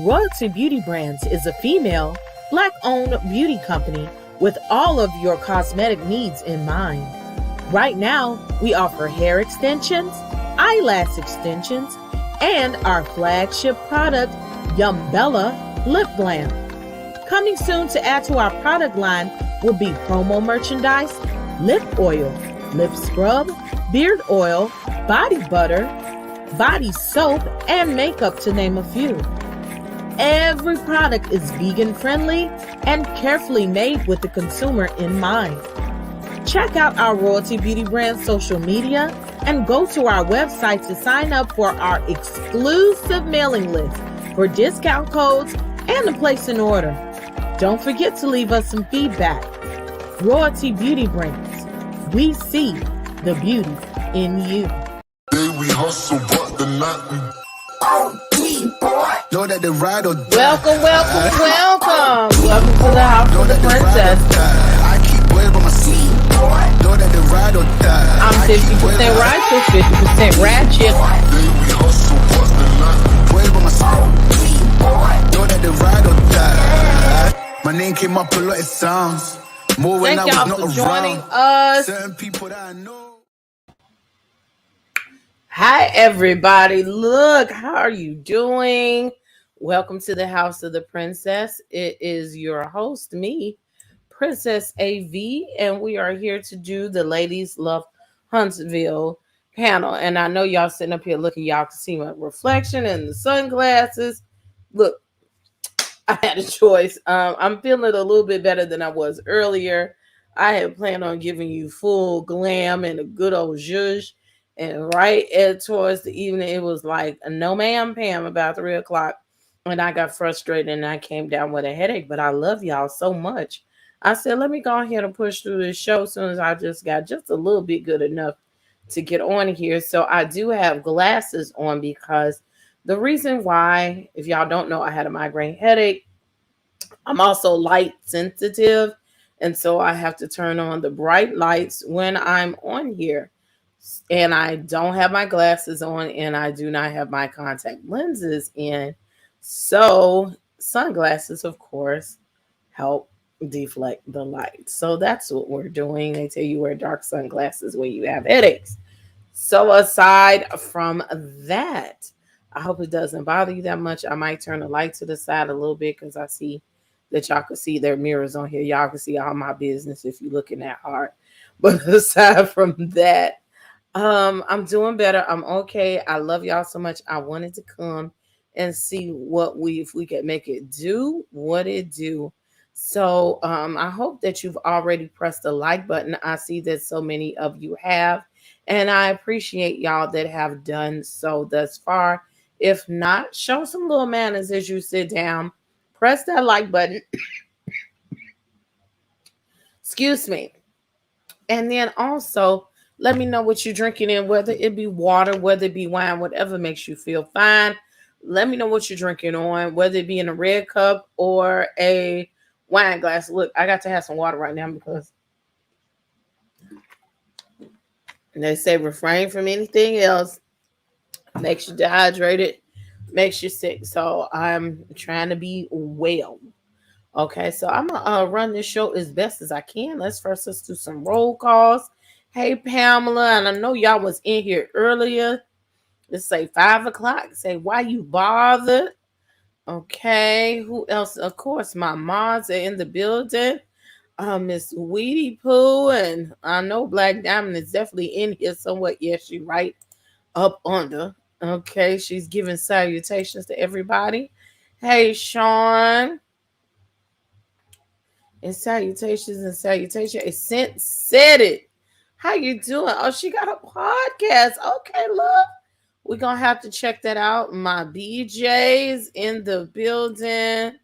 Royalty Beauty Brands is a female, Black-owned beauty company with all of your cosmetic needs in mind. Right now, we offer hair extensions, eyelash extensions, and our flagship product, Yumbella Lip Glam. Coming soon to add to our product line will be promo merchandise, lip oil, lip scrub, beard oil, body butter, body soap, and makeup, to name a few. Every product is vegan friendly and carefully made with the consumer in mind. Check out our Royalty Beauty Brand social media and go to our website to sign up for our exclusive mailing list for discount codes and to place an order. Don't forget to leave us some feedback. Royalty Beauty Brands. We see the beauty in you. We hustle, but the night we know that the ride or die. Welcome, welcome, welcome. Welcome to the House of the Princess. I keep boys by my seat. Know that the ride or die. I'm 50% righteous, 50% ratchet. We hustle, but the night boys by my seat. Know that the ride or die. My name came up a lot of sounds. More when Thank I was y'all not for joining around. us. Certain people that I know. Hi, everybody. Look, how are you doing? Welcome to the House of the Princess. It is your host, me, Princess A.V., and we are here to do the Ladies Love Huntsville panel. And I know y'all sitting up here looking, y'all can see my reflection and the sunglasses. Look, I had a choice. I'm feeling a little bit better than I was earlier. I had planned on giving you full glam and a good old zhuzh. And towards the evening, it was like, no ma'am, Pam, about 3 o'clock. And I got frustrated and I came down with a headache. But I love y'all so much. I said, let me go ahead and push through this show as soon as I just got just a little bit good enough to get on here. So I do have glasses on because the reason why, if y'all don't know, I had a migraine headache. I'm also light sensitive. And so I have to turn on the bright lights when I'm on here. And I don't have my glasses on, and I do not have my contact lenses in. So sunglasses, of course, help deflect the light. So that's what we're doing. They tell you wear dark sunglasses when you have headaches. So aside from that, I hope it doesn't bother you that much. I might turn the light to the side a little bit because I see that y'all can see their mirrors on here. Y'all can see all my business if you're looking that hard. But aside from that, I'm doing better. I'm okay. I love y'all so much. I wanted to come and see if we could make it do what it do. So I hope that you've already pressed the like button. I see that so many of you have, and I appreciate y'all that have done so thus far. If not, show some little manners as you sit down. Press that like button. Excuse me. And then also, let me know what you're drinking in, whether it be water, whether it be wine, whatever makes you feel fine. Let me know what you're drinking on, whether it be in a red cup or a wine glass. Look, I got to have some water right now because they say refrain from anything else. Makes you dehydrated, makes you sick. So I'm trying to be well. Okay, so I'm going to run this show as best as I can. Let's do some roll calls. Hey, Pamela, and I know y'all was in here earlier. Let's say 5 o'clock. Say, why you bothered? Okay, who else? Of course, my moms are in the building. Miss Weedy Pooh, and I know Black Diamond is definitely in here somewhere. Yes, she right up under. Okay, she's giving salutations to everybody. Hey, Sean. And salutations. Said it. How you doing? Oh, she got a podcast. Okay, love. We're going to have to check that out. My BJ's in the building.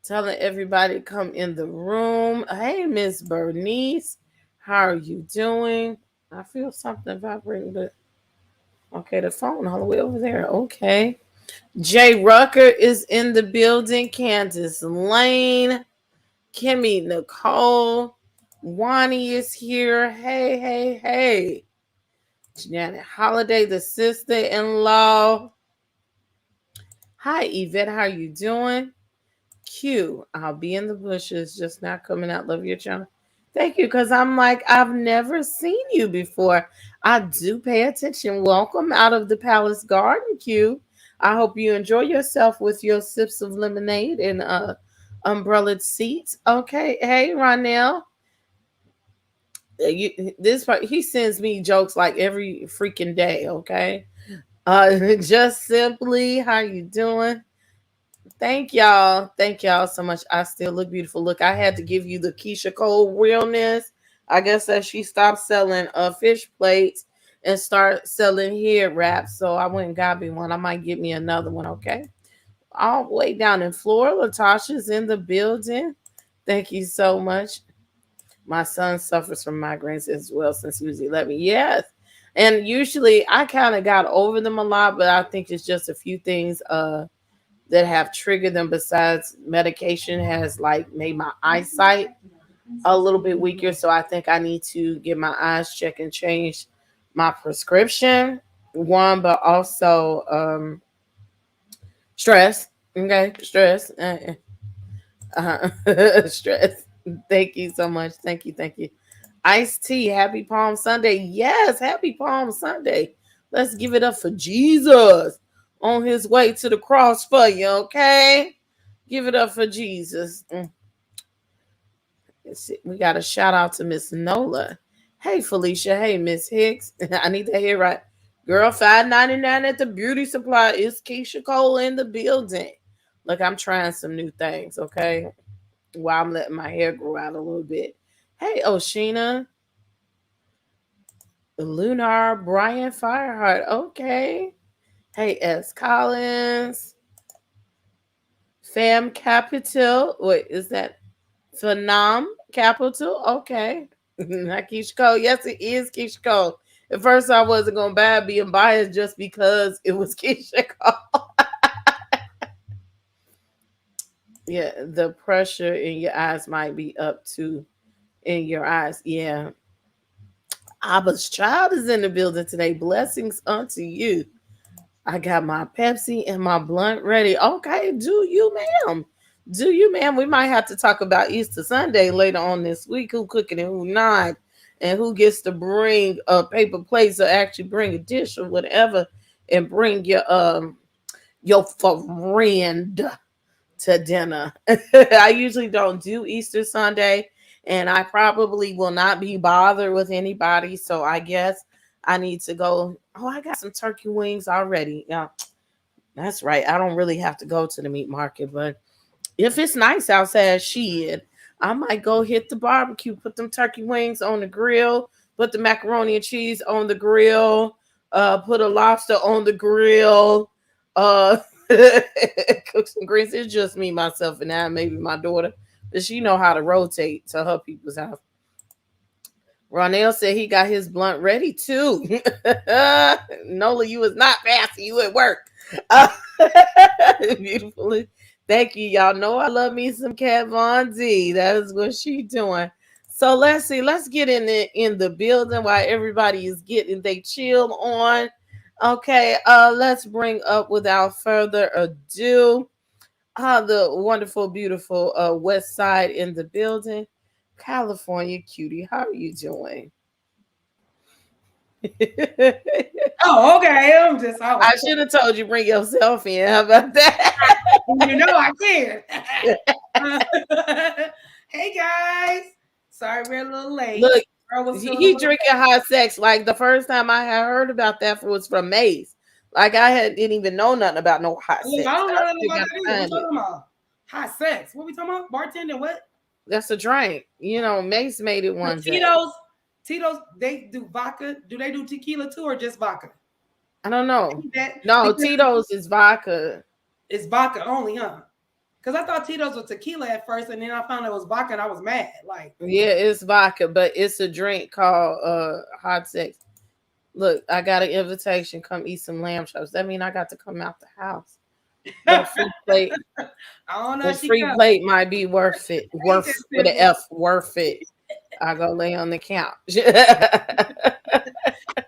Telling everybody to come in the room. Hey, Miss Bernice. How are you doing? I feel something vibrating. But okay, the phone all the way over there. Okay. Jay Rucker is in the building. Candace Lane. Kimmy Nicole. Wani is here. Hey. Janet Holiday, the sister-in-law. Hi, Yvette. How you doing? Q. I'll be in the bushes, just not coming out. Love your channel. Thank you, because I'm like, I've never seen you before. I do pay attention. Welcome out of the Palace Garden, Q. I hope you enjoy yourself with your sips of lemonade and umbrellaed seats. Okay. Hey, Ronell. This part, he sends me jokes like every freaking day. Okay. Just simply, how you doing? Thank y'all. Thank y'all so much. I still look beautiful. Look, I had to give you the Keisha Cole realness. I guess that she stopped selling fish plates and start selling hair wraps. So I went and got me one. I might get me another one, okay? All the way down in Florida. Latasha's in the building. Thank you so much. My son suffers from migraines as well since he was 11. Yes. And usually I kind of got over them a lot, but I think it's just a few things that have triggered them besides medication has like made my eyesight a little bit weaker. So I think I need to get my eyes checked and change my prescription. One, but also stress. Okay, stress. Stress. Thank you so much. Thank you. Thank you. Iced tea. Happy Palm Sunday. Yes, happy Palm Sunday. Let's give it up for Jesus on his way to the cross for you, okay? Give it up for Jesus. We got a shout out to Miss Nola. Hey, Felicia. Hey, Miss Hicks. I need to hear right. Girl, $5.99 at the beauty supply. Is Keisha Cole in the building? Look, I'm trying some new things, okay? While I'm letting my hair grow out a little bit. Hey, Oshina. Lunar Brian Fireheart. Okay. Hey, S. Collins. Fam Capital. Wait, is that Phenom Capital? Okay. Not Keisha Cole. Yes, it is Keisha Cole. At first, I wasn't going to buy it, being biased just because it was Keisha Cole. Yeah, the pressure in your eyes might be up to in your eyes. Yeah. Abba's child is in the building today. Blessings unto you. I got my Pepsi and my blunt ready. Okay, do you, ma'am? Do you, ma'am? We might have to talk about Easter Sunday later on this week. Who cooking and who not, and who gets to bring a paper plates or actually bring a dish or whatever, and bring your friend to dinner. I usually don't do Easter Sunday, and I probably will not be bothered with anybody. So I guess I need to go. Oh, I got some turkey wings already. Yeah, that's right. I don't really have to go to the meat market, but if it's nice outside, shit, I might go hit the barbecue, put them turkey wings on the grill, put the macaroni and cheese on the grill, put a lobster on the grill, cook some greens. It's just me, myself, and I, maybe my daughter, but she know how to rotate to her people's house. Ronell said he got his blunt ready too. Nola, you was not passing. You at work. Beautifully. Thank you. Y'all know I love me some Kat Von D. That is what she doing. So let's see. Let's get in the building while everybody is getting they chill on. Okay. Let's bring up without further ado the wonderful, beautiful West Side in the building. California cutie, how are you doing? Oh, okay. I should have told you bring yourself in. How about that? You know I can. Hey guys. Sorry we're a little late. Look, he drinking hot sex. Like the first time I had heard about that was from Mace. Like didn't even know nothing about no hot sex. I don't know nothing about that either. What you talking about? Hot sex. What we talking about? Bartending what? That's a drink. You know, Mace made it one day. Tito's, they do vodka. Do they do tequila too or just vodka? I don't know. No, Tito's is vodka. It's vodka only, huh? Because I thought Tito's was tequila at first, and then I found it was vodka, and I was mad. Like, yeah, it's vodka, but it's a drink called hot sex. Look, I got an invitation. Come eat some lamb chops. That means I got to come out the house. The free plate. I don't know. The free plate might be worth it. Worth with an F. Worth it. I go lay on the couch.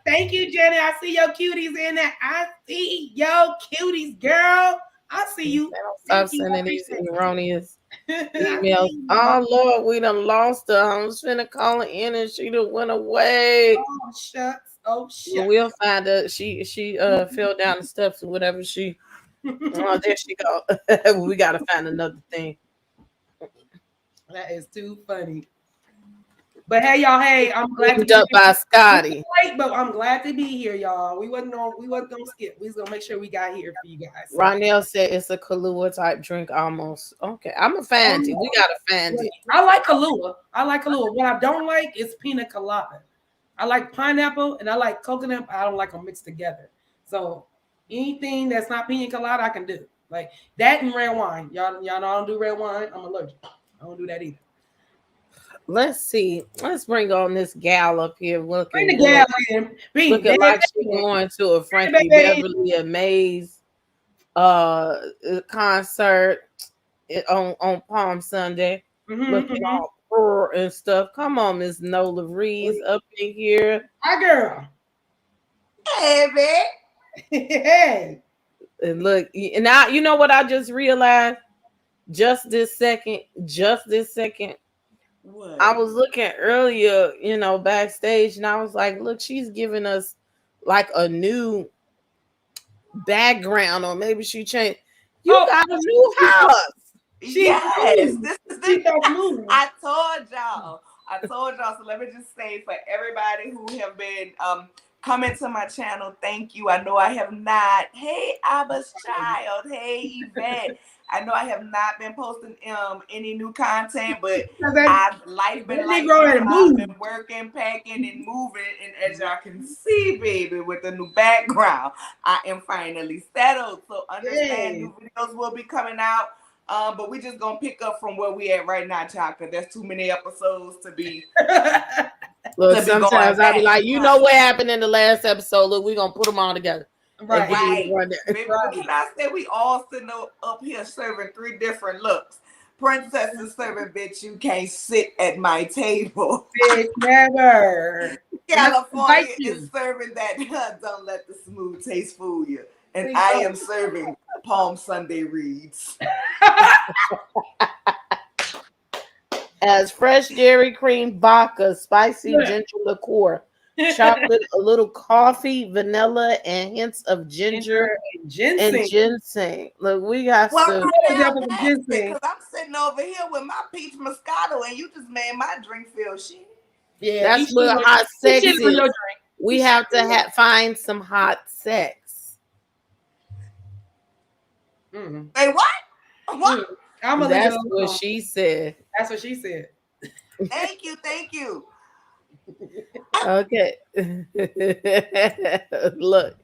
Thank you, Jenny. I see your cuties in there. I see your cuties, girl. I see you. Stop sending these erroneous emails. Oh Lord, we done lost her. I was finna call her in and she done went away. Oh shucks. Oh shucks. We'll find her. She fell down the steps or whatever. Oh, there she go. We gotta find another thing. That is too funny. But hey, y'all. Hey, I'm glad to be up by Scotty. late, but I'm glad to be here, y'all. We wasn't gonna skip. We was gonna make sure we got here for you guys. So. Ronell said it's a Kahlua type drink almost. Okay, I'm a fan. We gotta find it. I like Kahlua. What I don't like is pina colada. I like pineapple and I like coconut. I don't like them mixed together. So anything that's not pina colada, I can do. Like that and red wine. Y'all know I don't do red wine. I'm allergic. I don't do that either. Let's see. Let's bring on this gal up here. Bring the gal in. Looking like she's going to a Frankie Beverly Amaze concert on Palm Sunday. Looking all poor and stuff. Come on, Miss Nola ReadZzzz up in here. Hi, girl. Hey, babe. Hey. And look, and now you know what I just realized. Just this second. What? I was looking earlier, backstage, and I was like, look, she's giving us like a new background, or maybe she changed. You got a new house. Yes, this is the I told y'all. So let me just say, for everybody who have been coming to my channel, thank you. I know I have not. Hey, Abba's child. Hey, Yvette. I know I have not been posting any new content, but life been like I've been working, packing, and moving. And as y'all can see, baby, with the new background, I am finally settled. So understand, new videos will be coming out. But we just gonna pick up from where we at right now, child, because there's too many episodes to be. Look, sometimes I'll be like, you know what happened in the last episode? Look, we're gonna put them all together. Right. Baby, can I say we all sitting up here serving 3 different looks? Princess is serving, bitch, you can't sit at my table. Bitch, never. California is serving that don't let the smooth taste fool you. And I am serving Palm Sunday reads. As fresh dairy cream vodka, spicy ginger liqueur, chocolate, a little coffee, vanilla, and hints of ginger and ginseng. Look, we got some ginseng. Because I'm sitting over here with my peach moscato, and you just made my drink feel shit. Yeah, that's what hot sex is. We have to find some hot sex. Hey, what? What? That's what she said. That's what she said. Thank you. Okay. Look,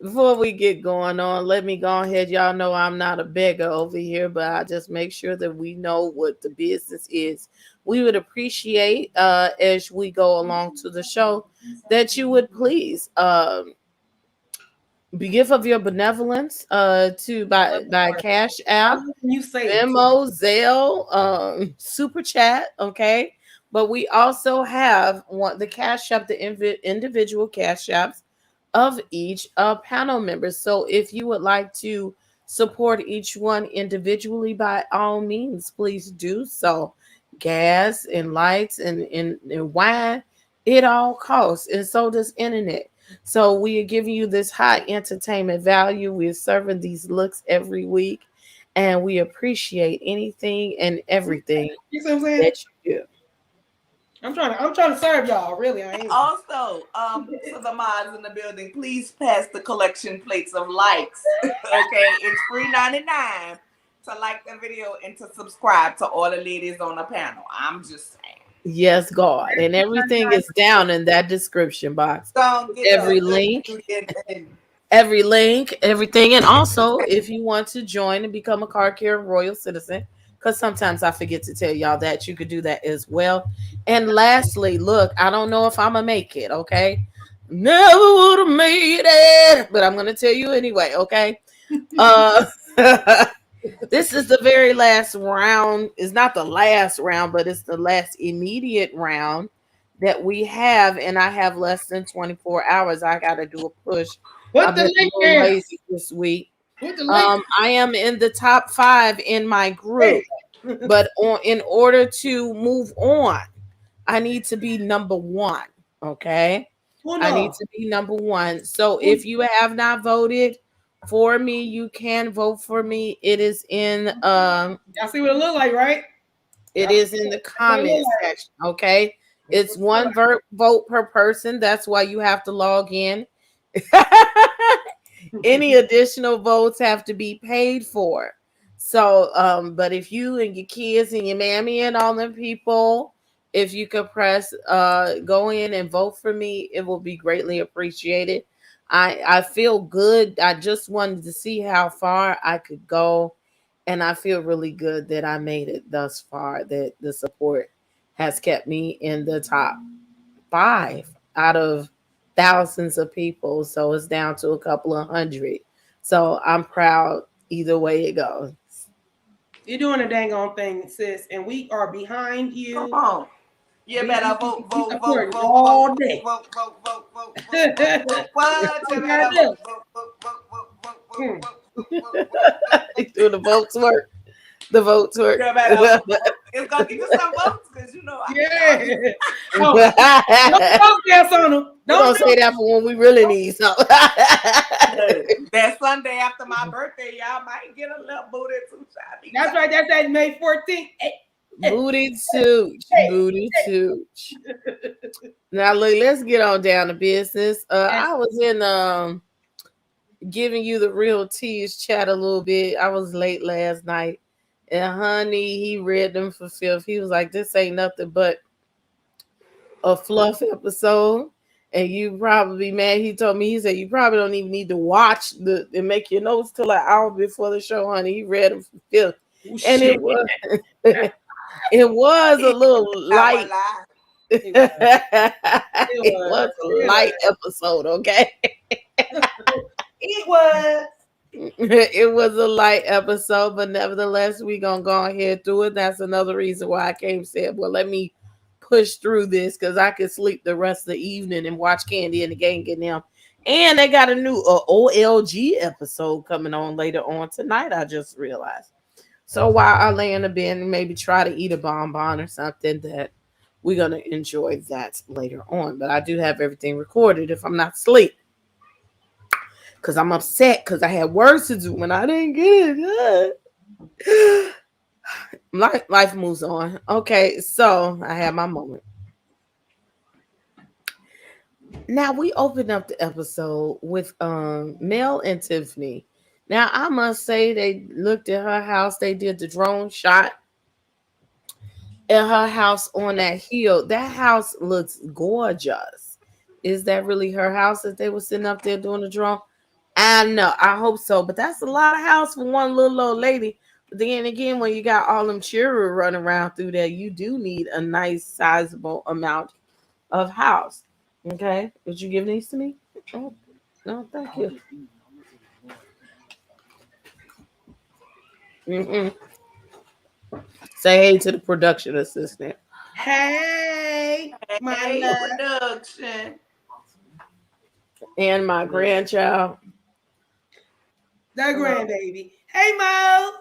before we get going on, let me go ahead. Y'all know I'm not a beggar over here, but I just make sure that we know what the business is. We would appreciate, as we go along to the show, that you would please be gift of your benevolence to by Cash App, Venmo, Zelle, Super Chat, okay? But we also have the Cash App, the individual Cash Apps of each panel member. So if you would like to support each one individually, by all means, please do so. Gas and lights and wine, it all costs, and so does internet. So we are giving you this high entertainment value. We're serving these looks every week, and we appreciate anything and everything that you do. I'm trying to serve y'all. Really, I ain't. Also, to the mods in the building, please pass the collection plates of likes. Okay, it's $3.99 to like the video and to subscribe to all the ladies on the panel. I'm just saying. Yes, God. And everything is down in that description box. Every link, everything. And also, if you want to join and become a Car Care Royal Citizen, because sometimes I forget to tell y'all that, you could do that as well. And lastly, look, I don't know if I'm going to make it, okay? Never would have made it, but I'm going to tell you anyway, okay? This is the very last round. It's not the last round, but it's the last immediate round that we have, and I have less than 24 hours. I got to do a push. Put the link in this week. I am in the top 5 in my group, but in order to move on, I need to be number 1. Okay, I need to be number 1. So if you have not voted for me, you can vote for me. It is in Y'all see what it look like, right? It is in the comment section. Okay, it's one vote per person. That's why you have to log in. Any additional votes have to be paid for. So, but if you and your kids and your mammy and all them people, if you could press go in and vote for me, it will be greatly appreciated. I feel good. I just wanted to see how far I could go, and I feel really good that I made it thus far. That the support has kept me in the top 5 out of thousands of people. So it's down to a couple of hundred. So I'm proud either way it goes. You're doing a dang on thing, sis, and we are behind you. Come on. You better vote all day. Vote. Do the votes work? The votes work. It's gonna give you some votes because you know. Don't guess on them. Don't say that for when we really need something. That Sunday after my birthday, y'all might get a little booty too. That's right. That's that May 14th. Booty tooch. Booty tooch. Now look, let's get on down to business. I was in giving you the real tease chat a little bit. I was late last night. And honey, he read them for filth. He was like, this ain't nothing but a fluff episode. And you probably mad. He told me, he said, you probably don't even need to watch and make your notes till an hour before the show, honey. He read them for filth. And it was it was a little light. It was a light episode, okay? It was. It was a light episode, but nevertheless, we're gonna go ahead through it. That's another reason why I came said, well, let me push through this because I could sleep the rest of the evening and watch Candy and the Gang get them. And they got a new OLG episode coming on later on tonight, I just realized. So while I lay in the bed and maybe try to eat a bonbon or something, that we're gonna enjoy that later on. But I do have everything recorded if I'm not asleep. Because I'm upset because I had work to do when I didn't get it. Life moves on. Okay, so I had my moment. Now we opened up the episode with Mel and Tiffany. Now I must say they looked at her house. They did the drone shot at her house on that hill. That house looks gorgeous. Is that really her house that they were sitting up there doing the drone? I know, I hope so, but that's a lot of house for one little old lady. But then again, when you got all them children running around through there, you do need a nice, sizable amount of house. Okay, would you give these to me? Oh, no, thank you. Say hey to the production assistant. Hey, my production. And my grandchild. That grandbaby. Hey, Mo.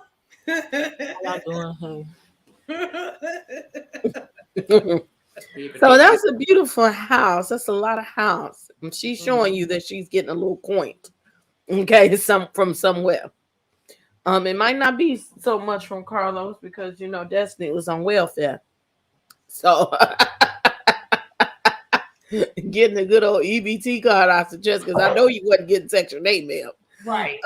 How y'all doing? So that's a beautiful house. That's a lot of house. And she's showing you that she's getting a little coin. Okay, from somewhere. It might not be so much from Carlos because you know Destiny was on welfare. So getting a good old EBT card, I suggest, because I know you wasn't getting Section 8 mail. Right.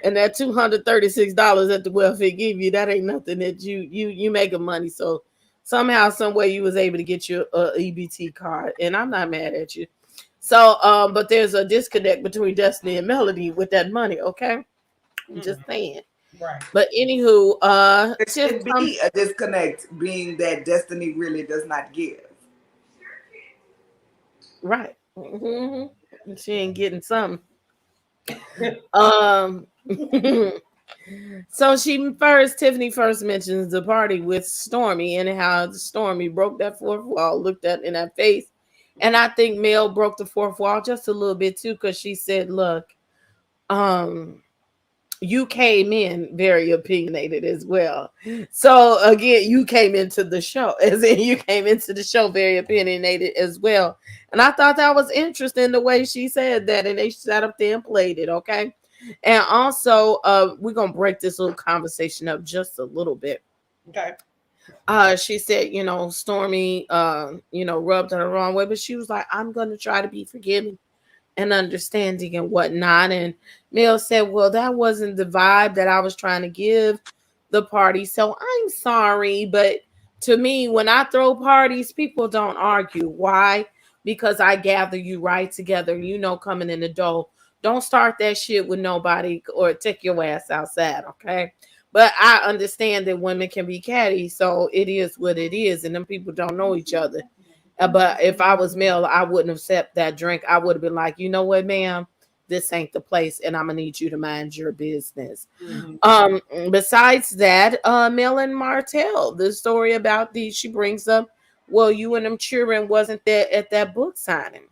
And that $236 that the welfare give you, that ain't nothing that you making money. So somehow, some way you was able to get your EBT card, and I'm not mad at you. So, but there's a disconnect between Destiny and Melody with that money. Okay, I'm just saying. Right. But anywho, it should be a disconnect, being that Destiny really does not give. Right. Mm-hmm. She ain't getting something. So Tiffany first mentions the party with Stormy and how Stormy broke that fourth wall, looked at in her face, And I think Mel broke the fourth wall just a little bit too, because she said, look, you came in very opinionated as well. So again, you came into the show, as in you came into the show very opinionated as well. And I thought that was interesting the way she said that, and they sat up there and played it. Okay. And also, we're gonna break this little conversation up just a little bit. Okay. She said, Stormy, rubbed her the wrong way, but she was like, I'm gonna try to be forgiving and understanding and whatnot. And Mel said, well, that wasn't the vibe that I was trying to give the party. So I'm sorry. But to me, when I throw parties, people don't argue. Why? Because I gather you right together, coming in the door. Don't start that shit with nobody or take your ass outside, okay? But I understand that women can be catty, so it is what it is, and them people don't know each other. But if I was Mel, I wouldn't have accepted that drink. I would have been like, you know what, ma'am, this ain't the place, and I'm gonna need you to mind your business. Mm-hmm. Besides that, Mel and Martell, the story about she brings up, well, you and them children wasn't there at that book signing.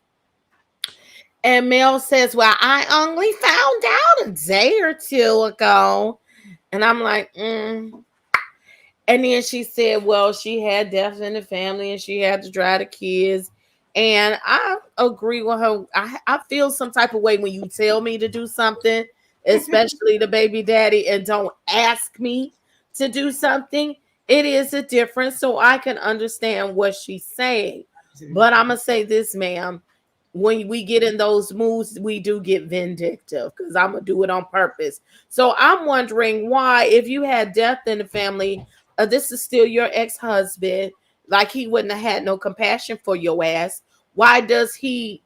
And Mel says, well, I only found out a day or two ago. And I'm like, And then she said, well, she had death in the family and she had to drive the kids. And I agree with her. I feel some type of way when you tell me to do something, especially the baby daddy, and don't ask me to do something. It is a difference. So I can understand what she's saying. But I'm going to say this, ma'am. When we get in those moods, we do get vindictive because I'm going to do it on purpose. So I'm wondering why, if you had death in the family, this is still your ex-husband, like he wouldn't have had no compassion for your ass. Why does he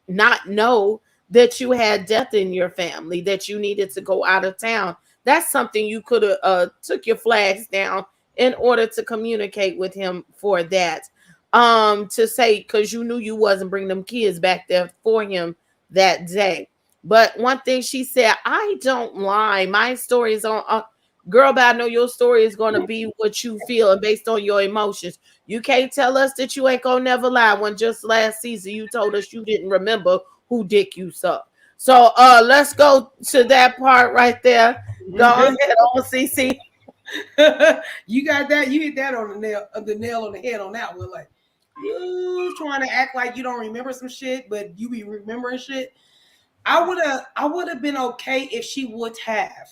not know that you had death in your family, that you needed to go out of town? That's something you could have took your flags down in order to communicate with him for that. To say, because you knew you wasn't bringing them kids back there for him that day. But one thing she said, I don't lie. My story is on girl, but I know your story is going to be what you feel and based on your emotions. You can't tell us that you ain't gonna never lie when just last season you told us you didn't remember who dick you sucked. So let's go to that part right there. Go ahead on, CC. You got that? You hit that on the nail on the head on that one. Like, you trying to act like you don't remember some shit, but you be remembering shit. I would have been okay if she would have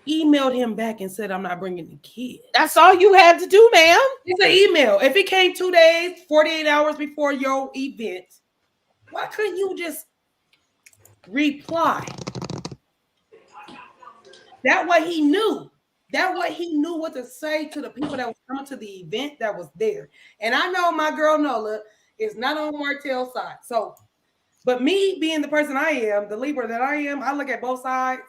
emailed him back and said, I'm not bringing the kid. That's all you had to do, ma'am. It's an email. If it came 2 days, 48 hours before your event, why couldn't you just reply? That way he knew. That way he knew what to say to the people that was coming to the event that was there. And I know my girl Nola is not on Martell's side. So, but me being the person I am, the Libra that I am, I look at both sides,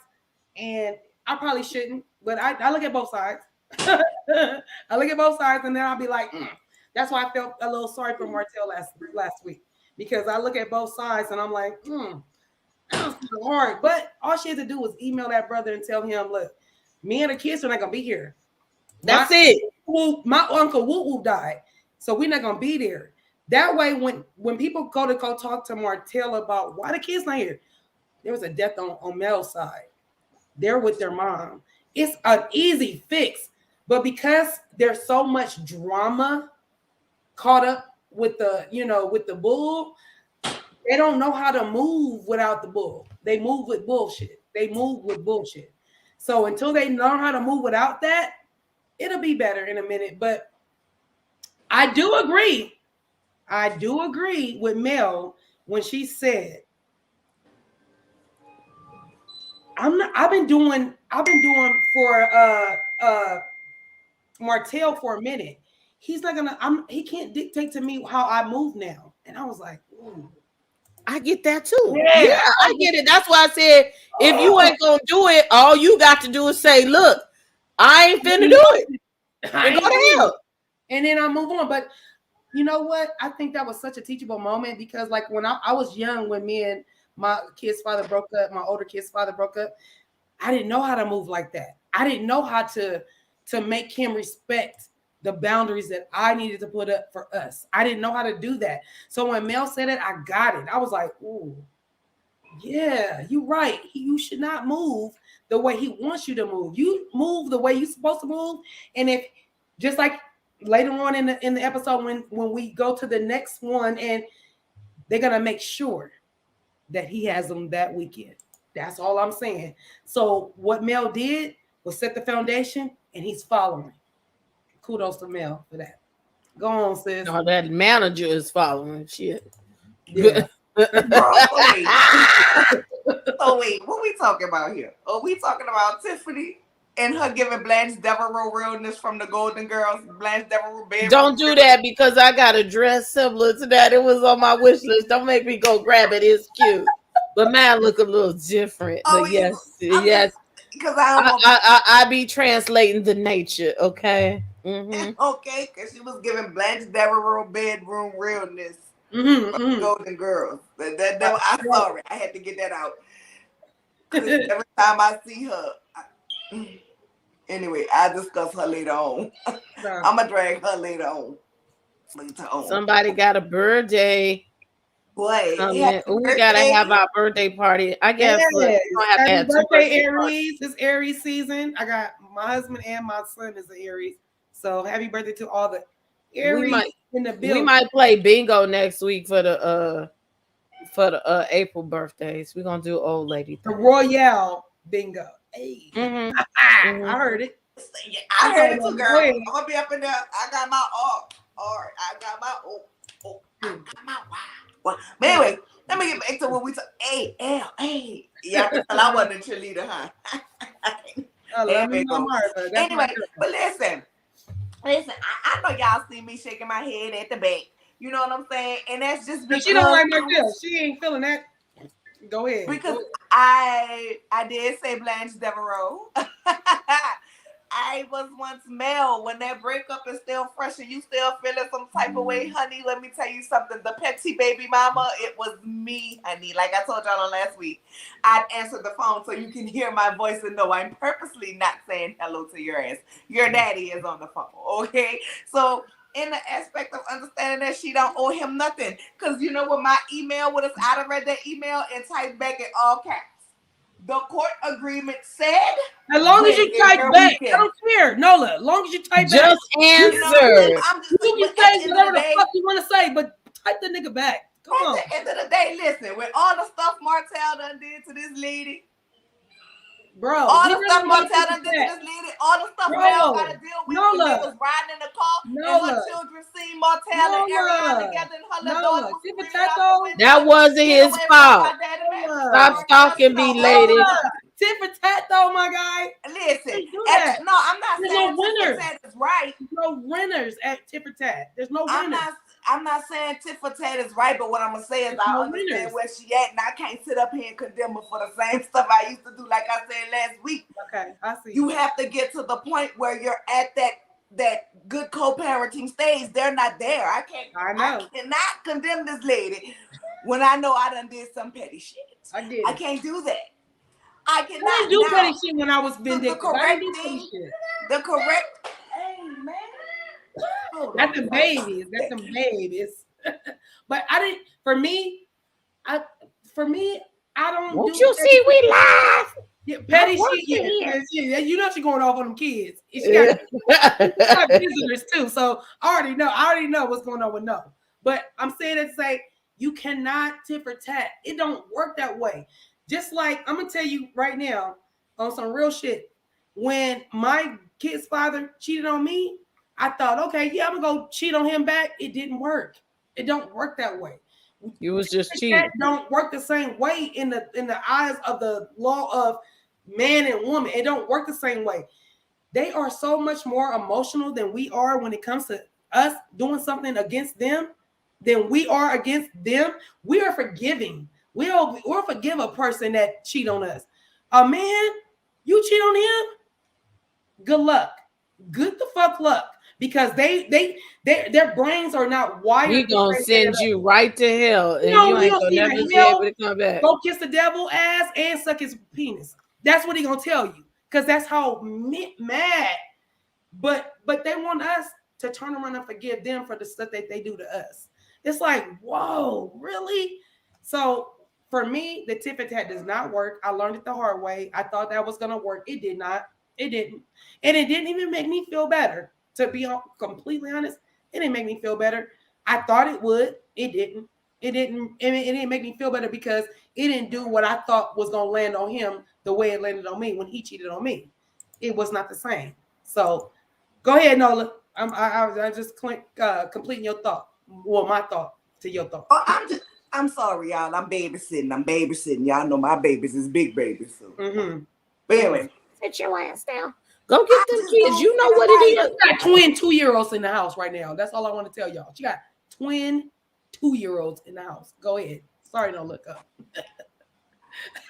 and I probably shouldn't, but I look at both sides. I look at both sides, and then I'll be like, That's why I felt a little sorry for Martell last week, because I look at both sides and I'm like, that was hard. But all she had to do was email that brother and tell him, look, me and the kids are not gonna be here. That's it. My uncle Woo Woo died, so we're not gonna be there. That way, when people go talk to Martell about why the kids not here, there was a death on Mel's side. They're with their mom. It's an easy fix, but because there's so much drama caught up with the bull, they don't know how to move without the bull. They move with bullshit. So until they learn how to move without that, it'll be better in a minute. But I do agree with Mel when she said, I've been doing for Martell for a minute. He's not gonna he can't dictate to me how I move now. And I was like, ooh. I get that too. Yeah, I get it. That's why I said, if you ain't gonna do it, all you got to do is say, look, I ain't finna do it. And go to hell. And then I move on. But you know what? I think that was such a teachable moment, because like when I was young, when me and my kid's father broke up, my older kid's father broke up, I didn't know how to move like that. I didn't know how to make him respect the boundaries that I needed to put up for us. I didn't know how to do that. So when Mel said it, I got it. I was like, ooh, yeah, you're right. You should not move the way he wants you to move. You move the way you're supposed to move. And if just like later on in the episode when we go to the next one and they're gonna make sure that he has them that weekend. That's all I'm saying. So what Mel did was set the foundation and he's following. Kudos to Mel for that. Go on, sis. No, that manager is following shit. Yeah. So wait, what we talking about here? Are we talking about Tiffany and her giving Blanche Devereaux realness from the Golden Girls? Blanche Devereaux bed. Don't do that because I got a dress similar to that. It was on my wish list. Don't make me go grab it. It's cute, but mine look a little different. Oh, but yes. Because I be translating the nature. Okay. Mm-hmm. Okay, because she was giving Blanche Devereaux bedroom realness. Golden Girls. That I saw it. I had to get that out. Every time I see her, anyway, I'll discuss her later on. I'm gonna drag her later on. Somebody got a birthday. Boy, we gotta have our birthday party. I guess we don't have to have birthday Aries. It's Aries season. I got my husband and my son is an Aries. So happy birthday to all the Aries in the building. We might play bingo next week for the April birthdays. We're gonna do old lady. The Royale bingo. Hey. I heard it. I heard it too, girl. I'm gonna be up in there. I got my I got my I got my wow. But anyway, let me get back to what we talk. Hey. Yeah, I wasn't a cheerleader, huh? Anyway, but listen, I know y'all see me shaking my head at the back. You know what I'm saying? And that's just because she don't like my feel. She ain't feeling that. Go ahead. Because I did say Blanche Devereaux. I was once Mel. When that breakup is still fresh and you still feeling some type of way, honey, let me tell you something. The petty baby mama, it was me, honey. Like I told y'all on last week, I'd answer the phone so you can hear my voice and know I'm purposely not saying hello to your ass. Your daddy is on the phone, okay? So in the aspect of understanding that she don't owe him nothing. Because you know what my email would have, I'd have read that email and typed back in all caps. The court agreement said. As long as you type back, I don't care, Nola. As long as you type back, just answer. You can say whatever the fuck you want to say, but type the nigga back. Come on. At the end of the day, listen. With all the stuff Martell done did to this lady, bro. All the stuff Martell done did to this lady, all the stuff Mel got to deal with when they was riding in the car, and her children seen Martell and Ariana together, and her little daughter was that wasn't his fault. Stop stalking me, lady. Tit for tat, though, my guy. Listen, no, I'm not saying tit for tat is right. There's no winners at tit for tat. There's no winners. I'm not saying tit for tat is right, but what I'm gonna say is I understand where she at, and I can't sit up here and condemn her for the same stuff I used to do. Like I said last week. Okay, I see. You have to get to the point where you're at that good co-parenting stage. They're not there. I cannot condemn this lady when I know I done did some petty shit. I can't do that. I cannot. I didn't do petty shit when I was vindictive. The correct. Hey man. That's the babies. That's the babies. But I didn't. For me, I don't. Won't you see we laugh? Yeah, petty shit. Yeah, you know she's going off on them kids. She got visitors too, so I already know what's going on with no. But I'm saying it to say you cannot tit for tat. It don't work that way. Just like I'm gonna tell you right now on some real shit. When my kid's father cheated on me, I thought, okay, yeah, I'm gonna go cheat on him back. It didn't work. It don't work that way. You was just cheating. That don't work the same way in the eyes of the law of man and woman. It don't work the same way. They are so much more emotional than we are when it comes to us doing something against them than we are against them. We are forgiving. We'll forgive a person that cheat on us. A man, you cheat on him, good luck. Good the fuck luck. Because their brains are not wired. We gonna send you right to hell, and you ain't gonna never be able to come back. Go kiss the devil ass and suck his penis. That's what he gonna tell you, because that's how mad. But they want us to turn around and forgive them for the stuff that they do to us. It's like, whoa, really? So for me, the tit for tat does not work. I learned it the hard way. I thought that was gonna work. It did not. It didn't. And it didn't even make me feel better. To be completely honest, it didn't make me feel better. I thought it would. It didn't. It didn't make me feel better because it didn't do what I thought was gonna land on him the way it landed on me when he cheated on me. It was not the same. So go ahead, Nola. I just completing your thought. Well, my thought to your thought. Oh, I'm sorry, y'all. I'm babysitting. Y'all know my babies is big babies. So. Mm-hmm. But anyway, sit your ass down. Go get them kids. You know what it is. She got twin 2-year-olds in the house right now. That's all I want to tell y'all. She got twin 2-year-olds in the house. Go ahead. Sorry, don't look up.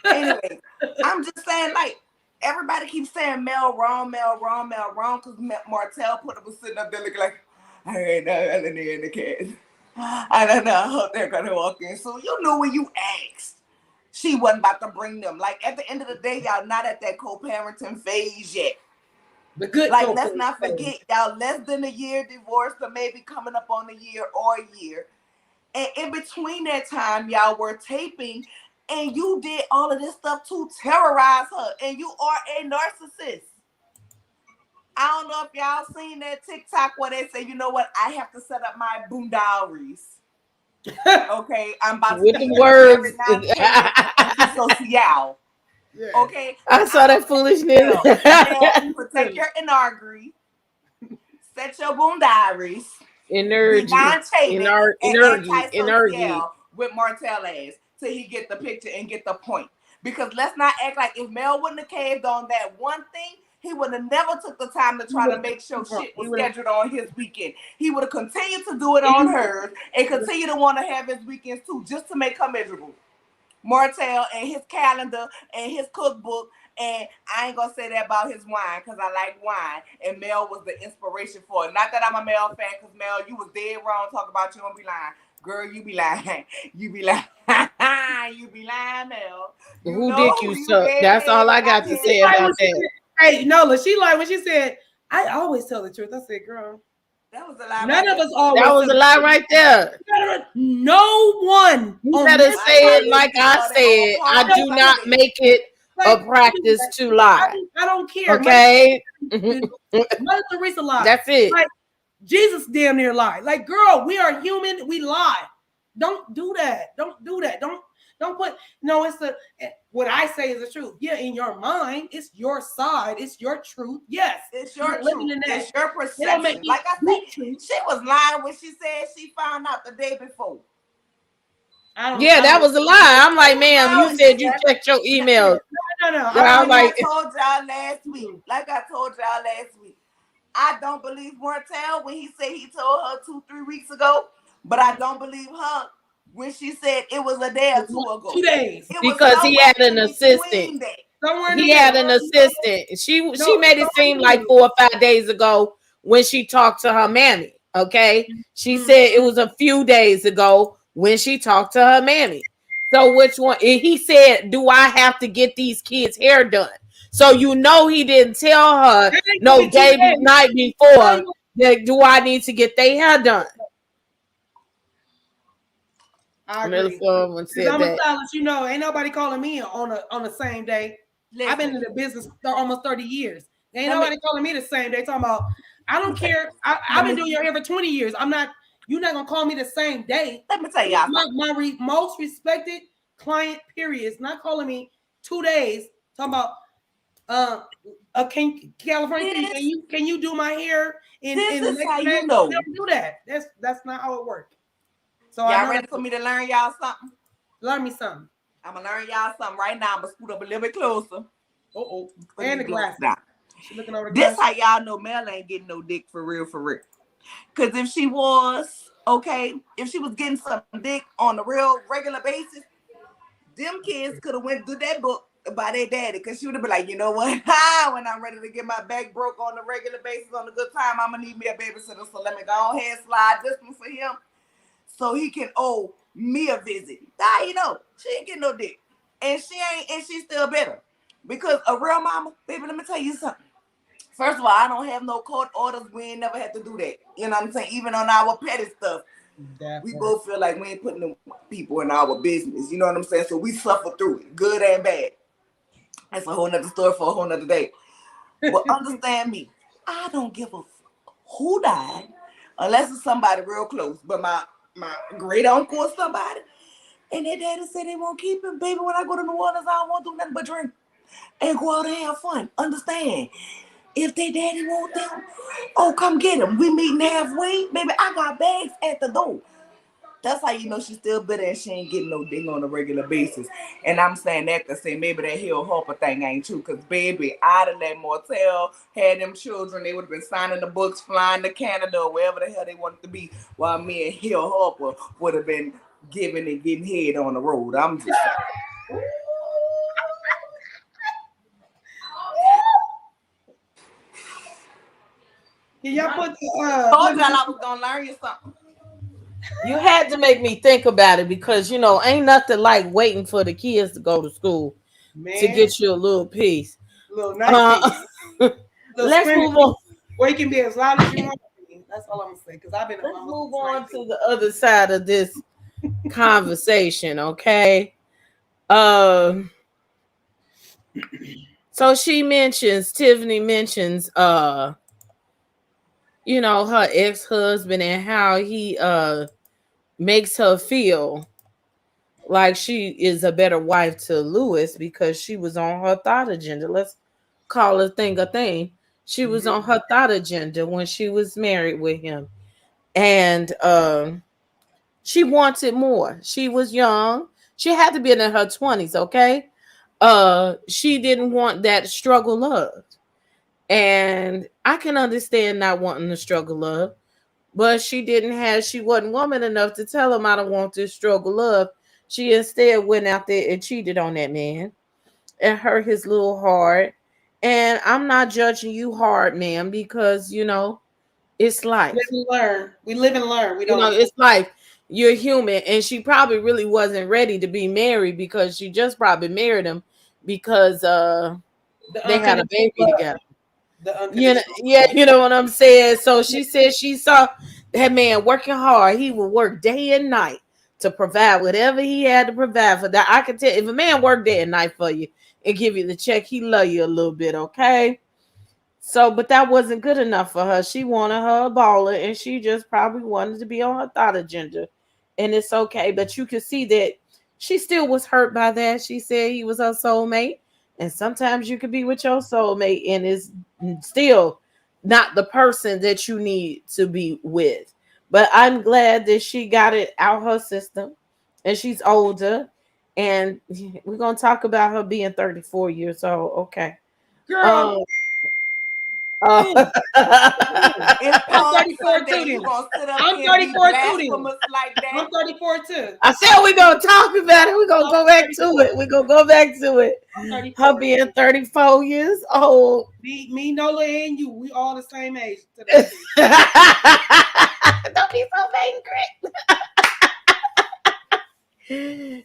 Anyway, I'm just saying, like, everybody keeps saying Mel wrong, because Martell was sitting up there looking like, I ain't nothing in the kids. I don't know. I hope they're gonna walk in. So you knew when you asked, she wasn't about to bring them. Like, at the end of the day, y'all not at that co-parenting phase yet. The good, like, let's not forget, y'all less than a year divorced, or maybe coming up on a year or a year. And in between that time, y'all were taping, and you did all of this stuff to terrorize her, and you are a narcissist. I don't know if y'all seen that TikTok where they say, you know what, I have to set up my boundaries. Okay, I'm about with to the words. Social. Yeah. Okay, I saw that foolishness. Protect your energy. Set your boundaries. Energy with Martell ass till he get the picture and get the point. Because let's not act like if Mel wouldn't have caved on that one thing, he would have never took the time to try to make sure shit was scheduled on his weekend. He would have continued to do it on hers and continue to want to have his weekends too, just to make her miserable. Martell and his calendar and his cookbook, and I ain't gonna say that about his wine because I like wine, and Mel was the inspiration for it. Not that I'm a Mel fan, because Mel, you was dead wrong. Talk about you don't be lying. Girl, you be lying. You be lying. You be lying, Mel. Who did you suck? That's all I got to say about that. Hey, Nola, she lied when she said, I always tell the truth. I said, girl, that was a lie. None of us always. That was a lie right there. No one. You better say it like I said. I do not make it a practice to lie. I don't care. Okay. Mother Teresa lied. That's it. Like, Jesus damn near lied. Like, girl, we are human. We lie. Don't do that. Don't do that. Don't put, no, it's what I say is the truth. Yeah, in your mind, it's your side, it's your truth. Yes, it's your truth. It's your perception. Like I said, she was lying when she said she found out the day before. That was a lie. I'm like, ma'am, you said you checked your emails. No. I told y'all last week. Like I told y'all last week. I don't believe Martell when he said he told her 2-3 weeks ago, but I don't believe her when she said it was a day or 2 ago. 2 days. Because he had an assistant. He had an assistant. She made it seem like 4 or 5 days ago when she talked to her mammy. Okay. She said it was a few days ago when she talked to her mammy. So which one? He said, do I have to get these kids' hair done? So you know he didn't tell her no night before that do I need to get their hair done. I agree. I'm a stylist, you know, ain't nobody calling me on the same day. Listen. I've been in the business for almost 30 years. Ain't nobody calling me the same day. Talking about, I don't care. I've been doing your hair for 20 years. You're not gonna call me the same day. Let me tell y'all. My most respected client, period, is not calling me 2 days. Talking about California, can you do my hair in the next day? Don't do that. That's not how it works. So y'all ready for me to learn y'all something? Learn me something. I'm gonna learn y'all something right now. I'm gonna scoot up a little bit closer. And the glass. This how y'all know Mel ain't getting no dick for real. Cause if she was if she was getting some dick on a real regular basis, them kids could have went through that book by their daddy. Cause she would have been like, you know what? When I'm ready to get my back broke on a regular basis on a good time, I'm gonna need me a babysitter. So let me go ahead and slide this one for him, so he can owe me a visit. You know, she ain't getting no dick, and she's still better because a real mama, baby. Let me tell you something. First of all, I don't have no court orders. We ain't never had to do that. You know what I'm saying? Even on our petty stuff, we both feel like we ain't putting them people in our business. You know what I'm saying? So we suffer through it, good and bad. That's a whole nother story for a whole nother day. But understand me, I don't give a who died unless it's somebody real close. But my great uncle or somebody, and their daddy said they won't keep him. Baby, when I go to New Orleans, I don't want to do nothing but drink and go out and have fun. Understand? If they daddy want them, oh, come get them. We meeting halfway. Baby, I got bags at the door. That's how you know she's still bitter and she ain't getting no ding on a regular basis. And I'm saying that to say maybe that Hill Harper thing ain't true. Because, baby, I'd have let Martell had them children. They would have been signing the books, flying to Canada or wherever the hell they wanted to be, while me and Hill Harper would have been giving and getting head on the road. I'm just saying. Can y'all put told y'all I was gonna learn you something. You had to make me think about it because ain't nothing like waiting for the kids to go to school to get you a little piece. Little nice piece. Let's move on. Or you can be as loud as you want to be. That's all I'm gonna say. Because I've been. Let's move on to the other side of this conversation, okay? So Tiffany mentions her ex-husband and how he makes her feel like she is a better wife to Louis because she was on her thought agenda. Let's call a thing. She was on her thought agenda when she was married with him. And she wanted more. She was young. She had to be in her 20s, okay? She didn't want that struggle love. And I can understand not wanting the struggle love. But she wasn't woman enough to tell him I don't want this struggle love. She instead went out there and cheated on that man and hurt his little heart. And I'm not judging you hard, ma'am, because it's life. We live and learn. We don't it's life. You're human. And she probably really wasn't ready to be married because she just probably married him because they had a baby together. You know what I'm saying? So she said she saw that man working hard. He would work day and night to provide whatever he had to provide for that. I can tell if a man worked day and night for you and give you the check, he love you a little bit, okay? So, but that wasn't good enough for her. She wanted her a baller, and she just probably wanted to be on her thought agenda. And it's okay, but you can see that she still was hurt by that. She said he was her soulmate. And sometimes you could be with your soulmate and it's still not the person that you need to be with. But I'm glad that she got it out her system and she's older. And we're going to talk about her being 34 years old. Okay. Girl. I'm 34 too. I'm 34 too. I'm 34 too. I said we're gonna talk about it. We're gonna go back to it. Her being 34 years old. Me, Nola, and you, we all the same age today. Don't be so angry.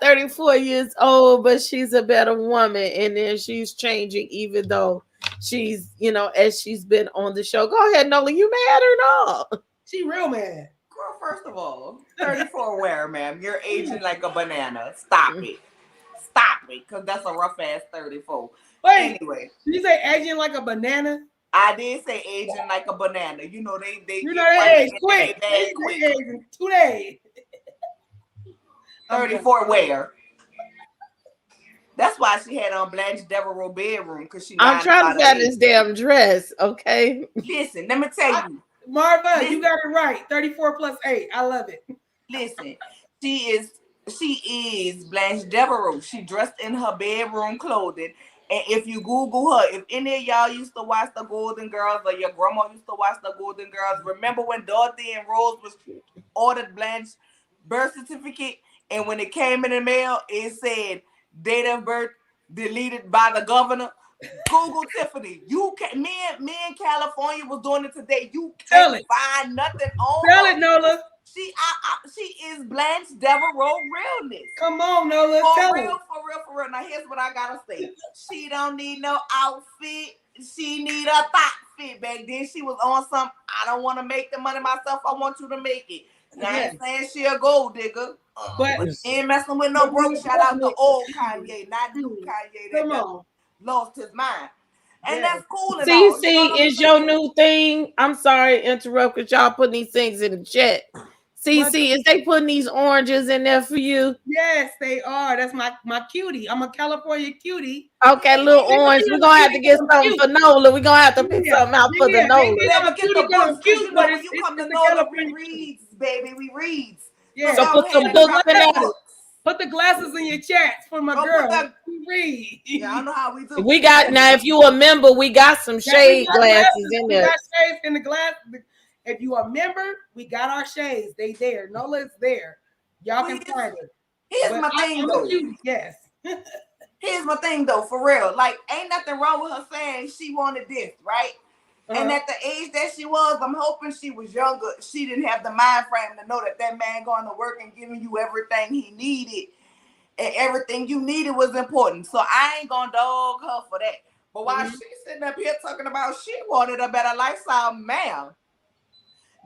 34 years old, but she's a better woman, and then she's changing, even though she's, as she's been on the show. Go ahead, Nola. You mad or not? She real mad. Girl, first of all, 34 where, ma'am? You're aging like a banana. Stop it. Because that's a rough ass 34. Wait, anyway. Did you say aging like a banana? I did say aging like a banana. They they age quick. They aging 2 days. 34 where? That's why she had on Blanche Devereaux bedroom because I'm trying to find this damn dress. Okay. Listen, let me tell you, Marva, you got it right. 34 plus 8. I love it. Listen, she is Blanche Devereaux. She dressed in her bedroom clothing. And if you Google her, if any of y'all used to watch the Golden Girls or your grandma used to watch the Golden Girls, remember when Dorothy and Rose was ordered Blanche's birth certificate, and when it came in the mail, it said date of birth deleted by the governor. Google Tiffany. You can. Me in California was doing it today. You can't find nothing on. Tell it, Nola. She is Blanche Devereaux realness. Come on, Nola. For real. Now here's what I gotta say. She don't need no outfit. she need a thought fit. Back then she was on some, I don't want to make the money myself, I want you to make it. And I ain't saying she a gold digger, but she ain't messing with no broke. Shout out to old Kanye, not new Kanye that lost his mind. And that's cool and all. CC is your new thing. I'm sorry to interrupt because y'all putting these things in the chat. CC, is they putting these oranges in there for you? Yes, they are. That's my cutie. I'm a California cutie. Okay, little orange. We're gonna have to get something for Nola. We're gonna have to pick something out for the Nola. Never get the books, because you know when you come to Nola, we reads, baby. We reads. Yeah. So put some books in there. Put the glasses in your chats for my girl. We read. Yeah, I know how we do. We got, now if you a member, we got some shade glasses in there. We got shades in the glass. If you a member, we got our shades. They there. Nola's there. Y'all can find it. Here's my thing though. Yes. Here's my thing though, for real. Like, ain't nothing wrong with her saying she wanted this, right? And at the age that she was, I'm hoping she was younger. She didn't have the mind frame to know that that man going to work and giving you everything he needed, and everything you needed was important. So I ain't gonna dog her for that. But while she's sitting up here talking about she wanted a better lifestyle, ma'am,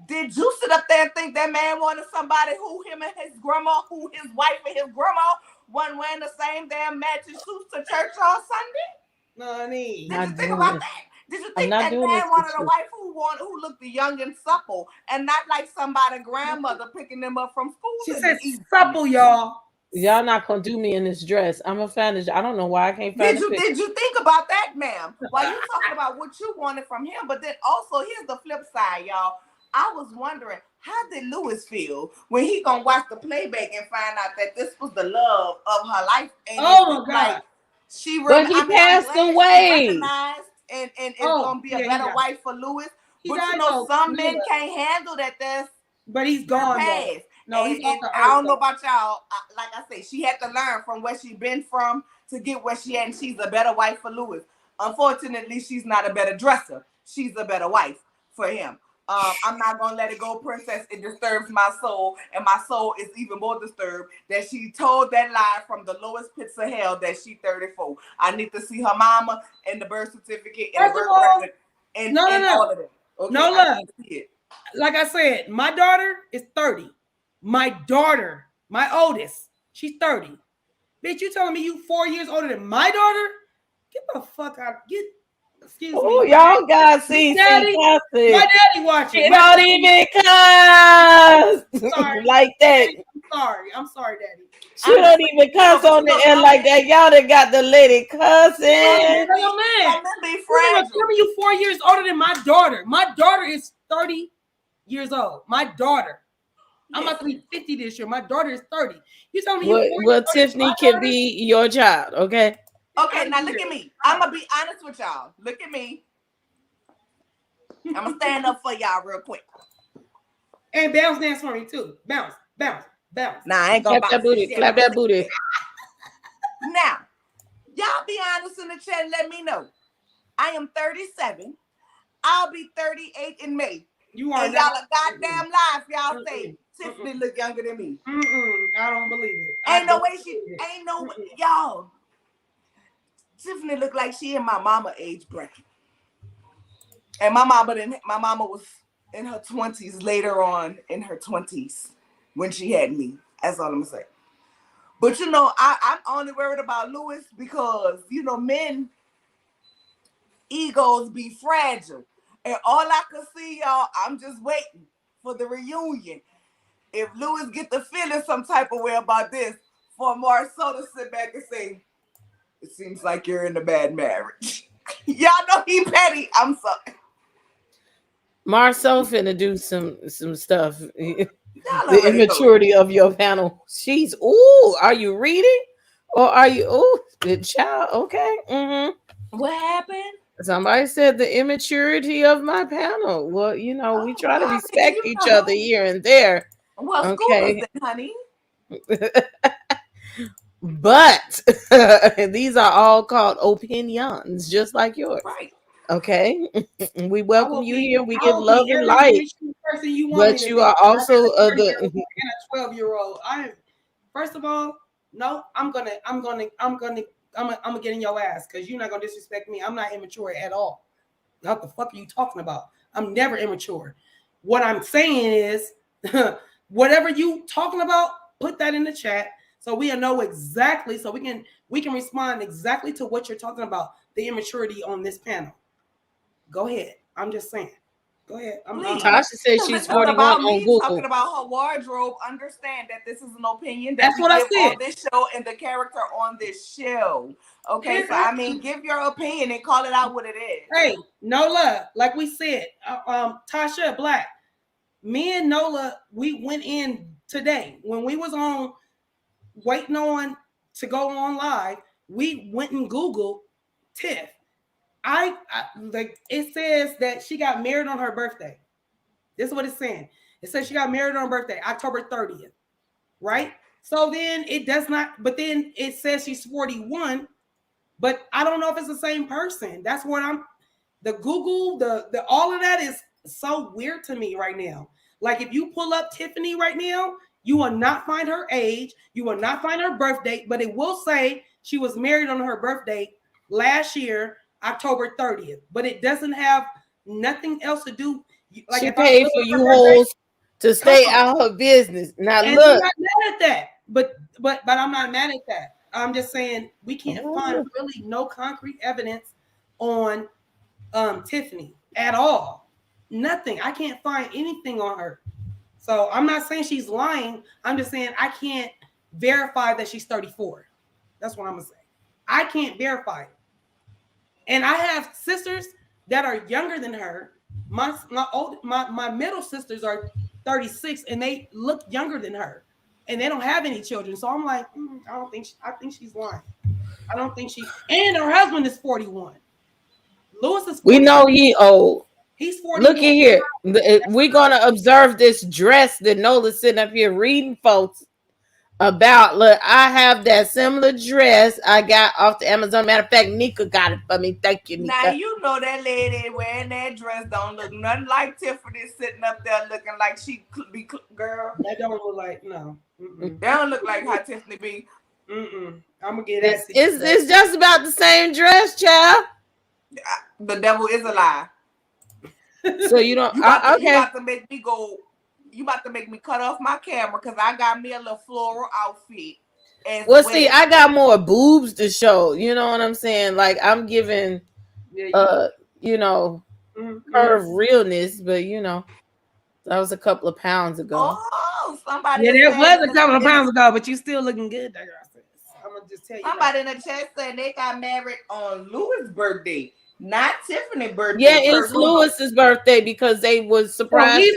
did you sit up there and think that man wanted somebody who him and his grandma, who his wife and his grandma wasn't wearing the same damn matching suits to church on Sunday? No, did you think about that? Did you think that man wanted a wife who looked young and supple and not like somebody grandmother picking them up from school? She said supple, y'all. Y'all not gonna do me in this dress. I'm a fan of. I don't know why I can't find it. Did you think about that, ma'am? While you talking about what you wanted from him, but then also here's the flip side, y'all. I was wondering, how did Louis feel when he gonna watch the playback and find out that this was the love of her life? And oh my God! Like, she really, but he passed away. And it's gonna be a better wife for Louis. But you know, some men can't handle that. But he's gone. No, and I don't know about y'all. Like I say, she had to learn from where she been from to get where she at, and she's a better wife for Louis. Unfortunately, she's not a better dresser. She's a better wife for him. I'm not gonna let it go, Princess. It disturbs my soul, and my soul is even more disturbed that she told that lie from the lowest pits of hell that she 34. I need to see her mama and the birth certificate and the birth record and all of that. Okay, no love. Like I said, my daughter is 30. My daughter, my oldest, she's 30. Bitch, you telling me you 4 years older than my daughter? Get the fuck out. Excuse me. Oh, y'all got see daddy. My daddy watching. It don't even cuss. Sorry. Like that. I'm sorry, daddy. She don't even cuss on the air like that. Y'all done got the lady cussing. Oh, man. Remember, you 4 years older than my daughter. My daughter is 30 years old. My daughter. I'm about to be 50 this year. My daughter is 30. You telling me well, Tiffany can be your child, okay? Okay, now look at me. I'm gonna be honest with y'all. Look at me. I'm gonna stand up for y'all real quick. And bounce dance for me too. Bounce. Nah, I ain't gonna clap that booty. Clap that booty. Now, y'all be honest in the chat and let me know. I am 37. I'll be 38 in May. You are. And y'all are goddamn lies. Y'all say Tiffany look younger than me. I don't believe it. Ain't no way y'all. Tiffany looked like she in my mama age bracket. And my mama was in her 20s, later on in her 20s when she had me. That's all I'm gonna say. But you know, I'm only worried about Louis because, you know, men egos be fragile. And all I could see, y'all, I'm just waiting for the reunion. If Louis get the feeling some type of way about this, for Marcel to sit back and say, it seems like you're in a bad marriage. Y'all know he petty. I'm sorry. Marcel finna do some stuff. The immaturity of your panel. She's, are you reading? Or are you, the child? Okay. Mm-hmm. What happened? Somebody said the immaturity of my panel. Well, you know, we try to respect each other here and there. Well, okay, school is it, honey. But these are all called opinions, just like yours. Right. Okay. We welcome you here. We give love and light. But you are also a 12-year-old. I am. First of all, no, I'm gonna gonna get in your ass because you're not gonna disrespect me. I'm not immature at all. What the fuck are you talking about? I'm never immature. What I'm saying is, whatever you talking about, put that in the chat so we know exactly, so we can respond exactly to what you're talking about. The immaturity on this panel. Go ahead. I'm just saying. Go ahead. Tasha says she's 41 about on me Google. Talking about her wardrobe. Understand that this is an opinion that That's we what I give said on this show and the character on this show. Okay, so I mean, give your opinion and call it out what it is. Hey, Nola, like we said, Tasha Black, me and Nola, we went in today when we was on waiting on to go on live. We went and Googled Tiff. I like it says that she got married on her birthday. This is what it's saying. It says she got married on her birthday, October 30th, right? So then it does not, but then it says she's 41, but I don't know if it's the same person. That's what the Google, the all of that is so weird to me right now. Like if you pull up Tiffany right now, you will not find her age, you will not find her birth date, but it will say she was married on her birthday last year, October 30th, but it doesn't have nothing else to do. Like she paid for you hoes to stay out her business. Now and look, I'm not mad at that, but I'm not mad at that. I'm just saying we can't find really no concrete evidence on Tiffany at all. Nothing. I can't find anything on her. So I'm not saying she's lying. I'm just saying I can't verify that she's 34. That's what I'm gonna say. I can't verify it. And I have sisters that are younger than her. My middle sisters are 36 and they look younger than her. And they don't have any children. So I'm like, I think she's lying. I don't think and her husband is 41. Lewis is 41. We know he old. He's 41. Look at here. We're gonna observe this dress that Nola's sitting up here reading folks about. Look, I have that similar dress I got off the Amazon. Matter of fact, Nika got it for me. Thank you, Nika. Now you know that lady wearing that dress don't look nothing like Tiffany sitting up there looking like she could be girl. That don't look like no. That don't look like how Tiffany be. I'm gonna get that. It's just about the same dress, child. The devil is a lie. So you don't. You about to make me go. You about to make me cut off my camera because I got me a little floral outfit. Well, see, I got more boobs to show. You know what I'm saying? Like I'm giving, you know, curve realness, but you know, that was a couple of pounds ago. Oh, somebody. Yeah, that was a couple of pounds ago, but you still looking good, that girl. I'm gonna just tell you. Somebody in the chat said they got married on Louis' birthday, not Tiffany's birthday. Yeah, it's Lewis's birthday because they was surprised.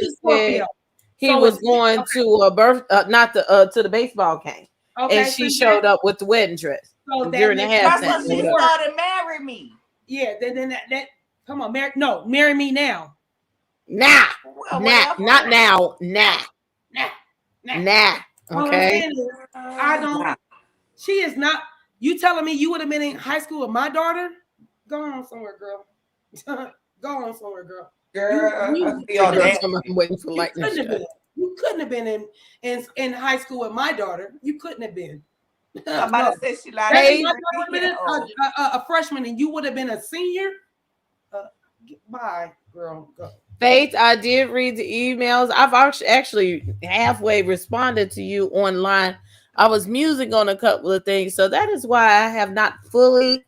He was going to a birth, not to the baseball game, and she showed up with the wedding dress during the halftime. That's when she started marry me. Yeah, then that come on, marry me now. Nah, not now. Nah. Okay. I don't. She is not. You telling me you would have been in high school with my daughter? Go on somewhere, girl. Go on somewhere, girl. I'm waiting for lightning. You couldn't have been in high school with my daughter. You couldn't have been. Somebody said she lied. A freshman and you would have been a senior. Bye, girl. Go. Faith, I did read the emails. I've actually halfway responded to you online. I was musing on a couple of things, so that is why I have not fully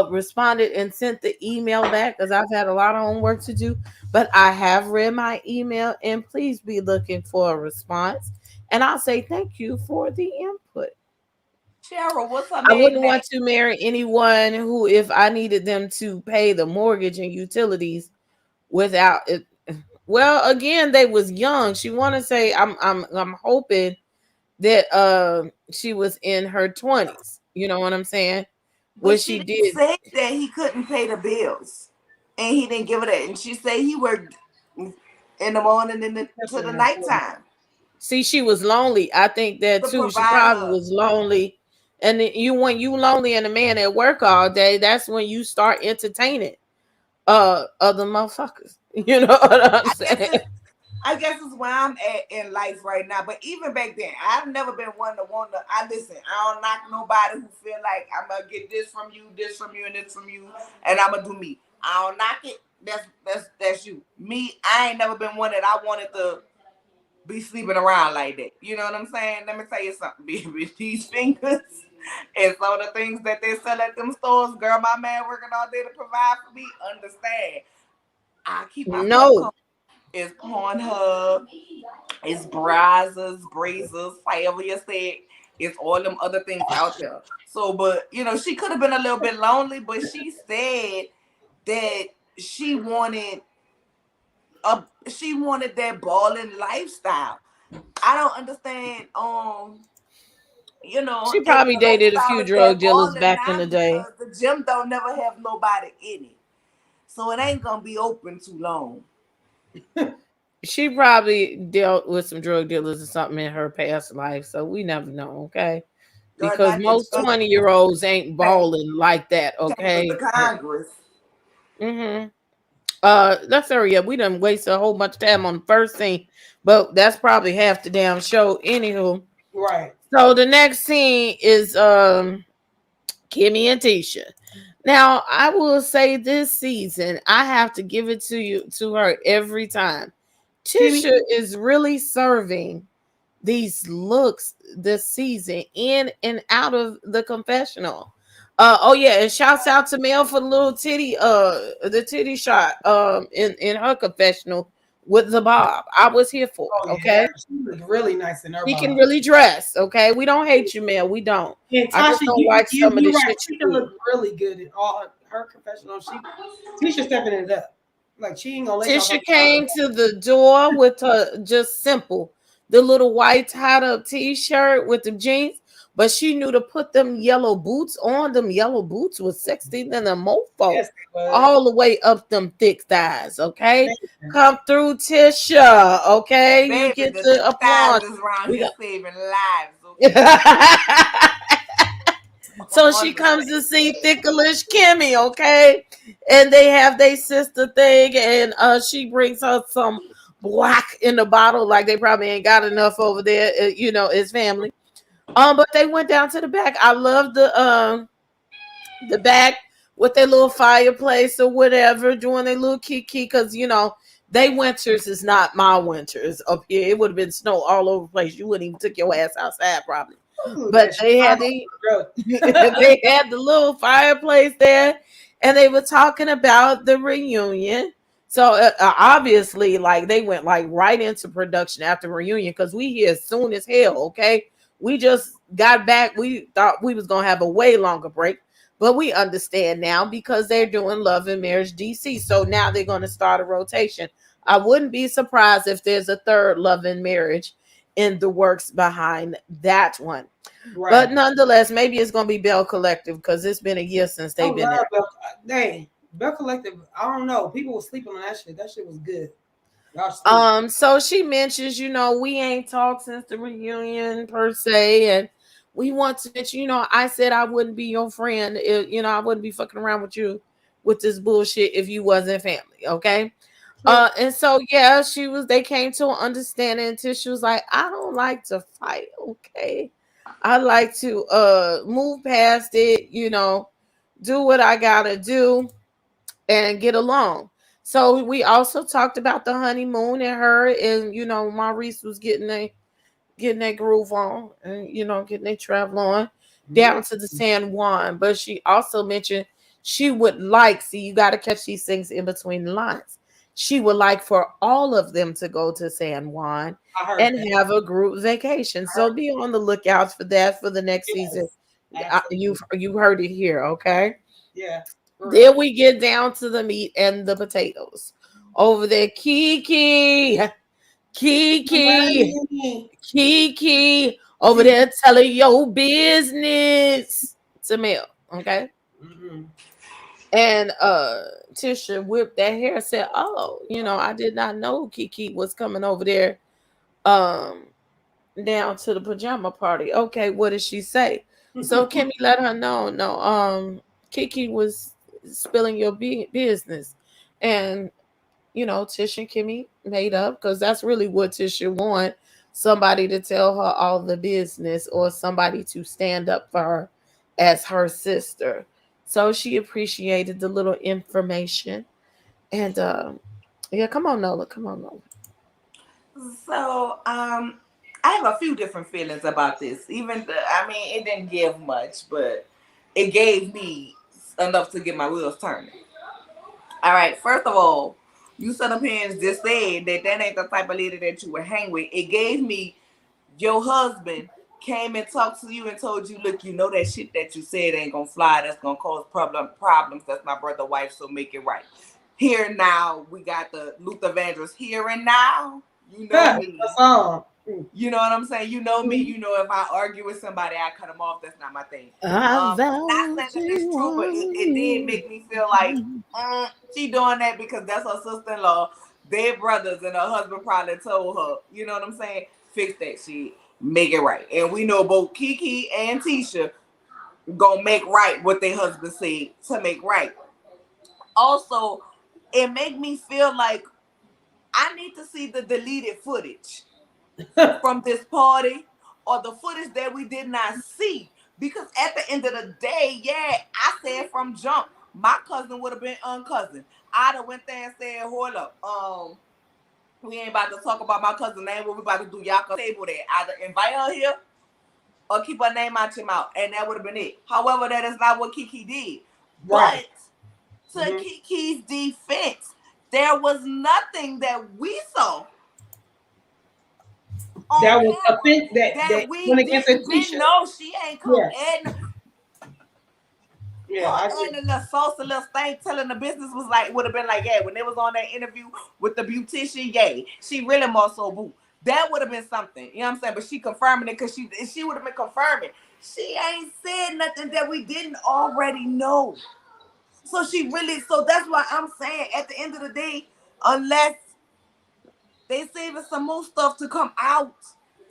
responded and sent the email back because I've had a lot of homework to do. But I have read my email, and please be looking for a response. And I'll say thank you for the input. Cheryl, what's up? I wouldn't want to marry anyone who, if I needed them to pay the mortgage and utilities without it. Well, again, they was young. She want to say I'm hoping that she was in her 20s. You know what I'm saying? What she did say that he couldn't pay the bills, and he didn't give it that. And she said he worked in the morning and to the nighttime. See, she was lonely. I think that too. She probably was lonely. And when you lonely and a man at work all day, that's when you start entertaining other motherfuckers. You know what I'm saying? I guess it's where I'm at in life right now. But even back then, I've never been one to want to. I listen. I don't knock nobody who feel like I'm gonna get this from you, and this from you, and I'm gonna do me. I don't knock it. That's you. Me, I ain't never been one that I wanted to be sleeping around like that. You know what I'm saying? Let me tell you something, baby. These fingers and some of the things that they sell at them stores, girl, my man working all day to provide for me. Understand? I keep myself comfortable. It's Pornhub, it's Brazers, however you say it. It's all them other things out there. So, but you know, she could have been a little bit lonely, but she said that she wanted that balling lifestyle. I don't understand. You know, she probably dated a few drug dealers back in the day. The gym don't never have nobody in it, so it ain't gonna be open too long. She probably dealt with some drug dealers or something in her past life, so we never know, okay? Because most 20-year-olds ain't balling like that, okay? The Congress. Let's hurry up. We done wasted a whole bunch of time on the first scene, but that's probably half the damn show. Anywho, right. So the next scene is Kimmy and Tisha. Now, I will say this season, I have to give it to her every time. Tisha is really serving these looks this season in and out of the confessional. Oh yeah, and shouts out to Mel for the little titty, the titty shot in her confessional with the bob. I was here for it. Okay, yeah. She was really nice in her. She can really dress. Okay, we don't hate you, Mel. We don't. And Tasha, I just don't like some of the shit. She look really good in all her confessional. Tisha stepping it up. Like she ain't gonna let Tisha came to the door with her just simple, the little white tied up t-shirt with the jeans, but she knew to put them yellow boots on. Them yellow boots was sexy than a mofo. Yes, all the way up them thick thighs. Okay, come through, Tisha. Okay, baby, you get the applause. We got saving lives. Okay? So she comes to see Thicklish Kimmy, okay? And they have their sister thing, and she brings her some black in the bottle, like they probably ain't got enough over there, you know, as family. But they went down to the back. I love the back with their little fireplace or whatever, doing their little KeKe, because you know, they winters is not my winters up here. It would have been snow all over the place. You wouldn't even took your ass outside probably. But they had they had the little fireplace there, and they were talking about the reunion. So obviously, like they went like right into production after reunion because we here as soon as hell. Okay, we just got back. We thought we was gonna have a way longer break, but we understand now because they're doing Love and Marriage DC. So now they're gonna start a rotation. I wouldn't be surprised if there's a third Love and Marriage in the works behind that one. Right. But nonetheless, maybe it's gonna be Bell Collective because it's been a year since they've been there. Bell Collective, I don't know. People were sleeping on that shit. That shit was good. So she mentions, you know, we ain't talked since the reunion per se, and we want to mention, you know, I said I wouldn't be your friend if, you know, I wouldn't be fucking around with you with this bullshit if you wasn't family, okay? And so yeah, they came to an understanding. Tisha was like, I don't like to fight, okay? I like to move past it, you know, do what I gotta do and get along. So we also talked about the honeymoon and her, and you know, Maurice was getting that groove on, and you know, getting their travel on down to the San Juan. But she also mentioned she would like, see, you got to catch these things in between the lines. She would like for all of them to go to San Juan and have a group vacation. So be on the lookout for that for the next season. You heard it here, okay? Yeah. Then we get down to the meat and the potatoes. Over there, KeKe over there telling your business to Mel, okay? Mm-hmm. And Tisha whipped that hair, said, oh, you know, I did not know KeKe was coming over there down to the pajama party. Okay, what did she say? So Kimmy let her know, no, KeKe was spilling your business. And, Tisha and Kimmy made up, because that's really what Tisha want. Somebody to tell her all the business, or somebody to stand up for her as her sister. So she appreciated the little information. And yeah, come on, Nola. Come on, Nola. So, I have a few different feelings about this. It didn't give much, but it gave me enough to get my wheels turning. All right, first of all, you son of pins just said that ain't the type of lady that you would hang with. It gave me your husband came and talked to you and told you, look, that shit that you said ain't gonna fly. That's gonna cause problems. That's my brother's wife, so make it right. Here now, we got the Luther Vandross. Here and now, me. You know what I'm saying? You know me. If I argue with somebody, I cut them off. That's not my thing. Not saying that it's true, but it did make me feel like she doing that because that's her sister-in-law. They're brothers, and her husband probably told her. You know what I'm saying? Fix that shit. Make it right. And we know both Kiki and Tisha gonna make right what their husband said to make right. Also, it made me feel like I need to see the deleted footage from this party, or the footage that we did not see. Because at the end of the day, I said from jump, my cousin would have been uncousin. I'd have went there and said, hold up, we ain't about to talk about my cousin's name. What we about to do? Y'all can table that. Either invite her here or keep her name out your mouth. And that would have been it. However, that is not what KeKe did. Right. But to KeKe's defense, there was nothing that we saw. That was a thing that we didn't know. She ain't come in. And the little sauce, the little thing telling the business would have been like, when they was on that interview with the beautician, she really more so boo. That would have been something, you know what I'm saying? But she confirming it because she would have been confirming. She ain't said nothing that we didn't already know. So that's why I'm saying at the end of the day, unless they saving some more stuff to come out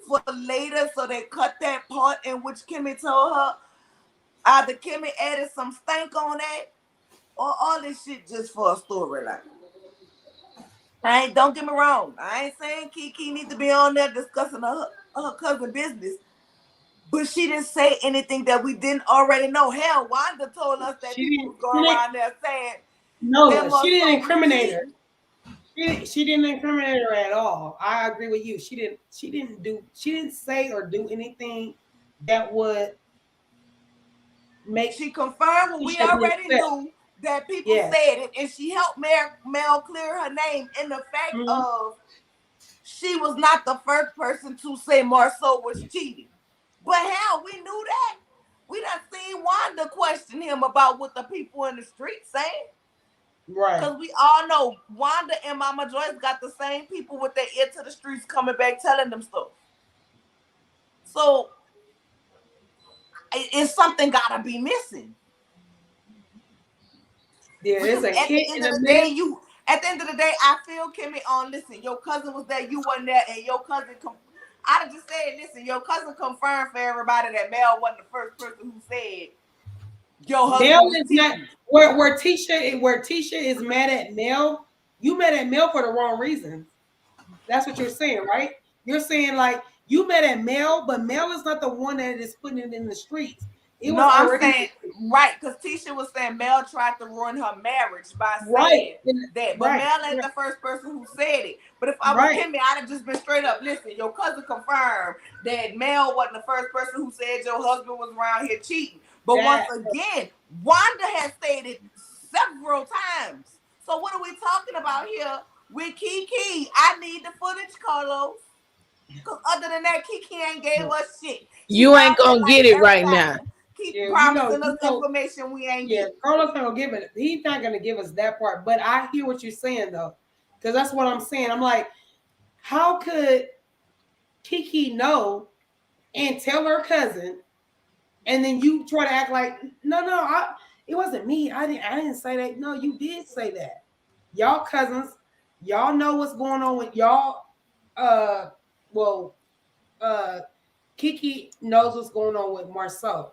for later, so they cut that part in which Kimmy told her. Either Kimmy added some stank on that, or all this shit just for a storyline. Don't get me wrong. I ain't saying KeKe need to be on there discussing her cousin business, but she didn't say anything that we didn't already know. Hell, Wanda told us that people was going around there saying, no, she didn't incriminate her. She didn't incriminate her at all. I agree with you. She didn't say or do anything that would make. She confirmed what we already knew, that people said it, and she helped Mel clear her name in the fact of she was not the first person to say Marceau was cheating. But hell, we knew that. We done seen Wanda question him about what the people in the street saying. Right. Because we all know Wanda and Mama Joyce got the same people with their ear to the streets coming back telling them stuff. So it's something gotta be missing. Yeah, it's a at the end of the day, at the end of the day, I feel Kimmy on. Listen, your cousin was there, you wasn't there, and your cousin. I just said, listen, your cousin confirmed for everybody that Mel wasn't the first person who said your husband Mel was is not where Tisha is mad at Mel. You mad at Mel for the wrong reasons. That's what you're saying, right? You're saying like you mad at Mel, but Mel is not the one that is putting it in the streets. I'm saying right, because Tisha was saying Mel tried to ruin her marriage by saying that, but Mel ain't the first person who said it. But if I was Kimmy, I'd have just been straight up. Listen, your cousin confirmed that Mel wasn't the first person who said your husband was around here cheating. But once again, Wanda has stated several times. So what are we talking about here with KeKe? I need the footage, Carlos. Because other than that, KeKe ain't gave us shit. You ain't gonna get it right now. Keep promising us information we ain't getting. Carlos not gonna give it. He's not gonna give us that part. But I hear what you're saying though, because that's what I'm saying. I'm like, how could KeKe know and tell her cousin, and then you try to act like no, it wasn't me. I didn't say that. No, you did say that. Y'all cousins, y'all know what's going on with y'all. KeKe knows what's going on with Marceau.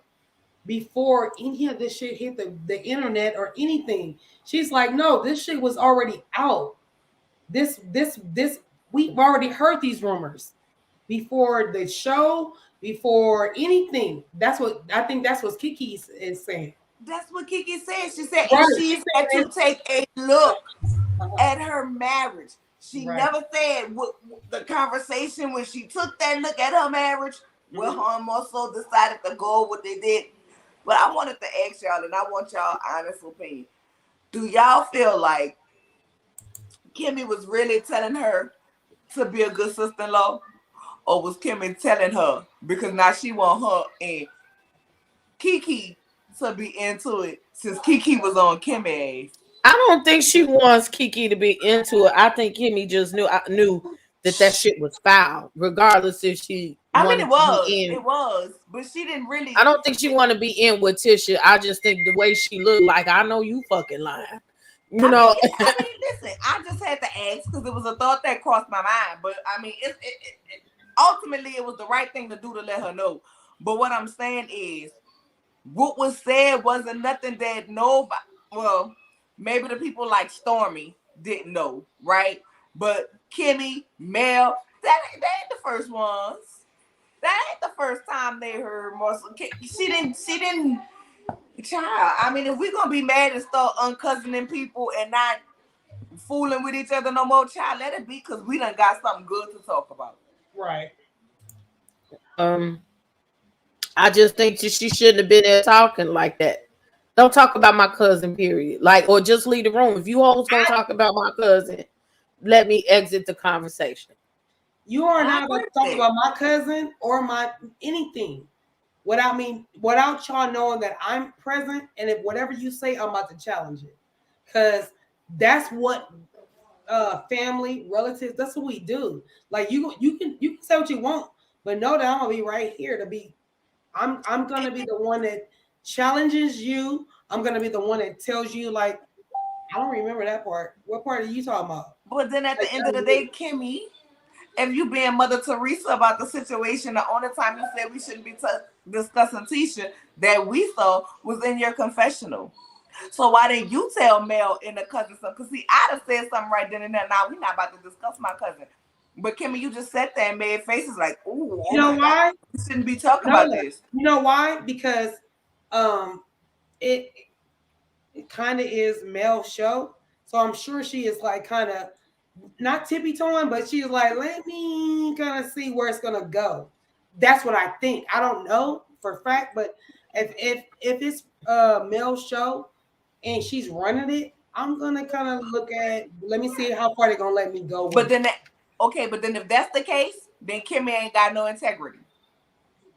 Before any of this shit hit the internet or anything, she's like, no, this shit was already out. we've already heard these rumors before the show, before anything. That's what I think. That's what Kiki is saying. That's what Kiki said. She said, Right. and she's had to take a look at her marriage. She never said what the conversation when she took that look at her marriage, where her and Marcel decided to go what they did. But I wanted to ask y'all, and I want y'all honest opinion. Do y'all feel like Kimmy was really telling her to be a good sister-in-law? Or was Kimmy telling her because now she want her and KeKe to be into it since KeKe was on Kimmy? I don't think she wants KeKe to be into it. I think Kimmy just knew that shit was foul, regardless if she. I mean, it was, but she didn't really. I don't think she want to be in with Tisha. I just think the way she looked, like I know you fucking lying. You know. I mean, listen, I just had to ask because it was a thought that crossed my mind. But I mean, ultimately, it was the right thing to do to let her know. But what I'm saying is, what was said wasn't nothing that nobody. Well, maybe the people like Stormy didn't know, right? But Kimmy, Mel, that ain't the first ones. That ain't the first time they heard Marcel. She didn't. Child, I mean, if we're gonna be mad and start uncousining people and not fooling with each other no more, child, let it be because we done got something good to talk about. Right. I just think she shouldn't have been there talking like that. Don't talk about my cousin, period. Like, or just leave the room. If you always gonna talk about my cousin, let me exit the conversation. You are not going to talk about my cousin or my anything without y'all knowing that I'm present, and if whatever you say, I'm about to challenge it, because that's what family, relatives, that's what we do. Like you can say what you want, but know that I'm gonna be right here to be. I'm gonna be the one that challenges you. I'm gonna be the one that tells you, like, I don't remember that part. What part are you talking about? But then at the end of the day, Kimmy, if you being Mother Teresa about the situation, the only time you said we shouldn't be discussing Tisha that we saw was in your confessional. So why didn't you tell Mel in the cousin stuff? Because see, I'd have said something right then and there. Now we're not about to discuss my cousin. But Kimmy, you just sat there and made faces like, ooh, you know why? God, we shouldn't be talking about this. You know why? Because it kind of is Mel's show. So I'm sure she is like kind of not tippy-toeing, but she's like, let me kind of see where it's gonna go. That's what I think. I don't know for a fact, but if it's Mel's show and she's running it, I'm gonna kind of look at. Let me see how far they're gonna let me go. But then, but then if that's the case, then Kimmy ain't got no integrity.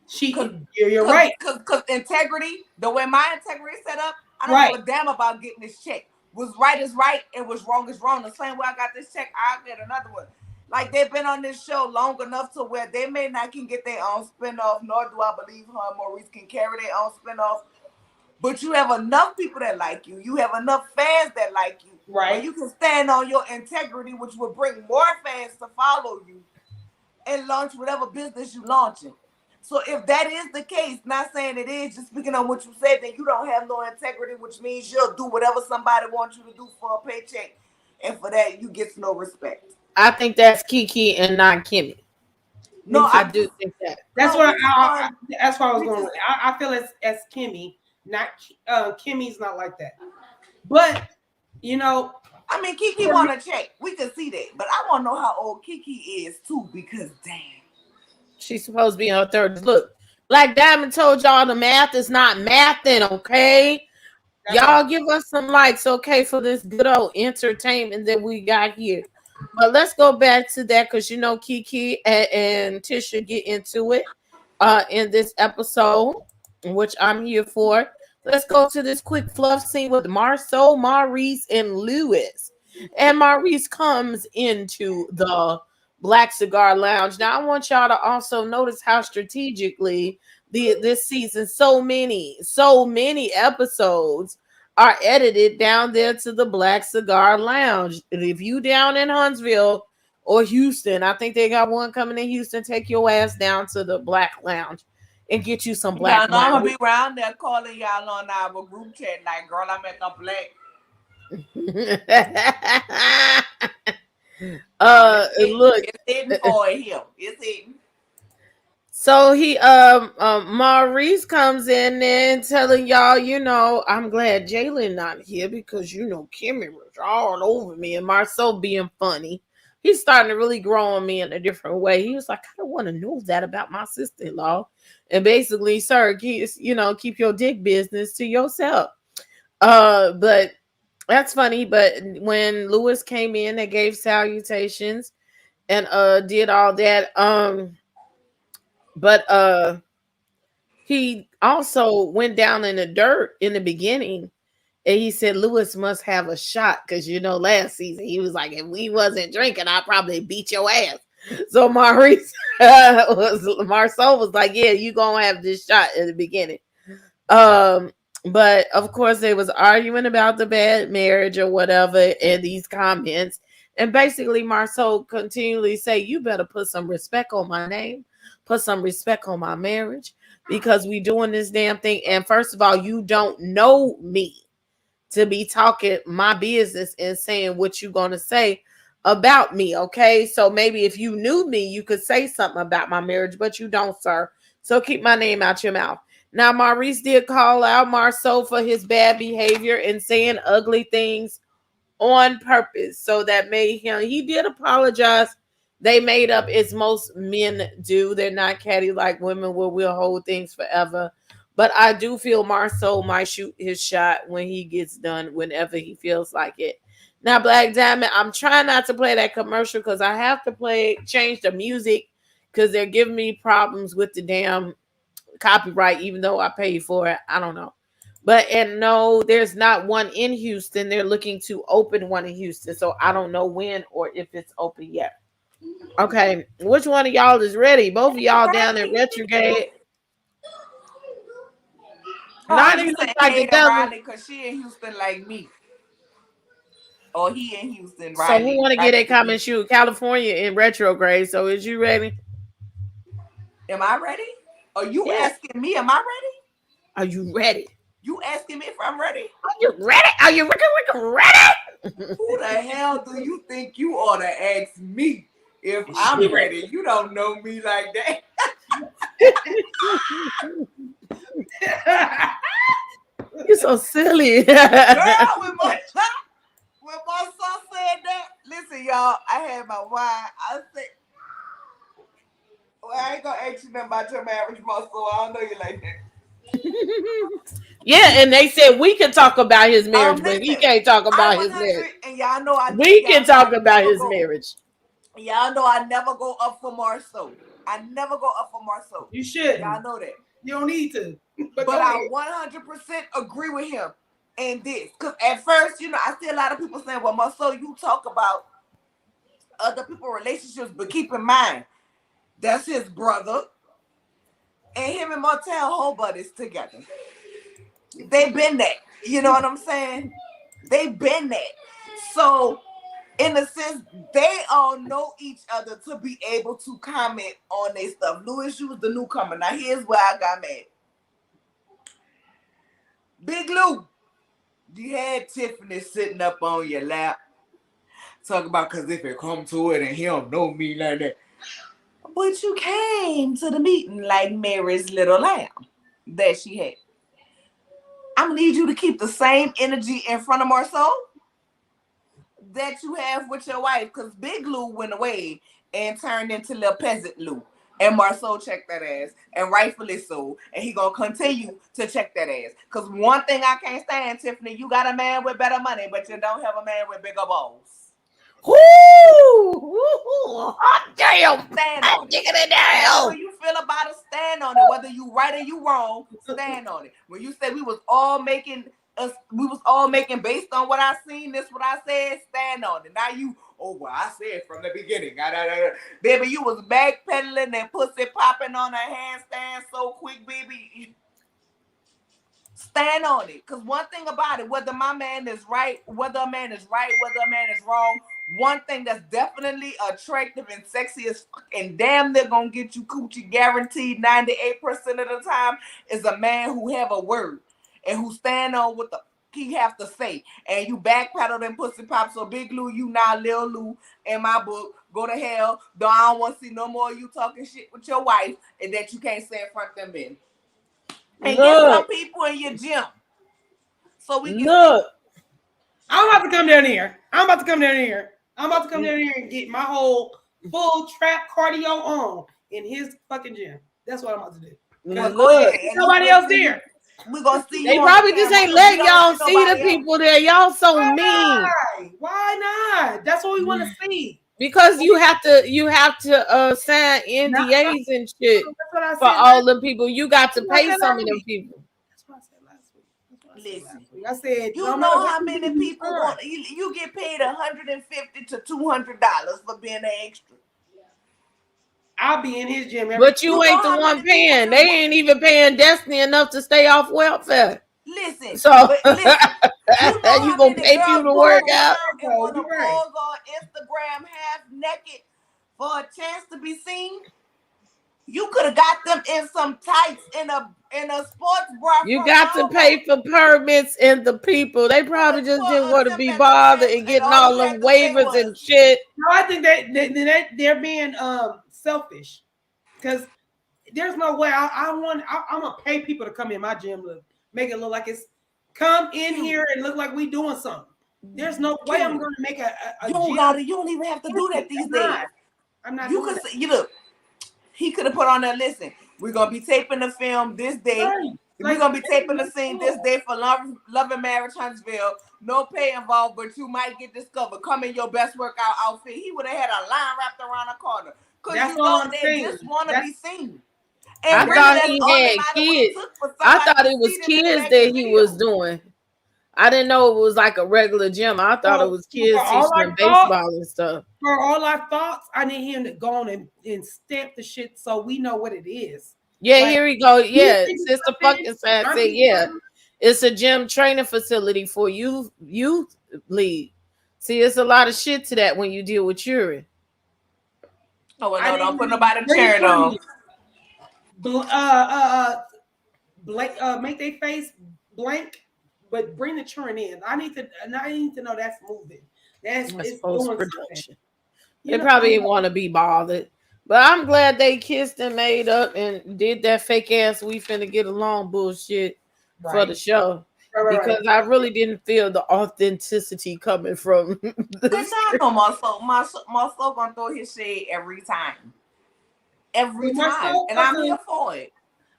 You're right. Because integrity, the way my integrity is set up, I don't give a damn about getting this check. Was right is right and was wrong is wrong. The same way I got this check, I'll get another one. Like, they've been on this show long enough to where they may not can get their own spinoff, nor do I believe her and Maurice can carry their own spinoff. But you have enough people that like you. You have enough fans that like you. Right. And you can stand on your integrity, which will bring more fans to follow you and launch whatever business you're launching. So if that is the case, not saying it is, just speaking on what you said, then you don't have no integrity, which means you'll do whatever somebody wants you to do for a paycheck. And for that, you get no respect. I think that's KeKe and not Kimmy. No, I do think that. That's what I was going with. I feel as Kimmy, not Kimmy's not like that. But, you know, I mean, KeKe want to check. We can see that. But I want to know how old KeKe is, too, because damn. She's supposed to be in her 30s. Look, Black Diamond told y'all the math is not mathing, okay? Y'all give us some likes, okay, for this good old entertainment that we got here. But let's go back to that because, you know, KeKe and Tisha get into it in this episode, which I'm here for. Let's go to this quick fluff scene with Marceau, Maurice, and Louis. And Maurice comes into the Black Cigar Lounge. Now, I want y'all to also notice how strategically this season, so many episodes are edited down there to the Black Cigar Lounge. And if you down in Huntsville or Houston, I think they got one coming in Houston, take your ass down to the Black Lounge and get you some Black. I'm gonna be around there calling y'all on our group chat like, girl, I'm at the Black. Look. It's hidden for him. It's hidden. So he Maurice comes in and telling y'all, I'm glad Jalen not here because Kimmy was all over me and Marcel being funny. He's starting to really grow on me in a different way. He was like, I don't want to know that about my sister-in-law. And basically, sir, keep your dick business to yourself. But that's funny. But when Lewis came in, they gave salutations and did all that. But he also went down in the dirt in the beginning and he said Lewis must have a shot because last season he was like, if we wasn't drinking, I'd probably beat your ass. So Maurice Marceau was like, yeah, you gonna have this shot in the beginning. But of course they was arguing about the bad marriage or whatever and these comments. And basically Marceau continually say, you better put some respect on my name, put some respect on my marriage, because we doing this damn thing. And first of all, you don't know me to be talking my business and saying what you gonna say about me, okay? So maybe if you knew me, you could say something about my marriage, but you don't, sir. So keep my name out your mouth. Now, Maurice did call out Marceau for his bad behavior and saying ugly things on purpose. So that made him, he did apologize. They made up as most men do. They're not catty like women where we'll hold things forever. But I do feel Marceau might shoot his shot when he gets done, whenever he feels like it. Now, Black Diamond, I'm trying not to play that commercial because I have to change the music because they're giving me problems with the damn copyright, even though I paid for it. I don't know. And no, there's not one in Houston. They're looking to open one in Houston. So I don't know when or if it's open yet. Okay. Which one of y'all is ready? Both of y'all down in retrograde. Not even like the devil. Because she in Houston like me. Or he in Houston, right? So who want to get a comment shoot? California in retrograde. So is you ready? Am I ready? Are you asking me? Am I ready? Are you ready? You asking me if I'm ready? Are you ready? Are you ready? Who the hell do you think you ought to ask me if I'm ready? You don't know me like that. You're so silly. Girl, when my son said that, listen, y'all, I had my wine. I said, well, I ain't gonna ask you nothing about your marriage, Muscle. I don't know you like that. Yeah, and they said we can talk about his marriage, but he can't talk about his marriage. And y'all know we can talk about his marriage. Y'all know I never go up for Marceau. I never go up for Marceau. You should. Y'all know that. You don't need to. But I 100% agree with him in this. Because at first, I see a lot of people saying, well, Marceau, you talk about other people's relationships, but keep in mind, that's his brother. And him and Martell whole buddies together. They've been that. You know what I'm saying? They've been that. So, in a sense, they all know each other to be able to comment on their stuff. Louis, you was the newcomer. Now, here's where I got mad. Big Lou, you had Tiffany sitting up on your lap. Talk about, because if it come to it and he don't know me like that. But you came to the meeting like Mary's little lamb that she had. I'm going to need you to keep the same energy in front of Marceau that you have with your wife, because Big Lou went away and turned into little peasant Lou. And Marceau checked that ass, and rightfully so. And he going to continue to check that ass. Because one thing I can't stand, Tiffany, you got a man with better money, but you don't have a man with bigger balls. Hot damn! Stand on it. Whatever you feel about it, stand on it. Whether you right or you wrong, stand on it. When you said we was all making based on what I seen, this what I said, stand on it. Now you, I said from the beginning. Baby, you was backpedaling and pussy popping on a handstand so quick, baby. Stand on it. Because one thing about it, whether my man is right, whether a man is wrong, one thing that's definitely attractive and sexy as fuck and damn they're gonna get you coochie guaranteed 98% of the time is a man who have a word and who stand on what the fuck he have to say. And you backpedal and pussy pop. So Big Lou, you now Lil Lou in my book. Go to hell. I don't want to see no more of you talking shit with your wife and that you can't say in front of them men. And get some people in your gym. So we can see. I'm about to come down here. I'm about to come down here and get my whole full trap cardio on in his fucking gym. That's what I'm about to do. Nobody else there. We're gonna see. They probably just ain't letting y'all see the people there. Y'all so mean. Why not? That's what we want to see. Because you have to sign NDAs and shit for all the people. You got to pay some of them people. That's what I said last week. Listen, I said you know how many people want you get paid $150 to $200 for being an extra. I'll be in his gym. But you ain't the one paying. They ain't even paying Destiny enough to stay off welfare. Listen, so you gonna pay people to work out? And want to pose on Instagram half naked for a chance to be seen. You could have got them in some tights in a sports bra. You got to pay for permits and the people. They probably just didn't want to be bothered and getting all them waivers and shit. No, I think they're being selfish because there's no way I'm gonna pay people to come in my gym to make it look like it's come in here and look like we doing something. There's no way I'm gonna make a you don't even have to do that these days. I'm not. You could say, look. He could have put on there. Listen, we're gonna be taping the film this day. Right. We're gonna be taping the scene this day for Love and Marriage Huntsville. No pay involved, but you might get discovered. Come in your best workout outfit. He would have had a line wrapped around the corner because you know they just want to be seen. And I thought he had kids. I thought it was kids that he was doing. I didn't know it was like a regular gym. I thought it was kids teaching them baseball and stuff. For all our thoughts, I need him to go on and stamp the shit so we know what it is. Yeah, like, here we go. Yeah, Sister fucking said, yeah, it's a gym training facility for youth league. See, it's a lot of shit to that when you deal with children. Oh, well, no, don't put nobody cheering on. Make their face blank. But bring the churn in. I need to know that's moving. That's post-production. They probably want to be bothered. But I'm glad they kissed and made up and did that fake ass we finna get along bullshit for the show. Because I really didn't feel the authenticity coming from this. Marcel gonna throw his shade every time. Every time. And I'm here for it.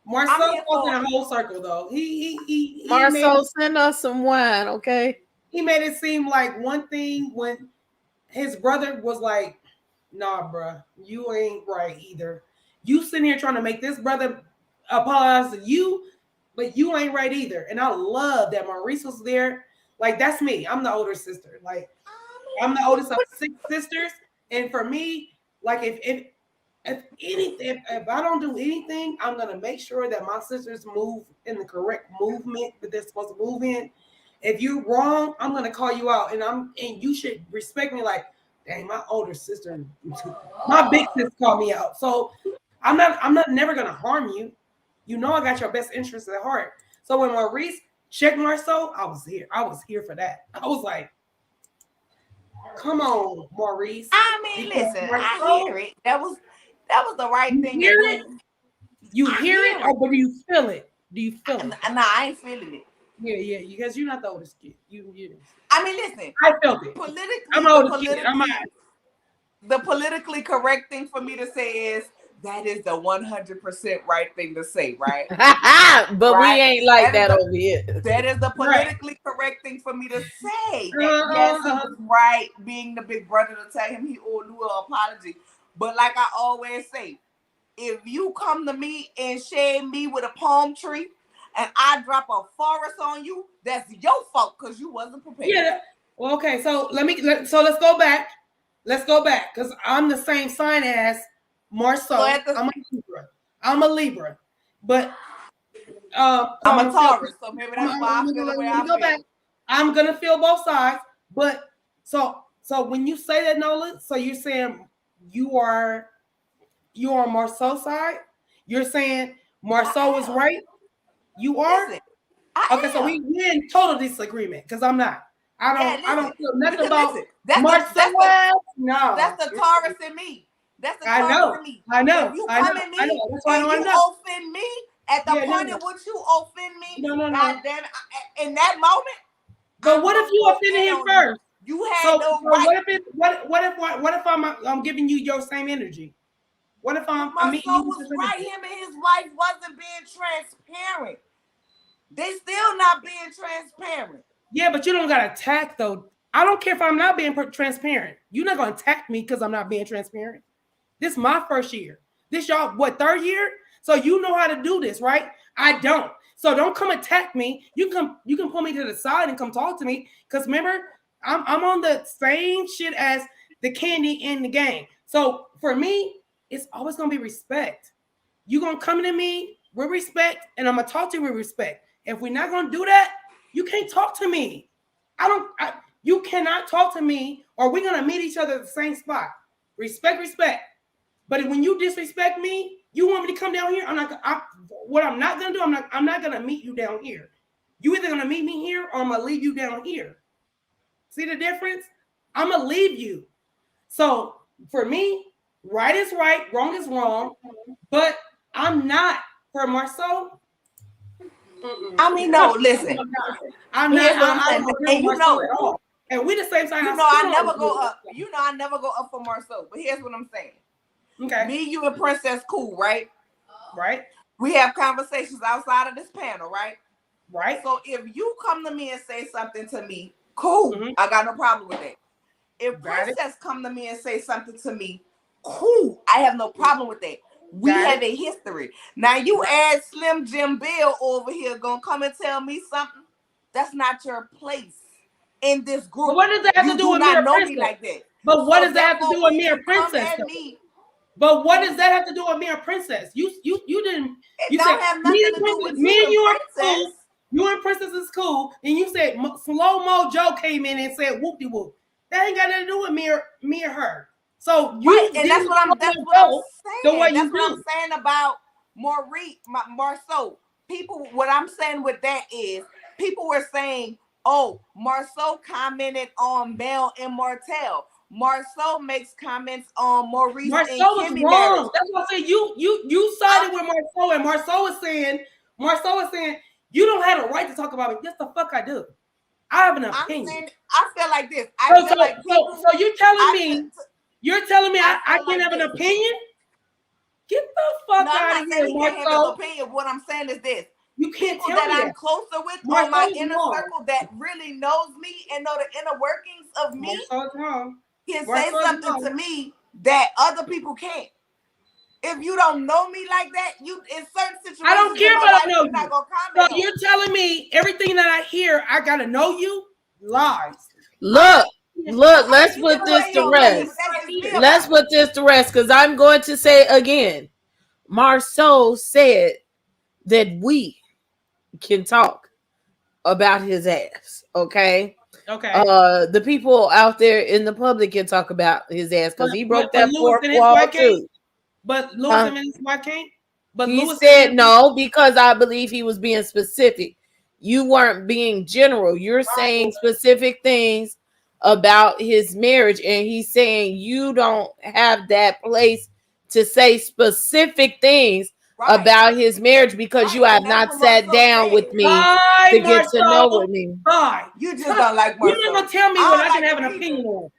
Marcel was in a whole circle though. He Marcel, send us some wine, okay? He made it seem like one thing when his brother was like, "Nah, bruh, you ain't right either. You sitting here trying to make this brother apologize to you, but you ain't right either." And I love that Maurice was there. Like that's me. I'm the older sister. Like I'm the oldest of 6 sisters, and for me, like if I don't do anything, I'm gonna make sure that my sisters move in the correct movement that they're supposed to move in. If you're wrong, I'm gonna call you out, and you should respect me. Like, dang, my older sister, my big sister called me out, so I'm not never gonna harm you. You know, I got your best interest at heart. So when Maurice checked Marceau, I was here. I was here for that. I was like, come on, Maurice. I mean, listen, I hear it. That was the right thing. You hear it? You hear it, or do you feel it? Do you feel it? Nah, I ain't feeling it. Yeah, because you're not the oldest kid. You. I mean, listen. I felt it. I'm the oldest kid. The politically correct thing for me to say is that is the 100% right thing to say, right? But right? We ain't like that over here. That is the politically correct thing for me to say. That yes, he was right being the big brother to tell him he owed Lou an apology. But like I always say, if you come to me and shade me with a palm tree and I drop a forest on you, that's your fault because you wasn't prepared. Yeah. Well, okay. So let's go back. Let's go back because I'm the same sign as Marceau. I'm a Libra. But I'm a Taurus. So maybe that's why I feel the way I feel. I'm gonna feel both sides. But so when you say that, Nola, so you're saying you are on Marceau's side. You're saying Marceau is right. You are. Listen, Okay, so we in total disagreement because I'm not. I don't feel nothing about Marcel. No, that's the Taurus in me. That's the Taurus in me. I know. If you come at me and you offend me at the point at which you offend me, God damn, in that moment. But what if you offended him first? You had no right. What if I'm giving you your same energy? What if Marcel was right? Him and his wife wasn't being transparent. They still not being transparent. Yeah, but you don't got to attack though. I don't care if I'm not being transparent. You're not going to attack me because I'm not being transparent. This is my first year. This y'all, what, third year? So you know how to do this, right? I don't. So don't come attack me. You can pull me to the side and come talk to me. Because remember, I'm on the same shit as the candy in the game. So for me, it's always going to be respect. You're going to come to me with respect, and I'm going to talk to you with respect. If we're not going to do that, you can't talk to me. You cannot talk to me, or we're going to meet each other at the same spot. Respect. But when you disrespect me, you want me to come down here? What I'm not going to do, I'm not going to meet you down here. You either going to meet me here, or I'm going to leave you down here. See the difference? I'm going to leave you. So for me, right is right, wrong is wrong. But I'm not for Marcel. I mean, no, listen. I'm not. And you know, at all. And we the same time. You know, I never go up. You know, I never go up for Marcel. But here's what I'm saying. Okay. Me, you, and Princess cool, right? Right. We have conversations outside of this panel, right? Right. So if you come to me and say something to me, cool. Mm-hmm. I got no problem with that. If Princess come to me and say something to me, cool. I have no problem with that. We have a history. Now you add Slim Jim Bill over here, gonna come and tell me something. That's not your place in this group. But what does that have to do with Mirror Princess? Like that. But what does that have to do with Mirror Princess? But what does that have to do with Mirror Princess? You didn't. You said have nothing to do with me and you are cool. You and Princess is cool, and you said Slow Mo Joe came in and said whoop de whoop. That ain't got nothing to do with me or her. So you and that's what I'm saying. That's what I'm saying about Maurice, Marceau. People, what I'm saying with that is people were saying, oh, Marceau commented on Mel and Martell. Marceau makes comments on Maurice and Kimmy. Wrong. That's what I say. You sided with Marceau, and Marceau is saying you don't have a right to talk about it. Yes, the fuck I do. I have an opinion. I feel like this. So you're telling me I can't have an opinion? Get the fuck out of here, Marceau. Opinion. What I'm saying is this. You can't tell that me I'm closer with on my inner circle that really knows me and know the inner workings of me can say something to me that other people can't. If you don't know me like that, you in certain situations, I don't care about I know you. Not gonna comment so you're telling me everything that I hear, I gotta know you? Lies. Look, let's put this to rest. Let's put this to rest because I'm going to say again, Marceau said that we can talk about his ass. Okay. The people out there in the public can talk about his ass because he broke that fourth wall too. But Lewis and his wife can't. But he said no because I believe he was being specific. You weren't being general. You're saying specific things about his marriage, and he's saying you don't have that place to say specific things about his marriage because you have not sat down with me to get to know with me. You just don't like Marceau. You're not gonna tell me what I can have an opinion on.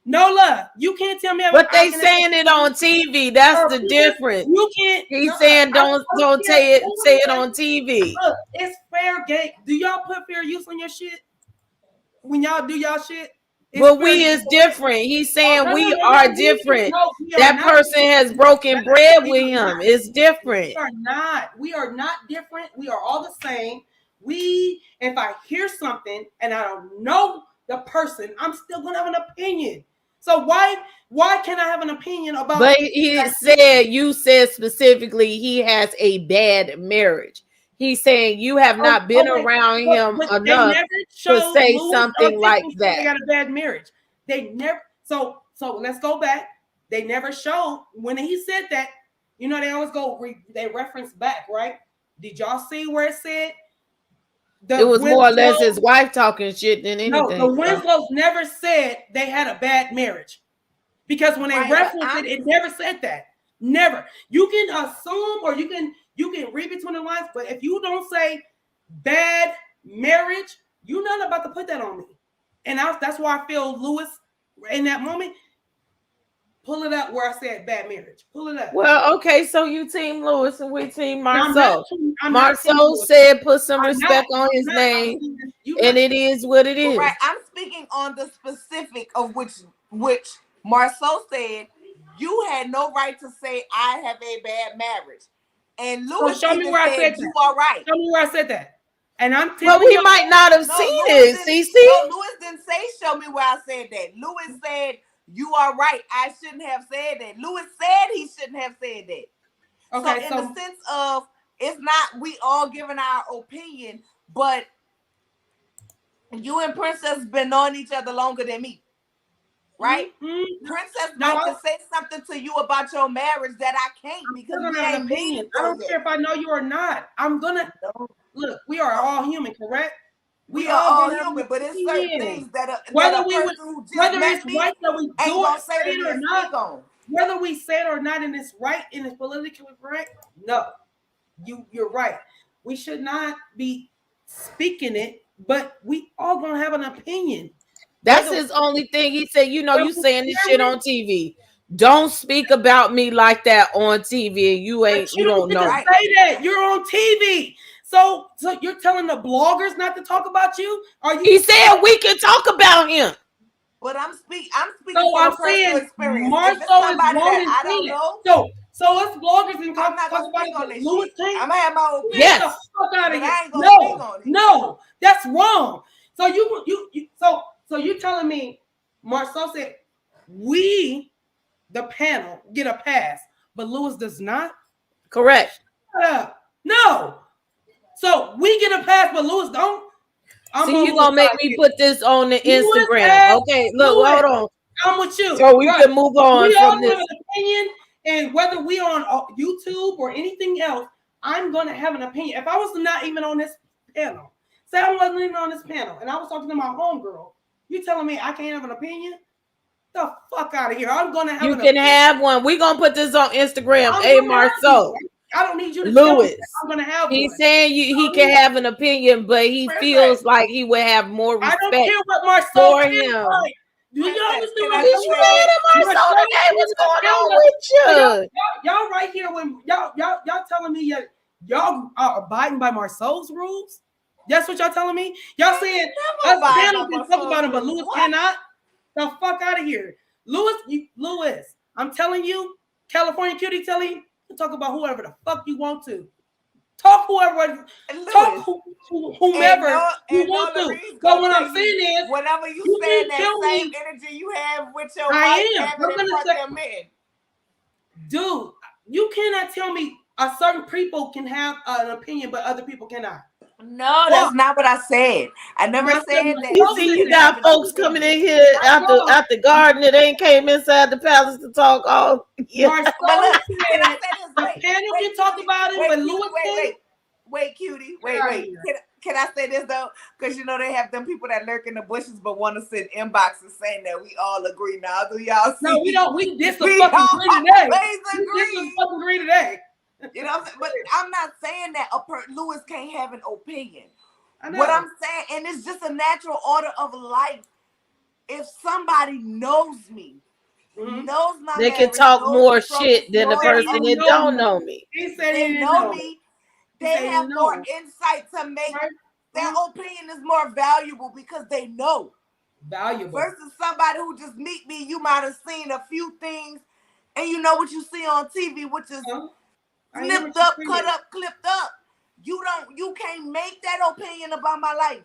Nola, you can't tell me. But they saying it on TV. That's the difference. You can't. He's saying don't say it on TV. Look, it's fair game. Do y'all put fair use on your shit when y'all do y'all shit? But we is different. He's saying we are different. That person has broken bread with him. It's different. We are not different. We are all the same. If I hear something and I don't know the person, I'm still gonna have an opinion. So why can't I have an opinion about? But you said specifically he has a bad marriage. He's saying you have not been around him enough to say something like that. They got a bad marriage. They never. So let's go back. They never showed when he said that. They always they reference back, right? Did y'all see where it said It was more or less his wife talking shit than anything. No, the Winslows never said they had a bad marriage. Because when they referenced it, it never said that. Never. You can assume or you can read between the lines, but if you don't say bad marriage, you're not about to put that on me. And that's why I feel Lewis in that moment. Pull it up where I said bad marriage. Pull it up. Well, okay, so you team Lewis and we team Marceau. Marceau said put some respect on his name, and it is what it is. Right. I'm speaking on the specific of which Marceau said you had no right to say I have a bad marriage. And Lewis show me where I said you are right. Show me where I said that. And I'm well, we might not have seen it, CC. No, Lewis didn't say show me where I said that. Lewis said you are right. I shouldn't have said that. Lewis said he shouldn't have said that. Okay, so in the sense of it's not we all giving our opinion, but you and Princess been knowing each other longer than me. Right? Mm-hmm. Princess might to say something to you about your marriage that I can't because we ain't opinion. I don't care if I know you or not. I'm gonna look, we are all human, correct? We are all human, but it's certain things that whether it's right that we do it, say it or not, whether we say it or not, and it's right and it's politically correct. No, you're right. We should not be speaking it, but we all gonna have an opinion. That's his only thing. He said, you know, you saying this shit on TV. Don't speak about me like that on TV. You don't know. Say that. You're on TV. So you're telling the bloggers not to talk about you? He said we can talk about him. But I'm speaking from personal experience. Marceau is I don't know. So us bloggers and talk about it. Lewis King. I'm gonna have my opinion. Get the fuck out of here. No, that's wrong. So you're telling me Marceau said we, the panel, get a pass, but Lewis does not? Correct. No. So we get a pass, but Lewis don't? See, you're going to make me put this on the Instagram. Okay, look, hold on. I'm with you. So we can move on from this. Have an opinion, and whether we on YouTube or anything else, I'm going to have an opinion. If I was not even on this panel, say I wasn't even on this panel, and I was talking to my homegirl, you telling me I can't have an opinion? The fuck out of here. I'm going to have an opinion. You can have one. We're going to put this on Instagram. Hey, Marceau. I don't need you to Lewis. I'm going to have one. He's saying he can have an opinion, but he feels like he would have more respect I don't care what Marceau for him. Like. Do you understand what you saying to Marceau today? What's going on with you? Y'all right here when y'all telling me y'all are abiding by Marceau's rules? That's what y'all telling me? Y'all saying us panel can talk about him, but Lewis cannot? The fuck out of here. Lewis, I'm telling you, California Cutiee telling you to talk about whoever the fuck you want to. Talk whoever, talk whomever you want to. But what I'm saying is, whenever you say that same energy you have with your wife, having in front of their men. Dude, you cannot tell me a certain people can have an opinion, but other people cannot. No, that's not what I said. I never said that. You see, you got folks coming in here out the garden that ain't came inside the palace to talk all. Yeah. The panel can talk about it, but Lewis Wait, Cutiee. Wait. Can I say this though? Because you know they have them people that lurk in the bushes but want to send inboxes saying that we all agree now. Do y'all see? No, we don't. We fucking agree today. You know what I'm saying? But I'm not saying that Lewis can't have an opinion. What I'm saying, and it's just a natural order of life. If somebody knows me, knows my they can talk more shit than the person that don't know me. He said they know me. They have more insight to make their opinion is more valuable because they know. Valuable. Versus somebody who just meet me, you might have seen a few things, and you know what you see on TV, which is snipped up, cut up, clipped up. You can't make that opinion about my life.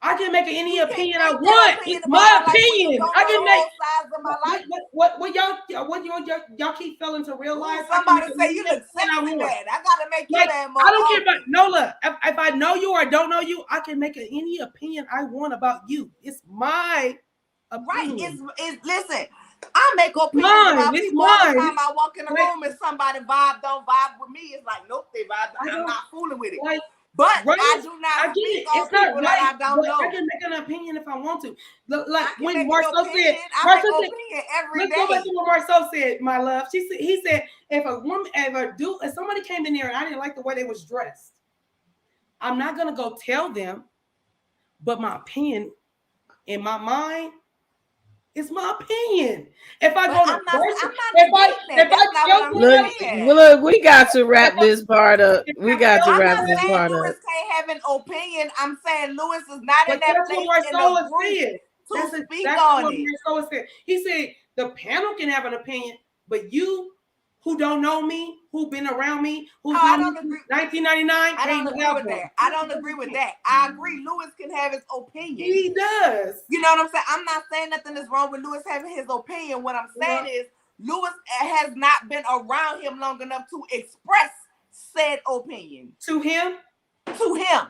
I can make any opinion I want. It's my opinion. I can make sides of my life. What y'all keep failing to realize? Somebody say you look sexy bad. I gotta make you that more. I don't care about Nola. If I know you or don't know you, I can make any opinion I want about you. It's my opinion. Right. It's listen. I make opinions about people all the time. I walk in the room and somebody don't vibe with me. It's like, nope, they vibe. I'm not fooling with it. But right? I do not speak on it's not people right, that I don't know. I can make an opinion if I want to. Like when Marcel said, I make opinion every let's day. go back to what Marcel said, my love. He said, if somebody came in there and I didn't like the way they was dressed, I'm not gonna go tell them, but my opinion in my mind, it's my opinion. If I go to look, we got to wrap this part up. We got to wrap this part up. Lewis can't have an opinion. I'm saying Lewis is not in that place in the group to speak on it. He said the panel can have an opinion, but you who don't know me, who been around me, who's known me since 1999, I don't agree with that. I don't agree with that. I agree Lewis can have his opinion. He does. You know what I'm saying? I'm not saying nothing is wrong with Lewis having his opinion. What I'm saying is Lewis has not been around him long enough to express said opinion. To him? To him.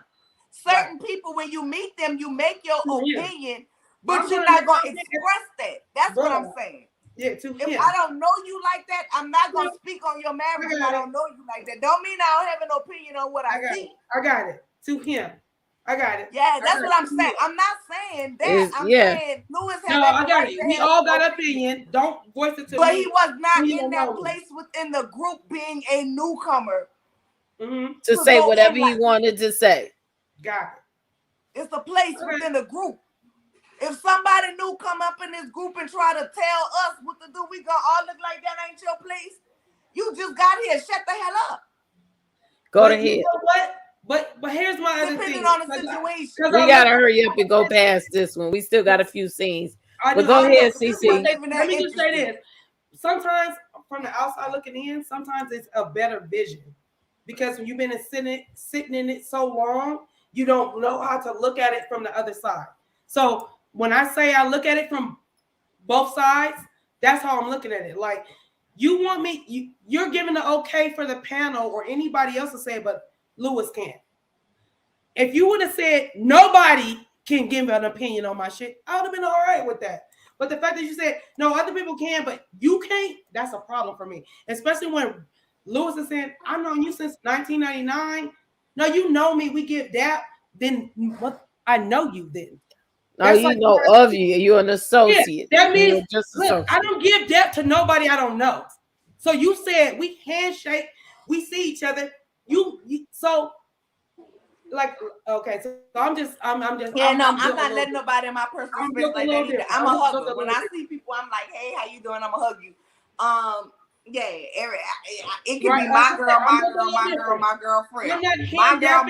Certain people, when you meet them, you make your opinion, but you're not going to express that. That's what I'm saying. Yeah, to him. If I don't know you like that, I'm not going to speak on your marriage if I don't know you like that. Don't mean I don't have an opinion on what I see. I got it. To him. I got it. Yeah, that's what I'm saying. I'm not saying that. I'm saying Lewis has I got it. We all got opinion. Don't voice it to me. But he was not in that place within the group being a newcomer. To say whatever he wanted to say. Got it. It's a place within the group. If somebody new come up in this group and try to tell us what to do, we gonna all look like that ain't your place. You just got here. Shut the hell up. Go to hell. You know what? But here's my other thing. Depending on the situation. We gotta hurry up and go past this one. We still got a few scenes. But go ahead, CC. Let me just say this. Sometimes from the outside looking in, sometimes it's a better vision. Because when you've been sitting in it so long, you don't know how to look at it from the other side. So when I say I look at it from both sides, that's how I'm looking at it. Like, you want me, you're giving the okay for the panel or anybody else to say it, but Lewis can't. If you would have said nobody can give an opinion on my shit, I would have been all right with that. But the fact that you said, no, other people can, but you can't, that's a problem for me. Especially when Lewis is saying, I've known you since 1999. No, you know me, we give that, then what? I know you then. No, you like know of you. You're an associate. Yeah, that means look, I don't give depth to nobody I don't know. So you said we handshake, we see each other. You so like okay. So I'm just. Yeah, I'm not letting nobody in my personal space like that either. I'm a hugger. When I see people, I'm like, hey, how you doing? I'm gonna hug you. Yeah, it can be my girl, my girlfriend. My girl,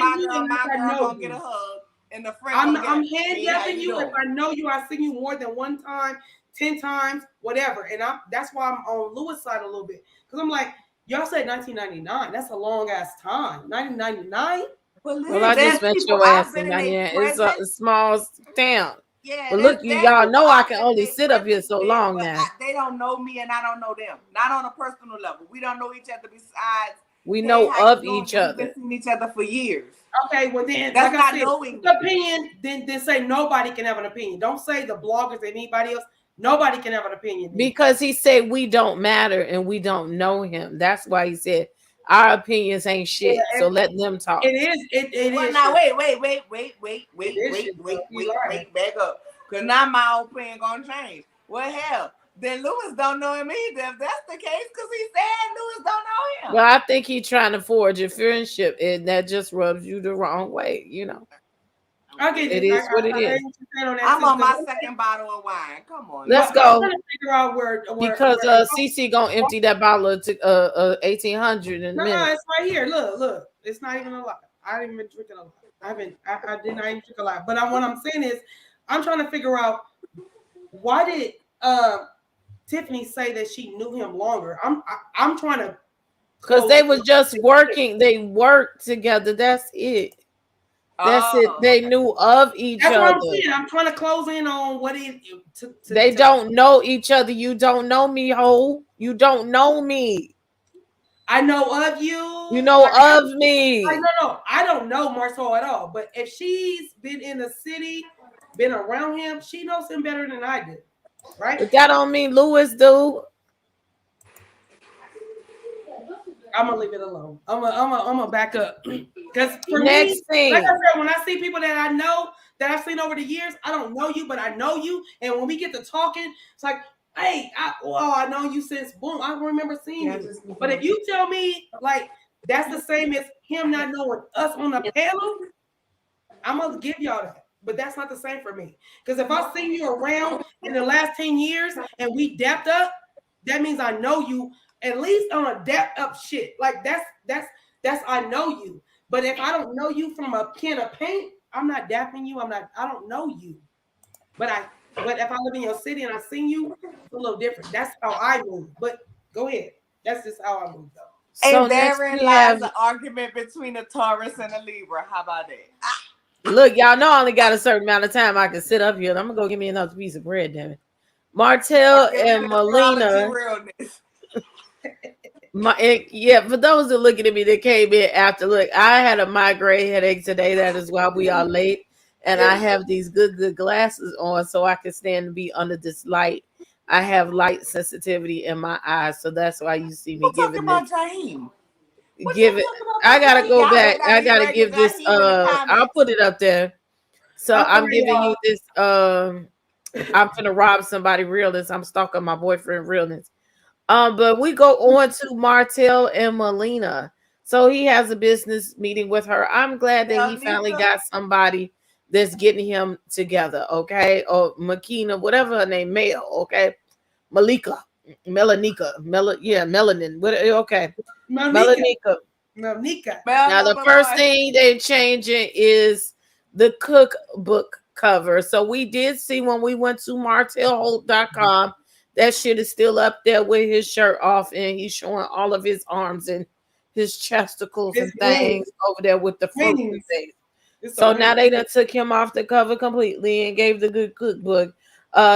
gonna get a hug. And the friend I'm hand dapping you if I know you. I've seen you more than one time, 10 times, whatever. And that's why I'm on Lewis' side a little bit. Because I'm like, y'all said 1999. That's a long ass time. 1999? Well, I just met your ass in 99. It's a small town. Yeah, but look, y'all know I can only sit up here so long now. They don't know me and I don't know them. Not on a personal level. We don't know each other besides. We know of each other. We've been seeing each other for years. Okay, well then, that's like not knowing. Opinion. Then say nobody can have an opinion. Don't say the bloggers and anybody else. Nobody can have an opinion. Because he said we don't matter and we don't know him. That's why he said our opinions ain't shit. Yeah, so let them talk. It is. It is. Now wait. Back up. Because now my opinion gonna change. Well, hell. Then Lewis don't know him either. If that's the case, because he said Lewis don't know him. Well, I think he's trying to forge a friendship, and that just rubs you the wrong way, you know. It is what it is. I'm on my second bottle of wine. Come on. Let's go. Figure out where because CC gonna empty that bottle of 1800 in a minute. No, it's right here. Look. It's not even a lot. I didn't even drink it a lot. I did not even drink a lot. But what I'm saying is, I'm trying to figure out why did Tiffany say that she knew him longer. I'm trying to, because they was just working. They worked together. That's it. That's it. They knew of each other. That's what I'm saying. I'm trying to close in on what it. They don't know each other. You don't know me, ho. You don't know me. I know of you. You know of me. No. I don't know Marcel at all. But if she's been in the city, been around him, she knows him better than I do. Right? But that don't mean Lewis do. I'm gonna leave it alone. I'm gonna back up because for Next me, like I thing. said, when I see people that I know that I've seen over the years, I don't know you, but I know you, and when we get to talking, it's like, hey, I know you since boom, I remember seeing you. But if you tell me like that's the same as him not knowing us on the panel, I'm gonna give y'all that. But that's not the same for me. Because if I seen you around in the last 10 years and we depth up, that means I know you at least on a depth up shit. Like that's I know you. But if I don't know you from a can of paint, I'm not dapping you. I don't know you. But if I live in your city and I seen you, it's a little different. That's how I move. But go ahead. That's just how I move though. So and next therein we lies have, the argument between a Taurus and a Libra. How about that? look, y'all know I only got a certain amount of time I can sit up here. I'm gonna go give me another piece of bread, damn it. Martell and Melina. Yeah, for those that looking at me that came in after, look, I had a migraine headache today. That is why we are late. And I have these good glasses on so I can stand and be under this light. I have light sensitivity in my eyes, so that's why you see me giving this. Jaheim? Give it. I gotta go back. I gotta give this. I'll put it up there. So I'm giving you this. I'm gonna rob somebody realness. I'm stalking my boyfriend realness. But we go on to Martell and Melina. So he has a business meeting with her. I'm glad that he finally got somebody that's getting him together. Okay, or Makina, whatever her name, Mayo. Okay, Melika, Melanika, Melanin. What? Okay, Melanika. Melika. Now the first thing they're changing is the cookbook cover. So we did see when we went to martellholt.com, that shit is still up there with his shirt off and he's showing all of his arms and his chesticles and things over there with the fruit and things. So now they done took him off the cover completely and gave the good cookbook.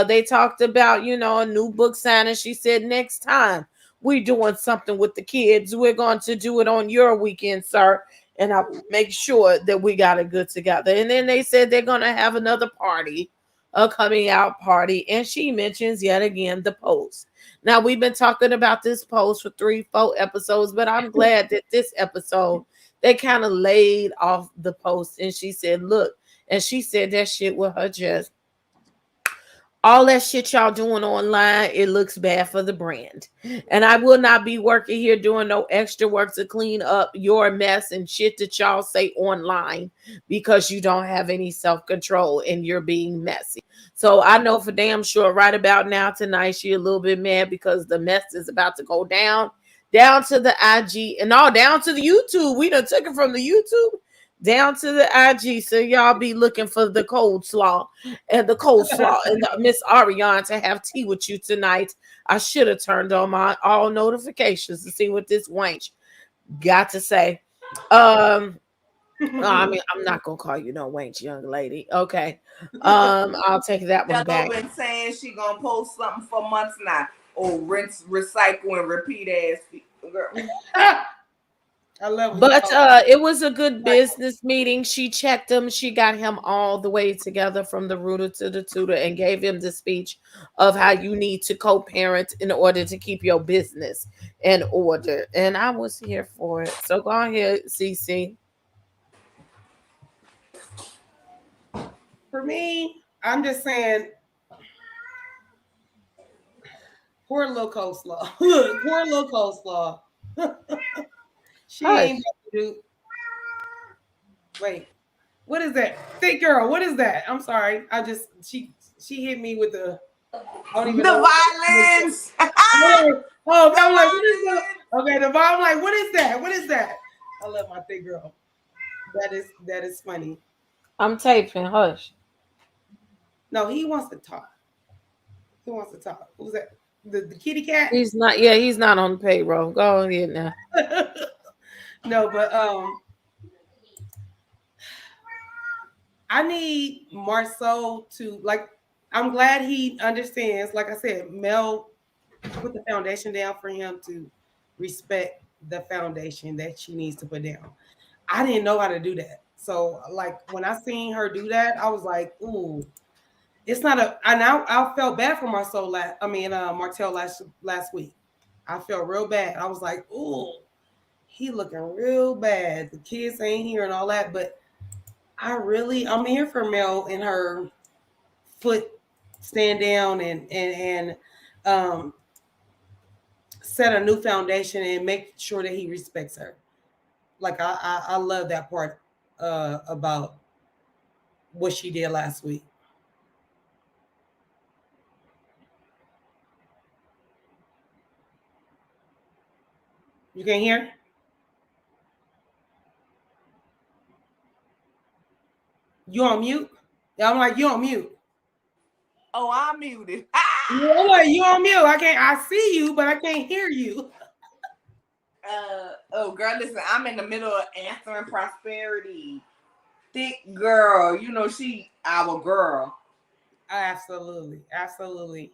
They talked about, a new book signing. She said next time we doing something with the kids, we're going to do it on your weekend, sir. And I'll make sure that we got it good together. And then they said they're going to have another party, a coming out party. And she mentions yet again the post. Now, we've been talking about this post for 3-4 episodes, but I'm glad that this episode, they kind of laid off the post. And she said, look, and she said that shit with her chest. All that shit y'all doing online, it looks bad for the brand. And I will not be working here doing no extra work to clean up your mess and shit that y'all say online because you don't have any self-control and you're being messy. So I know for damn sure right about now tonight, she a little bit mad because the mess is about to go down to the IG and all down to the YouTube. We done took it from the YouTube down to the IG, so y'all be looking for the coleslaw and Miss Ariane to have tea with you tonight. I should have turned on my all notifications to see what this wench got to say. I mean, I'm not gonna call you no wench, young lady. Okay, I'll take that one back. Been saying she gonna post something for months now. Oh, rinse, recycle, and repeat ass girl. I love it. But it was a good business meeting. She checked him. She got him all the way together from the rooter to the tutor and gave him the speech of how you need to co-parent in order to keep your business in order. And I was here for it. So go ahead, CC. For me, I'm just saying, poor little coleslaw. Poor little coleslaw. She ain't do. Wait, what is that? Thick girl, what is that? I'm sorry. She hit me with the violence. Oh, I'm like, what is that? Okay, the vibe. I'm like, what is that? What is that? I love my thick girl. That is funny. I'm taping. Hush. No, he wants to talk. Who's that? The kitty cat? He's not. Yeah, he's not on the payroll. Go ahead now. No, but I need Marceau to like. I'm glad he understands. Like I said, Mel put the foundation down for him to respect the foundation that she needs to put down. I didn't know how to do that, so like when I seen her do that, I was like, ooh. It's not a, and I felt bad for Martell last week. I felt real bad. I was like, ooh, he looking real bad. The kids ain't here and all that, but I'm here for Mel and her foot stand down and um set a new foundation and make sure that he respects her. Like I love that part about what she did last week. You can hear? You on mute? Yeah, I'm like, you on mute. Oh, I'm muted. I'm like, you on mute. I see you, but I can't hear you. Oh, girl, listen, I'm in the middle of answering Prosperity. Thick girl, you know, she our girl. Absolutely. Absolutely.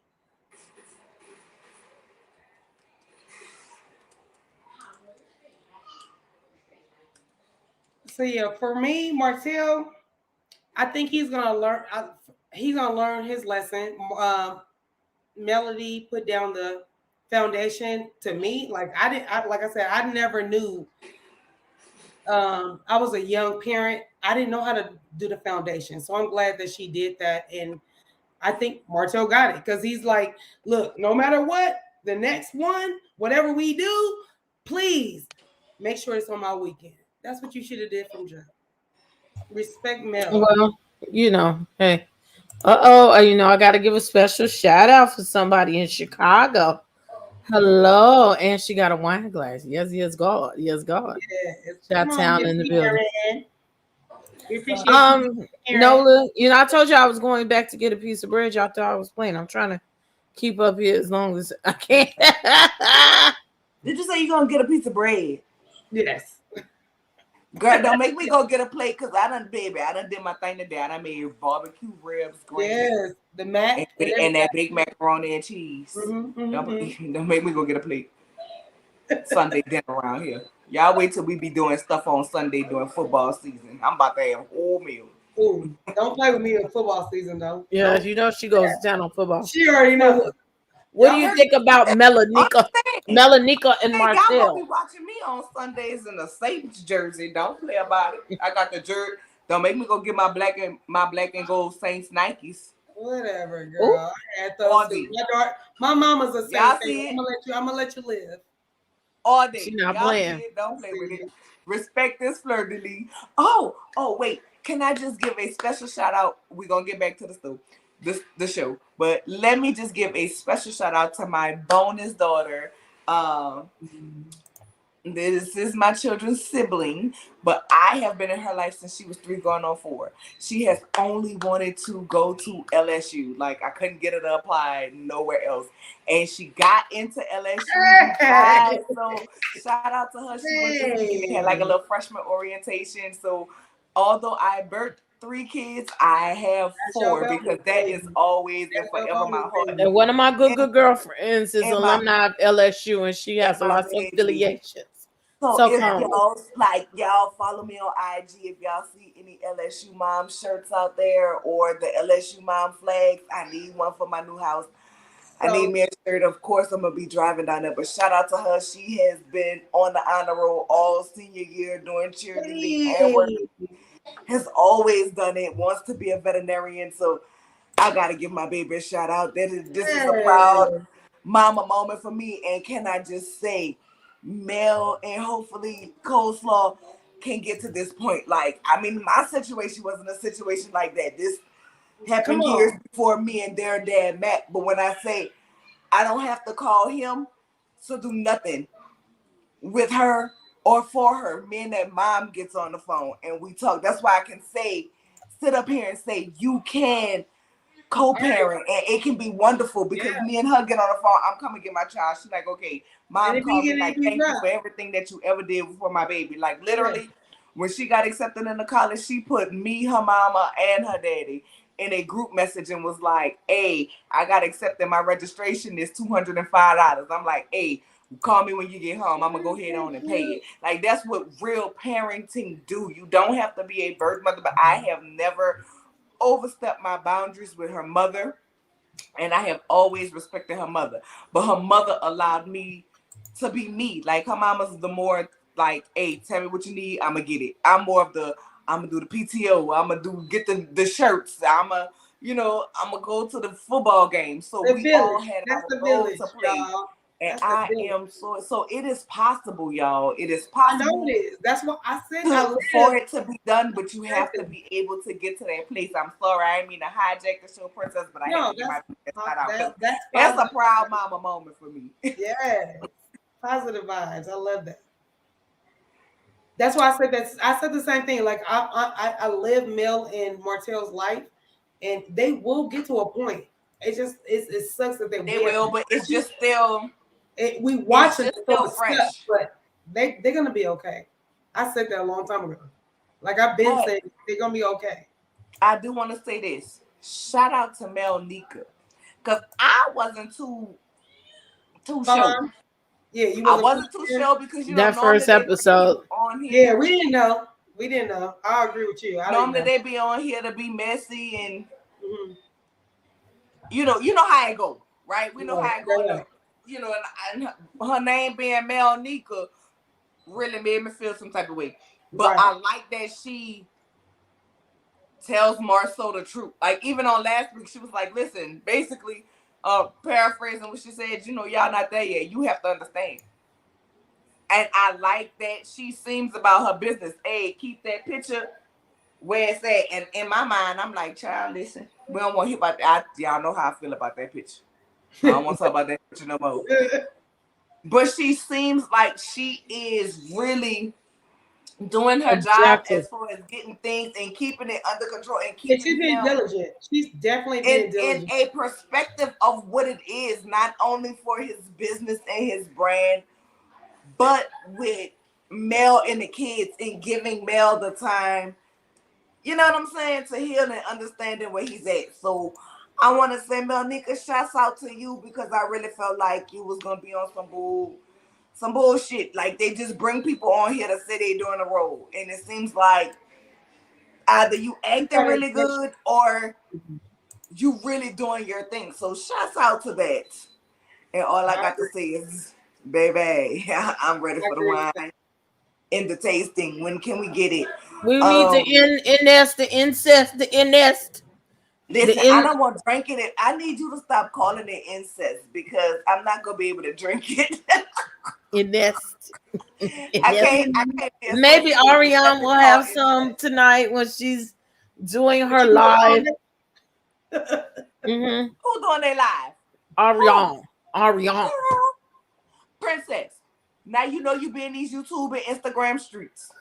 So yeah, for me, Martell, I think he's gonna learn. He's gonna learn his lesson. Melody put down the foundation to me. Like like I said, I never knew. I was a young parent. I didn't know how to do the foundation, so I'm glad that she did that. And I think Martell got it because he's like, look, no matter what, the next one, whatever we do, please make sure it's on my weekend. That's what you should have did from jump. Respect Mel. Well, hey. I got to give a special shout out for somebody in Chicago. Hello, and she got a wine glass. Yes, God. Yes, God. Shout town in the building. Nola, I told you I was going back to get a piece of bread. Y'all thought I was playing. I'm trying to keep up here as long as I can. Did you say you're gonna get a piece of bread? Yes. Girl, don't make me go get a plate because I done did my thing today. I done made barbecue ribs, yes, the mac and that big macaroni and cheese. Don't make me go get a plate. Sunday dinner around here. Y'all wait till we be doing stuff on Sunday during football season. I'm about to have a whole meal. Ooh, don't play with me in football season though. Yeah, she goes down on football. She already knows. What do you think about Melanika and Martell? Y'all gonna be watching me on Sundays in a Saints jersey. Don't play about it. I got the jersey. Don't make me go get my black and gold Saints Nikes. Whatever, girl. Ooh. I had those. My mama's a Saints fan. I'm gonna let you live. All day. She's not playing. Don't play with it. Respect this fleur de lis. Oh, wait. Can I just give a special shout out? We're gonna get back to the show, but let me just give a special shout out to my bonus daughter. This is my children's sibling, but I have been in her life since she was 3 going on 4. She has only wanted to go to LSU. Like, I couldn't get her to apply nowhere else. And she got into LSU. So shout out to her. She went this weekend and had like a little freshman orientation. So although I birthed 3 kids, I have 4 because that is always and forever my heart. And one of my good girlfriends is alumni of LSU, and she has lots of affiliations. So if y'all follow me on IG, if y'all see any LSU mom shirts out there or the LSU mom flags, I need one for my new house. I need me a shirt. Of course, I'm gonna be driving down there. But shout out to her. She has been on the honor roll all senior year doing cheerleading and working. Has always done it. Wants to be a veterinarian. So I gotta give my baby a shout out. This is a proud mama moment for me. And can I just say, Mel and hopefully Coleslaw can get to this point. Like, I mean, my situation wasn't a situation like that. This happened years before me and their dad met. But when I say I don't have to call him to do nothing with her or for her, me and that mom gets on the phone and we talk. That's why I can sit up here and say you can co-parent and it can be wonderful because me and her get on the phone. I'm coming to get my child. She's like, okay, mom called me like, thank you for everything that you ever did for my baby. Like literally, when she got accepted into college, she put me, her mama, and her daddy in a group message and was like, hey, I got accepted. My registration is $205. I'm like, hey, call me when you get home. I'm gonna go ahead on and pay it. Like that's what real parenting do. You don't have to be a birth mother, but I have never overstepped my boundaries with her mother, and I have always respected her mother. But her mother allowed me to be me. Like her mama's the more like, hey, tell me what you need, I'm gonna get it. I'm more of the, I'm gonna do the PTO, I'm gonna get the shirts, I'm gonna go to the football game. So we all had our role to play. Y'all. And I am so it is possible, y'all. It is possible. I know it is. That's what I said. For it to be done, but you have to be able to get to that place. I'm sorry, I didn't mean to hijack the show, Princess, but I have to get my out. That's a proud mama moment for me. Yeah, positive vibes. I love that. That's why I said that. I said the same thing. Like I live Mel and Martell's life, and they will get to a point. It just it sucks that they will, but it's just still. We watch it still fresh, stuff, but they're gonna be okay. I said that a long time ago. Like I've been saying, they're gonna be okay. I do want to say this. Shout out to Melika, because I wasn't too sure. Yeah, I wasn't too sure because that first episode on here. Yeah, we didn't know. I agree with you. Normally they be on here to be messy and you know how it go, right? We know how it go. You know, and her name being Melika really made me feel some type of way. But I like that she tells Marceau the truth. Like, even on last week, she was like, listen, basically, paraphrasing what she said, y'all not there yet. You have to understand. And I like that she seems about her business. Hey, keep that picture where it's at. And in my mind, I'm like, child, listen, we don't want to hear about that. Y'all know how I feel about that picture. I don't want to talk about that picture no more. But she seems like she is really doing her job as far as getting things and keeping it under control and keeping she's being diligent. She's definitely being diligent. In a perspective of what it is, not only for his business and his brand, but with Mel and the kids and giving Mel the time, you know what I'm saying, to heal and understanding where he's at. So I want to say, Melika, shouts out to you because I really felt like you was gonna be on some bullshit. Like they just bring people on here to say they're doing a role, and it seems like either you acting really good or you really doing your thing. So shouts out to that. And all I got to say is, baby, I'm ready for the wine and the tasting. When can we get it? We need the incest. Listen, I don't want drinking it. I need you to stop calling it incest because I'm not gonna be able to drink it. I can't. Maybe Ariane will have some tonight when she's doing her live. Who's doing their live? Ariane. Princess. Now you know you be in these YouTube and Instagram streets.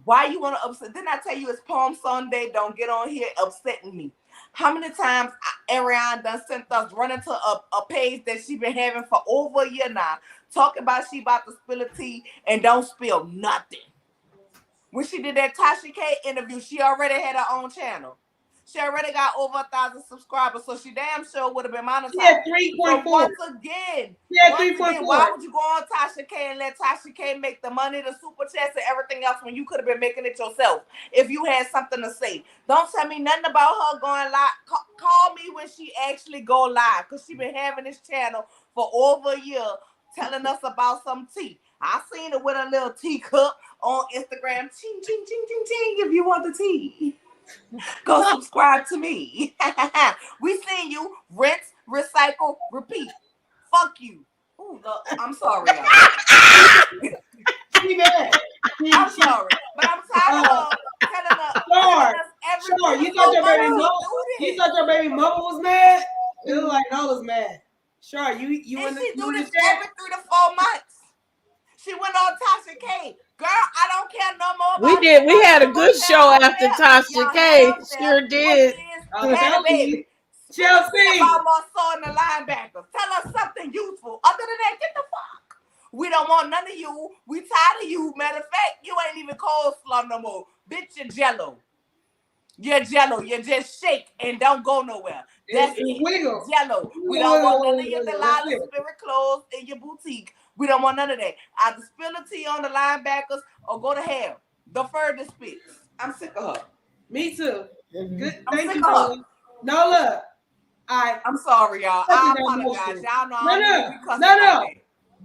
Why you want to upset? Didn't I tell you it's Palm Sunday? Don't get on here upsetting me. How many times Ariane done sent us running to a page that she been having for over a year now, talking about she about to spill a tea and don't spill nothing. When she did that Tasha K interview, she already had her own channel. She already got over 1,000 subscribers, so she damn sure would have been monetized. Yeah, 3.4. So once again, why would you go on Tasha K and let Tasha K make the money, the super chats, and everything else when you could have been making it yourself if you had something to say? Don't tell me nothing about her going live. Call me when she actually go live, because she been having this channel for over a year telling us about some tea. I seen it with a little teacup on Instagram. Ching, ching, ching, ching, ching, if you want the tea. Go subscribe to me. We seen you. Rinse, recycle, repeat. Fuck you. Ooh, I'm sorry, y'all. I'm sorry, but I'm tired of telling us everything. You thought your baby mama was mad? It was like Nola's mad. Sure, you and she do this every 3 to 4 months. She went on Tasha K. Girl, I don't care no more about We had a good show after Tasha K. Sure did. Baby. Chelsea. About Marceau and the linebackers. Tell us something useful. Other than that, get the fuck. We don't want none of you. We tired of you. Matter of fact, you ain't even coleslaw no more. Bitch, you're jello. You're jello. You just shake and don't go nowhere. That's it. Jello. We don't want none of your Delilah Spirit clothes in your boutique. We don't want none of that. Either spill the tea on the linebackers or go to hell. The furthest bitch. I'm sick of her. Me too. Good. I'm sick of her. Nola. I'm sorry, y'all. I apologize. Y'all know No.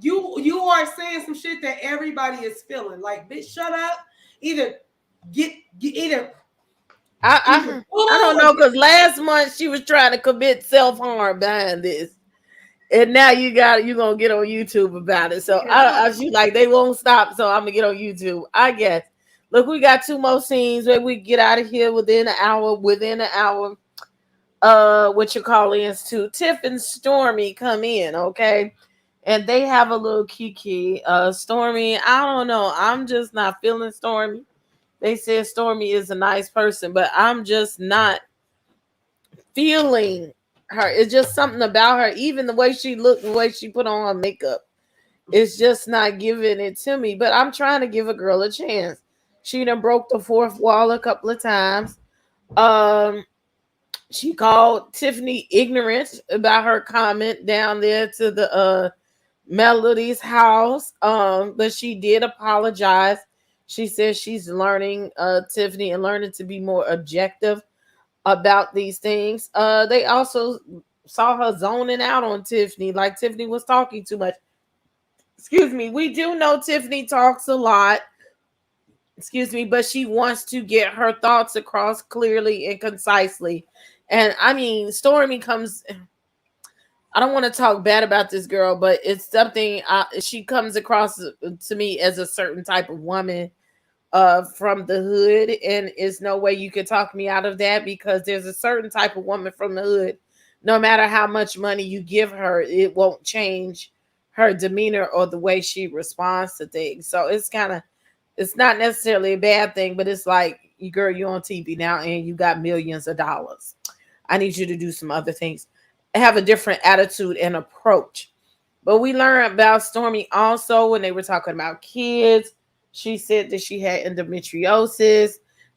you are saying some shit that everybody is feeling. Like, bitch, shut up. Either either I don't know, because last month she was trying to commit self-harm behind this. And now you're gonna get on YouTube about it. So she's like, they won't stop, so I'm gonna get on YouTube, I guess. Look, we got 2 more scenes where we get out of here within an hour. What you call is to Tiff and Stormy come in, okay? And they have a little Kiki. Stormy, I don't know. I'm just not feeling Stormy. They said Stormy is a nice person, but I'm just not feeling her. It's just something about her. Even the way she looked, the way she put on her makeup, it's just not giving it to me. But I'm trying to give a girl a chance. She done broke the 4th wall a couple of times. She called Tiffany ignorant about her comment down there to the Melody's house. But she did apologize. She says she's learning, Tiffany, and learning to be more objective about these things. They also saw her zoning out on Tiffany, like Tiffany was talking too much. Excuse me. We do know Tiffany talks a lot. Excuse me, but she wants to get her thoughts across clearly and concisely. And I mean, Stormy comes. I don't want to talk bad about this girl, but it's something she comes across to me as a certain type of woman from the hood, and there's no way you could talk me out of that, because there's a certain type of woman from the hood. No matter how much money you give her, it won't change her demeanor or the way she responds to things. So it's not necessarily a bad thing, but it's like, girl, you're on TV now and you got millions of dollars. I need you to do some other things. Have a different attitude and approach. But we learned about Stormy also when they were talking about kids. She said that she had endometriosis.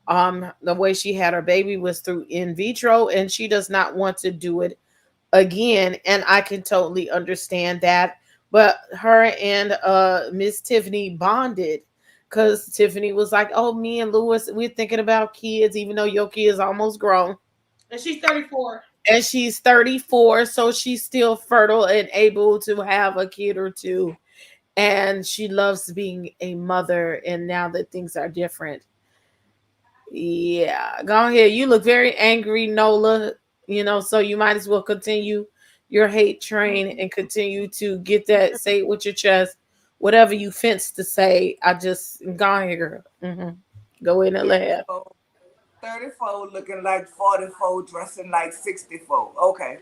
The way she had her baby was through in vitro, and she does not want to do it again. And I can totally understand that. But her and Miss Tiffany bonded, because Tiffany was like, oh, me and Lewis, we're thinking about kids, even though your kid is almost grown. And she's 34. And she's 34, so she's still fertile and able to have a kid or two. And she loves being a mother. And now that things are different, yeah, go ahead. You look very angry, Nola. So you might as well continue your hate train and continue to get that. Say it with your chest. Whatever you fence to say, I just go ahead, girl. Go in and laugh. 34 looking like 44, dressing like 64. Okay.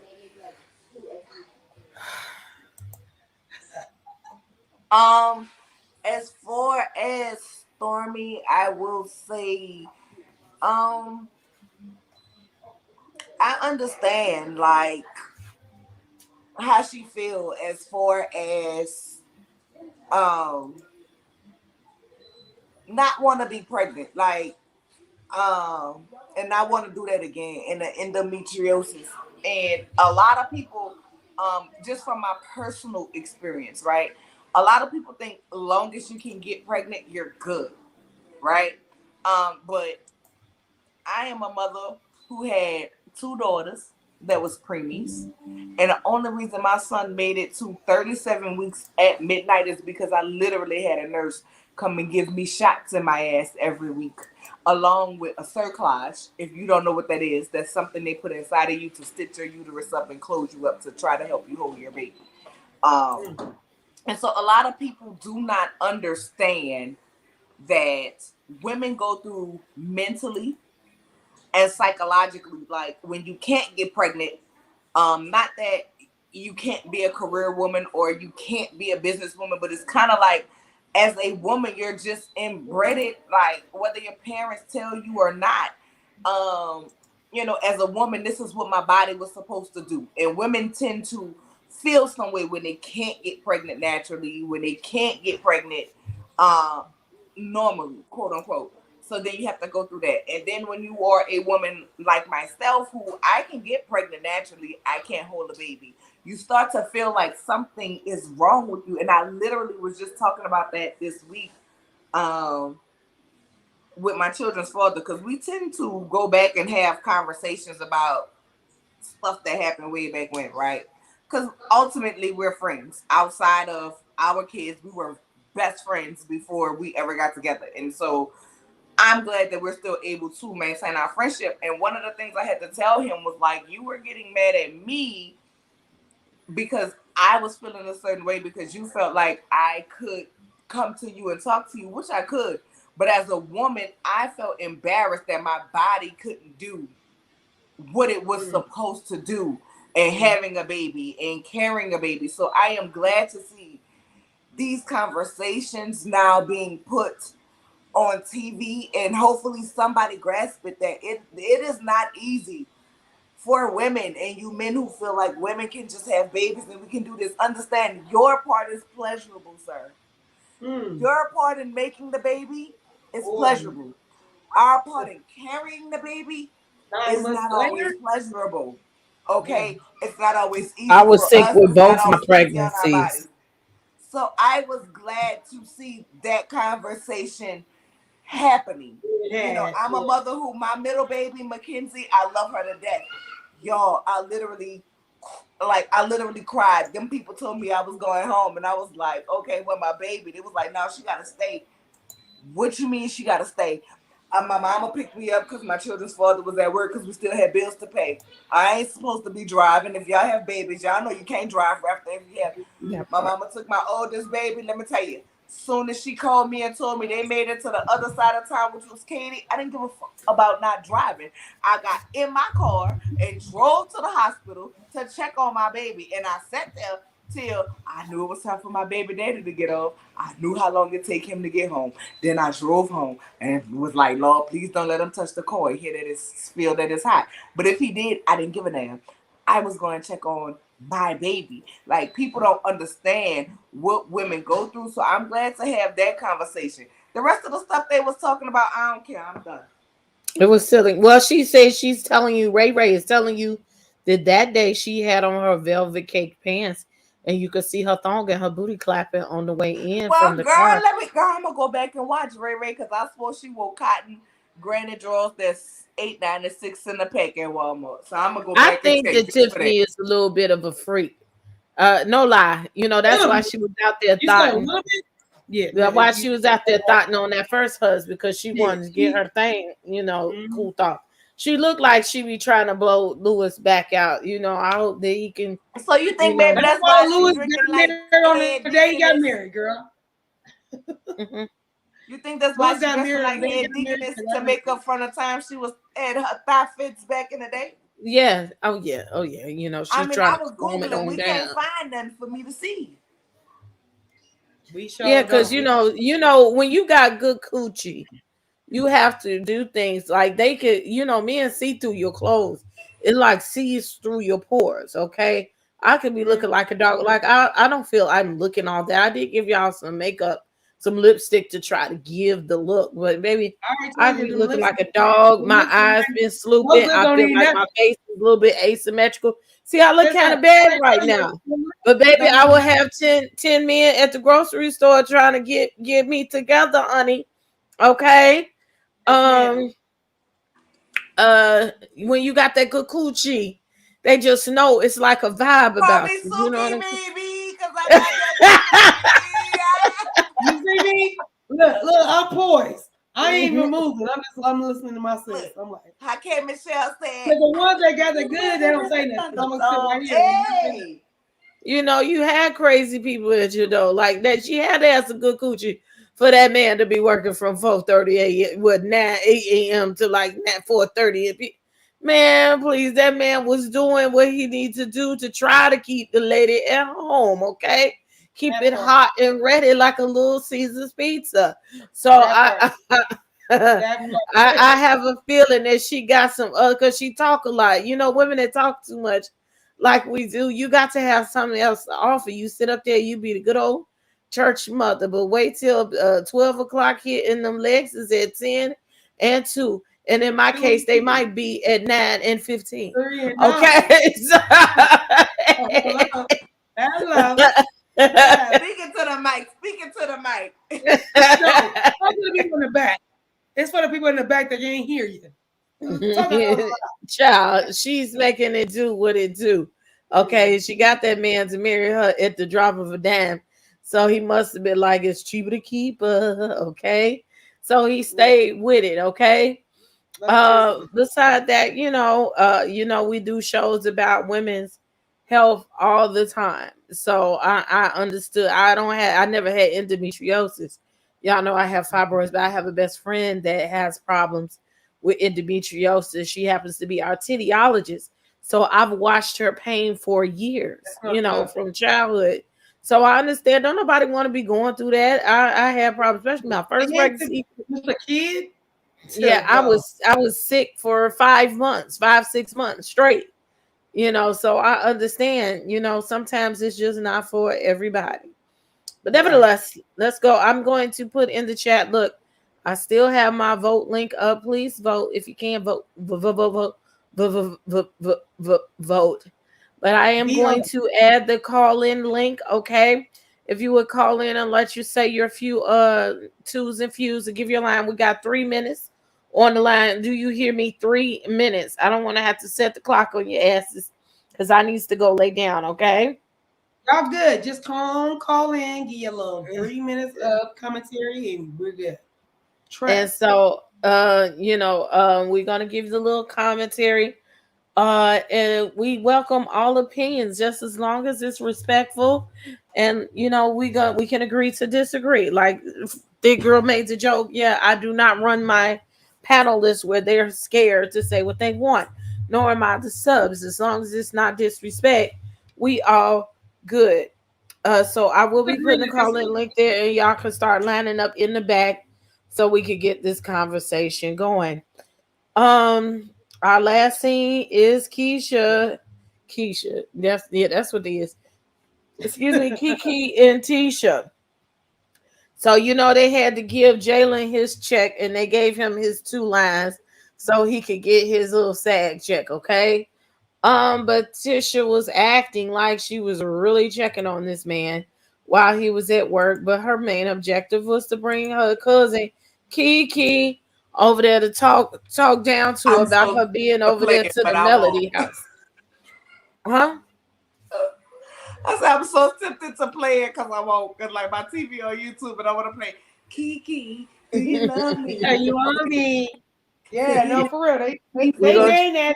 As far as Stormy, I will say, I understand like how she feel as far as not want to be pregnant, like and I want to do that again in the endometriosis. And a lot of people, just from my personal experience, right? A lot of people think as long as you can get pregnant, you're good, right? But I am a mother who had 2 daughters that was preemies. And the only reason my son made it to 37 weeks at midnight is because I literally had a nurse come and give me shots in my ass every week, along with a cerclage. If you don't know what that is, that's something they put inside of you to stitch your uterus up and close you up to try to help you hold your baby. And so a lot of people do not understand that women go through mentally and psychologically, like when you can't get pregnant, not that you can't be a career woman or you can't be a businesswoman, but it's kind of like, as a woman, you're just inbred, like whether your parents tell you or not. As a woman, this is what my body was supposed to do. And women tend to feel some way when they can't get pregnant naturally, when they can't get pregnant normally, quote unquote. So then you have to go through that. And then when you are a woman like myself, who I can get pregnant naturally, I can't hold a baby. You start to feel like something is wrong with you. And I literally was just talking about that this week with my children's father, because we tend to go back and have conversations about stuff that happened way back when, right? Because ultimately we're friends outside of our kids. We were best friends before we ever got together. And so I'm glad that we're still able to maintain our friendship. And one of the things I had to tell him was like, you were getting mad at me because I was feeling a certain way because you felt like I could come to you and talk to you, which I could. But as a woman, I felt embarrassed that my body couldn't do what it was supposed to do and having a baby and carrying a baby. So I am glad to see these conversations now being put on TV, and hopefully somebody grasp it that it is not easy for women and you men who feel like women can just have babies and we can do this. Understand your part is pleasurable, sir. Your part in making the baby is pleasurable. Our part in carrying the baby is not always pleasurable. Okay? It's not always easy. I was sick with both my pregnancies. pregnancies. So I was glad to see that conversation happening. You know, I'm a mother who, my middle baby, Mackenzie, I love her to death. Y'all, I literally cried. Them people told me I was going home, and I was like, okay, well, my baby. They was like, no, she got to stay. What you mean she got to stay? My mama picked me up because my children's father was at work because we still had bills to pay. I ain't supposed to be driving. If y'all have babies, y'all know you can't drive after every year. My mama took my oldest baby. Let me tell you, soon as she called me and told me they made it to the other side of town, which was Cutiee, I didn't give a fuck about not driving. I got in my car and drove to the hospital to check on my baby. And I sat there till I knew it was time for my baby daddy to get off. I knew how long it'd take him to get home. Then I drove home and was like, Lord, please don't let him touch the car. He feel that it's hot. But if he did, I didn't give a damn. I was going to check on my baby. Like, people don't understand what women go through. So I'm glad to have that conversation. The rest of the stuff they was talking about, I don't care. I'm done. It was silly. Well, she says she's telling you, Ray is telling you that day she had on her velvet cake pants and you could see her thong and her booty clapping on the way in from the car. I'm gonna go back and watch Ray because I swore she wore cotton granny drawers that's $8.96 in the pack at Walmart. So I'm gonna go back. I think that Tiffany is a little bit of a freak. No lie, you know that's why she was out there thotting. Yeah, why she was out there thotting on that first husband because she wanted to get her thing, you know, cool thought. She looked like she be trying to blow Lewis back out. You know, I hope that he can. So you think maybe that's why Lewis got married on the day he got married, girl? You think that's why she got married like head deaconess to make up for the time she was at her thigh fits back in the day? Yeah. Oh yeah. You know, she's trying to calm it on we down. Can't find nothing for me to see. Yeah, because you know, when you got good coochie, you have to do things like they could, you know, men see through your clothes. It like sees through your pores. Okay, I could be looking like a dog. Like I don't feel I'm looking all that. I did give y'all some makeup, some lipstick to try to give the look, but baby, I be looking like a dog. My eyes been slooping. I feel like my face is a little bit asymmetrical. See, I look kind of bad right now. But baby, I will have 10 men at the grocery store trying to get me together, honey. Okay. When you got that good coochie, they just know it's like a vibe about you. You know what I'm saying? You see me? Look, I'm poised. I ain't even moving. I'm listening to myself. I'm like, how can Michelle say? The ones that got the good, they don't say nothing. I'm gonna sit right here. You know, you had crazy people that you know, like that. She had to have some good coochie for that man to be working from 4:30 a.m. with 8 a.m. to like 4:30. Man, please, that man was doing what he needs to do to try to keep the lady at home. Okay. Keep it hot and ready like a little Caesar's pizza. So I have a feeling that she got some because she talk a lot. You know, women that talk too much like we do, you got to have something else to offer. You sit up there, you be the good old church mother, but wait till 12 o'clock hit and them legs is at 10 and 2. And in my case, they might be at 9 and 15. Okay. So, hello. Speaking to the mic. No, for the people in the back. It's for the people in the back that ain't hear you. Child, she's making it do what it do. Okay, she got that man to marry her at the drop of a dime. So he must have been like, it's cheaper to keep okay. So he stayed with it, okay. Beside that, we do shows about women's health all the time. So I understood. I never had endometriosis. Y'all know I have fibroids, but I have a best friend that has problems with endometriosis. She happens to be our tideologist. So I've watched her pain for years, from childhood. So I understand. Don't nobody want to be going through that. I had problems, especially my first pregnancy. Just a kid. Yeah, I was sick for 5 months, 6 months straight. So I understand. Sometimes it's just not for everybody. But nevertheless, let's go. I'm going to put in the chat. Look, I still have my vote link up. Please vote if you can vote. Vote. But I am going to add the call-in link. Okay, if you would call in and let you say your few twos and fews and give your line. We got 3 minutes on the line. Do you hear me? 3 minutes. I don't want to have to set the clock on your asses because I needs to go lay down. Okay. Y'all good. Just call in, give you a little 3 minutes of commentary, and we're good. And so, we're gonna give you the little commentary. And we welcome all opinions, just as long as it's respectful. And we can agree to disagree. Like the girl made the joke. Yeah, I do not run my panelists where they're scared to say what they want, nor am I the subs. As long as it's not disrespect, we all good. So I will be putting the call-in link there, and y'all can start lining up in the back so we could get this conversation going. Our last scene is Keisha. That's what it is. Excuse me, Kiki and Tisha. So they had to give Jalen his check, and they gave him his 2 lines so he could get his little SAG check. Okay. But Tisha was acting like she was really checking on this man while he was at work. But her main objective was to bring her cousin KeKe over there to talk down to her about her being over there to the Melody house. Huh? I said I'm so tempted to play it because I won't. Cause like my TV on YouTube, and I want to play KeKe. Do you love me? Yeah, you love me? Yeah, no, for real. They named that.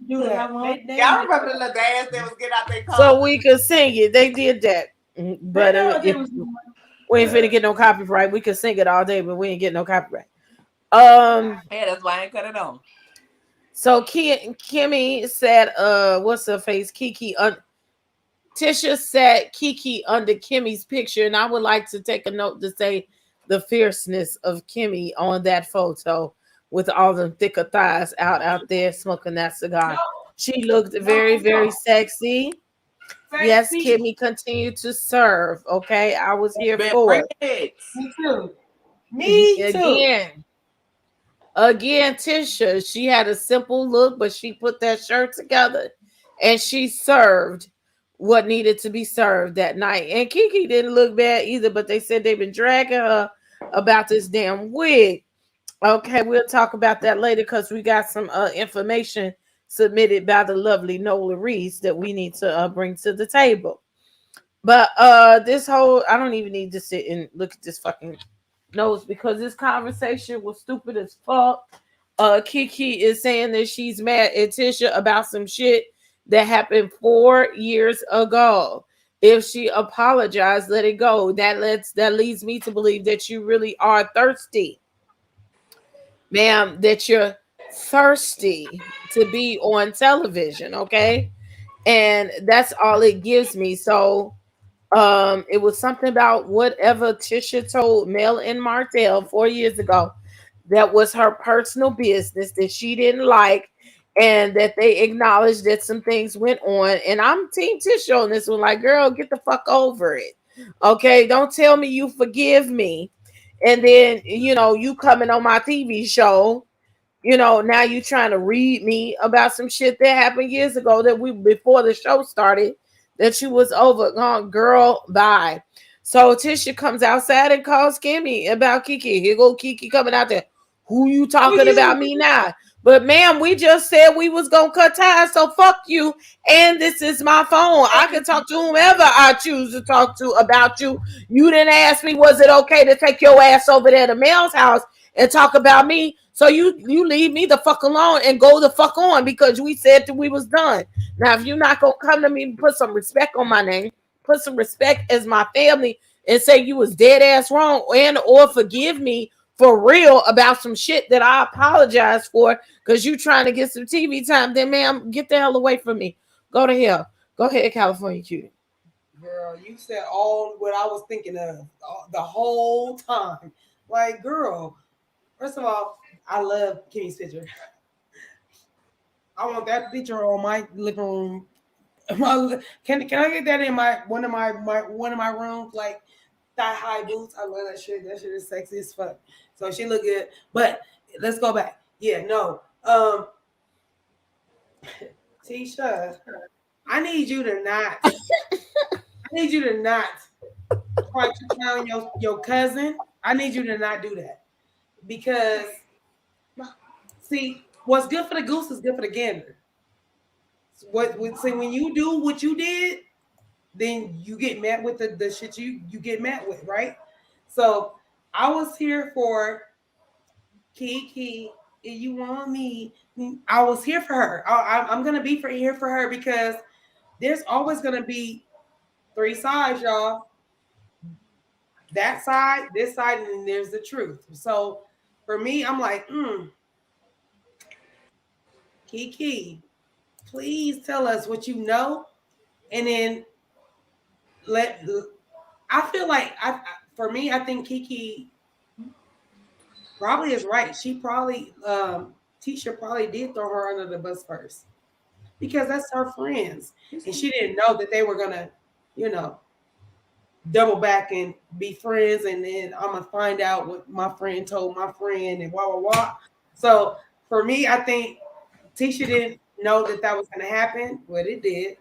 Do that. Y'all remember the little dance that was getting out their car? So we could sing it. They did that, but we ain't finna get no copyright. We could sing it all day, but we ain't getting no copyright. Yeah, that's why I ain't cut it on. So Kimmy said, what's her face? Tisha said KeKe under Kimmy's picture, and I would like to take a note to say the fierceness of Kimmy on that photo with all the thicker thighs out there smoking that cigar. She looked very, very sexy. Yes, Kimmy, continue to serve. Okay, I was here for it. Me too. Again, Tisha, she had a simple look, but she put that shirt together and she served what needed to be served that night. And KeKe didn't look bad either, but they said they've been dragging her about this damn wig. Okay, we'll talk about that later because we got some information submitted by the lovely Nola ReadZzzz that we need to bring to the table. But this whole, I don't even need to sit and look at this fucking notes because this conversation was stupid as fuck. KeKe is saying that she's mad at Tisha about some shit that happened 4 years ago. If she apologized, let it go. That leads me to believe that you really are thirsty. Ma'am, that you're thirsty to be on television, okay? And that's all it gives me. So it was something about whatever Tisha told Mel and Martell 4 years ago that was her personal business that she didn't like, and that they acknowledged that some things went on. And I'm Team Tisha on this one. Like, girl, get the fuck over it. Okay, don't tell me you forgive me. And then, you coming on my TV show, now you trying to read me about some shit that happened years ago that before the show started, that you was over. Girl, bye. So Tisha comes outside and calls Kimmy about KeKe. Here go KeKe coming out there. Who you talking about me now? But ma'am, we just said we was gonna cut ties, so fuck you. And this is my phone. I can talk to whomever I choose to talk to about you. You didn't ask me, was it okay to take your ass over there to Mel's house and talk about me? So you leave me the fuck alone and go the fuck on, because we said that we was done. Now, if you're not gonna come to me and put some respect on my name, put some respect as my family, and say you was dead ass wrong, and or forgive me for real about some shit that I apologize for because you trying to get some TV time, then ma'am, get the hell away from me. Go to hell. Go ahead, California Cutiee. Girl, you said all what I was thinking of the whole time. Like, girl, first of all, I love Kimmy's picture. I want that picture on my living room. Can I get that in my one of my rooms? Like thigh high boots. I love that shit. That shit is sexy as fuck. So she look good. But let's go back. Yeah, no. Tisha, I need you to not. Try to down your cousin. I need you to not do that. Because see, what's good for the goose is good for the gander. See, when you do what you did, then you get met with the shit you get met with, right? So I was here for KeKe. If you want me, I was here for her. I'm gonna be here for her because there's always gonna be three sides, y'all. That side, this side, and then there's the truth. So for me, I'm like, KeKe, please tell us what you know, and then I feel like for me, I think KeKe probably is right. She probably Tisha probably did throw her under the bus first because that's her friends, and she didn't know that they were gonna, double back and be friends, and then I'm gonna find out what my friend told my friend and blah blah blah. So for me, I think Tisha didn't know that was gonna happen, but it did.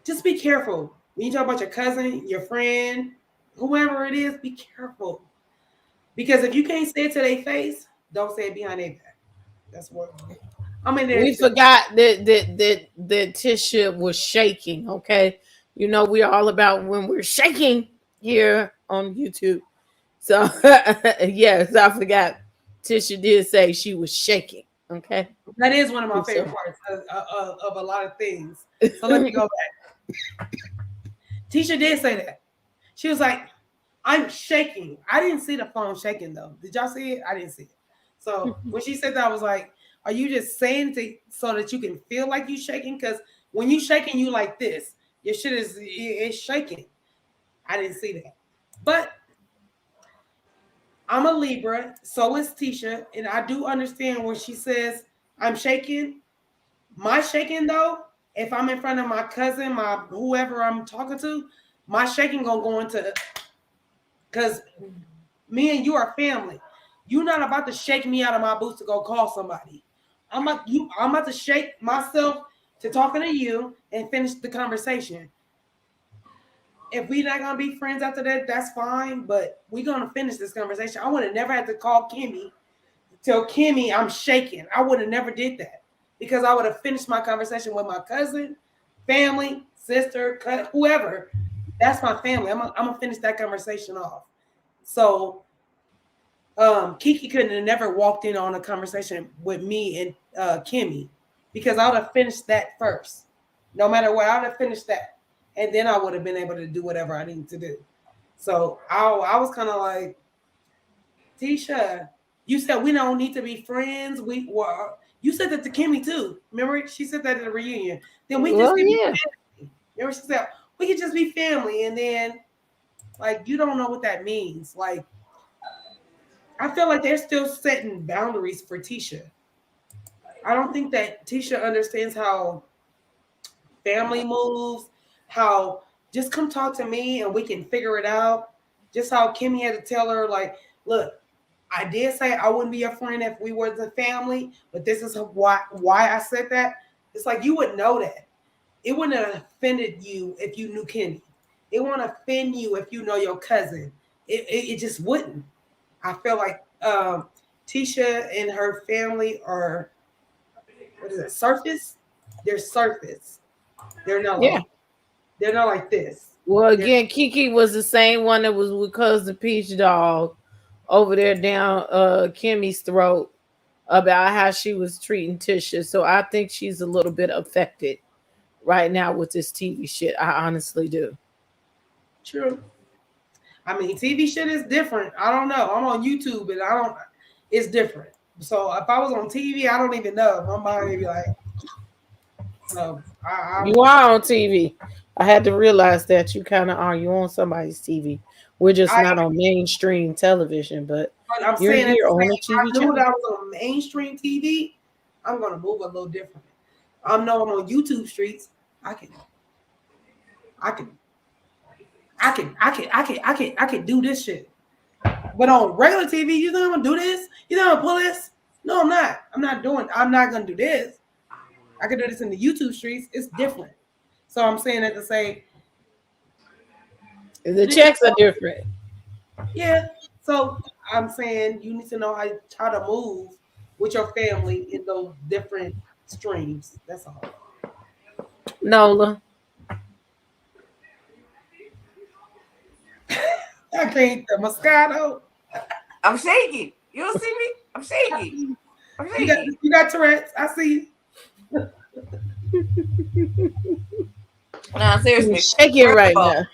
Just be careful when you talk about your cousin, your friend, whoever it is. Be careful, because if you can't say it to their face, don't say it behind their back. That's what I mean. We forgot that Tisha was shaking. Okay, we're all about when we're shaking here on YouTube. So yes, I forgot. Tisha did say she was shaking. Okay, that is one of my favorite parts of a lot of things. So let me go back. Tisha did say that. She was like, I'm shaking. I didn't see the phone shaking though. Did y'all see it? I didn't see it. So when she said that, I was like, are you just saying so that you can feel like you shaking? Because when you shaking, you like this. Your shit is shaking. I didn't see that. But I'm a Libra, so is Tisha, and I do understand when she says I'm shaking. My shaking though, if I'm in front of my cousin, my whoever I'm talking to, my shaking gonna go into, because me and you are family. You're not about to shake me out of my boots to go call somebody. I'm about to shake myself to talking to you and finish the conversation. If we're not gonna be friends after that, that's fine. But we're gonna finish this conversation. I would have never had to call Kimmy, tell Kimmy I'm shaking. I would have never did that because I would have finished my conversation with my cousin, family, sister, whoever. That's my family. I'm gonna finish that conversation off. So KeKe couldn't have never walked in on a conversation with me and Kimmy because I would have finished that first. No matter what, I would have finished that. And then I would have been able to do whatever I needed to do. So I was kind of like, Tisha, you said we don't need to be friends. You said that to Kimmy too. Remember, she said that at the reunion. Then we just be family. Remember, she said we could just be family. And then, like, you don't know what that means. Like, I feel like they're still setting boundaries for Tisha. I don't think that Tisha understands how family moves. How just come talk to me and we can figure it out. Just how Kimmy had to tell her, like, look, I did say I wouldn't be a friend if we were the family, but this is why I said that. It's like you would know that. It wouldn't have offended you if you knew Kimmy. It won't offend you if you know your cousin. It just wouldn't. I feel like Tisha and her family are, what is it, surface? They're surface. They're not like, they're not like this. Well, again, KeKe was the same one that was with Cousin Peach Dog over there down Kimmy's throat about how she was treating Tisha. So I think she's a little bit affected right now with this TV shit. I honestly do. True. I mean, TV shit is different. I don't know. I'm on YouTube and it's different. So if I was on TV, I don't even know. My mind would be like, no. You are on TV. I had to realize that you kind of are. You on somebody's TV. We're just not on mainstream television, but I'm you're saying here on a if I TV knew channel. that I was on mainstream TV, I'm gonna move a little different. I'm on YouTube streets. I can do this shit. But on regular TV, you think I'm gonna do this? You think I'm gonna pull this? No, I'm not. I'm not gonna do this. I can do this in the YouTube streets. It's different. So I'm saying that to say the checks are different. Yeah. So I'm saying you need to know how to move with your family in those different streams. That's all. Nola. I can't the Moscato. I'm shaking. You don't see me? I'm shaking. You got Tourette's. I see you. Nah, seriously. Shaking right now.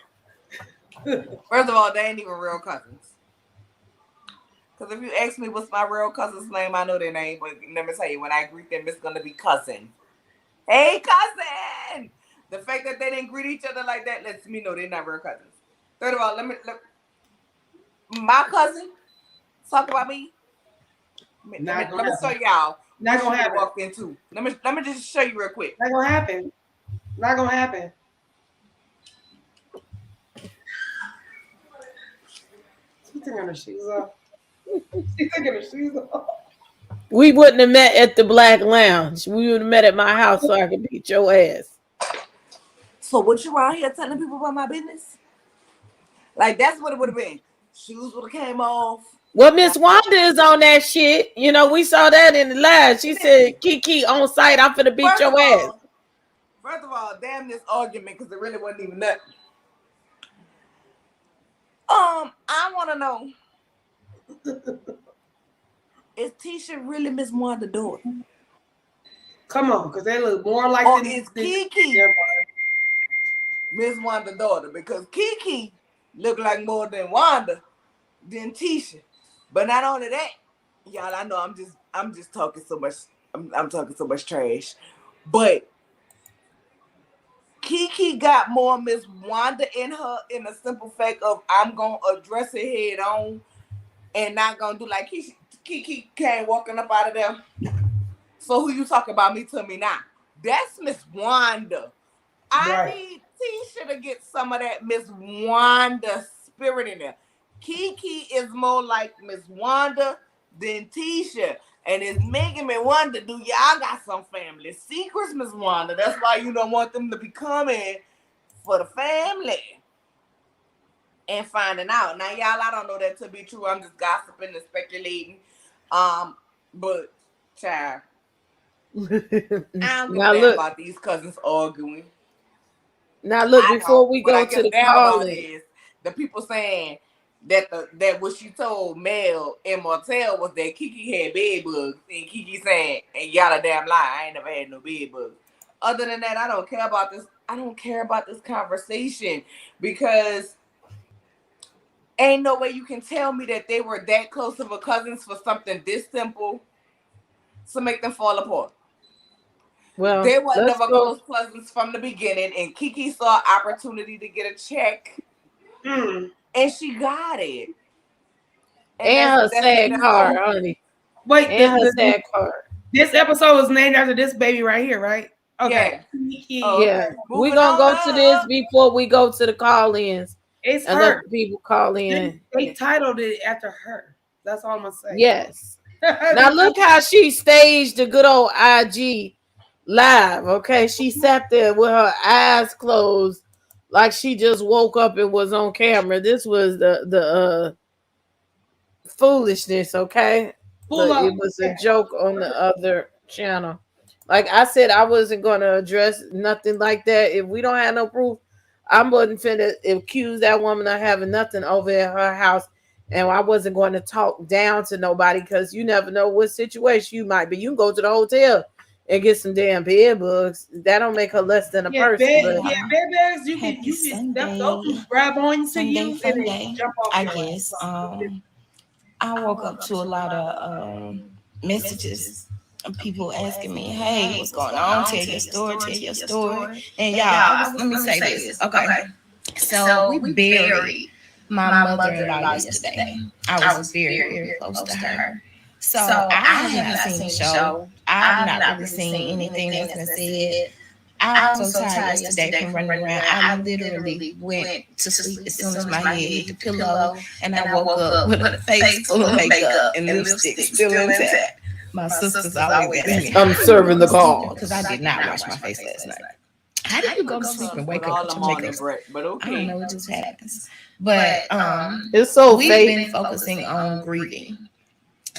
First of all, they ain't even real cousins. Because if you ask me what's my real cousin's name, I know their name. But let me tell you, when I greet them, it's going to be cousin. Hey, cousin! The fact that they didn't greet each other like that lets me know they're not real cousins. Third of all, let me my cousin talk about me. Let me show y'all. Not gonna happen. Walked into. Let me just show you real quick. Not gonna happen. Not gonna happen. She's taking her shoes off. She's taking her shoes off. We wouldn't have met at the Black Lounge. We would have met at my house so I could beat your ass. So what you around here telling people about my business? Like that's what it would have been. Shoes would have came off. Well, Miss Wanda is on that shit. You know, we saw that in the live. She said, KeKe on site, I'm finna beat your ass. First of all, damn this argument, because it really wasn't even nothing. I want to know, is Tisha really Miss Wanda's daughter? Come on, because they look more like or is KeKe Miss Wanda's daughter? Because KeKe look like more than Wanda than Tisha. But not only that, y'all, I know I'm just talking so much. I'm talking so much trash. But KeKe got more Miss Wanda in her in the simple fact of I'm gonna address it head on and not gonna do like KeKe came walking up out of there. So who you talking about me to me now? That's Miss Wanda. I need Tisha to get some of that Miss Wanda spirit in there. KeKe is more like Miss Wanda than Tisha. And it's making me wonder, do y'all got some family secrets, Miss Wanda? That's why you don't want them to be coming for the family and finding out. Now, y'all, I don't know that to be true. I'm just gossiping and speculating. But, child, I don't give a about these cousins arguing. Now, look, before we go to the call-in, the people saying that what she told Mel and Martell was that KeKe had bed bugs, and KeKe saying, and y'all a damn lie, I ain't never had no bed bugs. Other than that, I don't care about this. I don't care about this conversation because ain't no way you can tell me that they were that close of a cousins for something this simple to make them fall apart. Well, they were never close cousins from the beginning, and KeKe saw opportunity to get a check. And she got it. And her sad car, honey. Wait, her sad car. This episode was named after this baby right here, right? Okay. Yeah. We're going to go to this before we go to the call-ins. It's and her. Let people call in. They titled it after her. That's all I'm going to say. Yes. Now, look how she staged the good old IG live, okay? She sat there with her eyes closed like she just woke up and was on camera. This was the foolishness, okay? Look, it was a joke on the other channel. Like I said, I wasn't going to address nothing like that. If we don't have no proof, I wasn't finna accuse that woman of having nothing over at her house. And I wasn't going to talk down to nobody because you never know what situation you might be. You can go to the hotel and get some damn bed bugs. That don't make her less than a person. Bed bugs, you can grab on to you and then jump off. I guess. I woke up to a lot of messages of people asking me, "Hey, what's going on? Tell your story." And y'all, let me say this, okay? So we buried my mother-in-law yesterday. I was very, very close to her. So I have not seen the show. I've not really seen anything that's been said. I was so tired yesterday from running around. I literally went to sleep as soon as my head hit the pillow, and I woke up with a face full of makeup and lipstick still intact. My sister's always asking me, I'm serving the call because I did not wash my face last night. How did you go to sleep and wake up with your makeup? But okay. I don't know, it just happens. But it's so we've been focusing on grieving.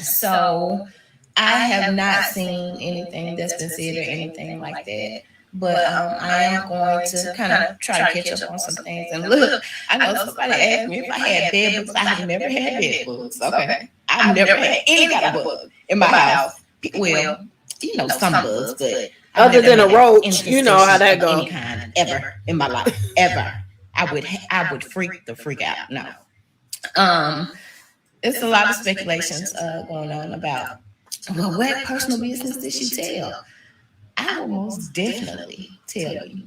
So I have not seen anything that's been said or anything like that. But I am going to kind of try to catch up on some things. And look, I know somebody asked me if I had bed bugs. I have never had bed bugs. Okay. I've never had any kind of bug in my house. Well, you know, some bugs, but other than a roach, you know how that goes. Any kind ever in my life, ever. I would freak out. No. It's a lot of speculations going on about, well, what personal business did she tell? I will most definitely tell you.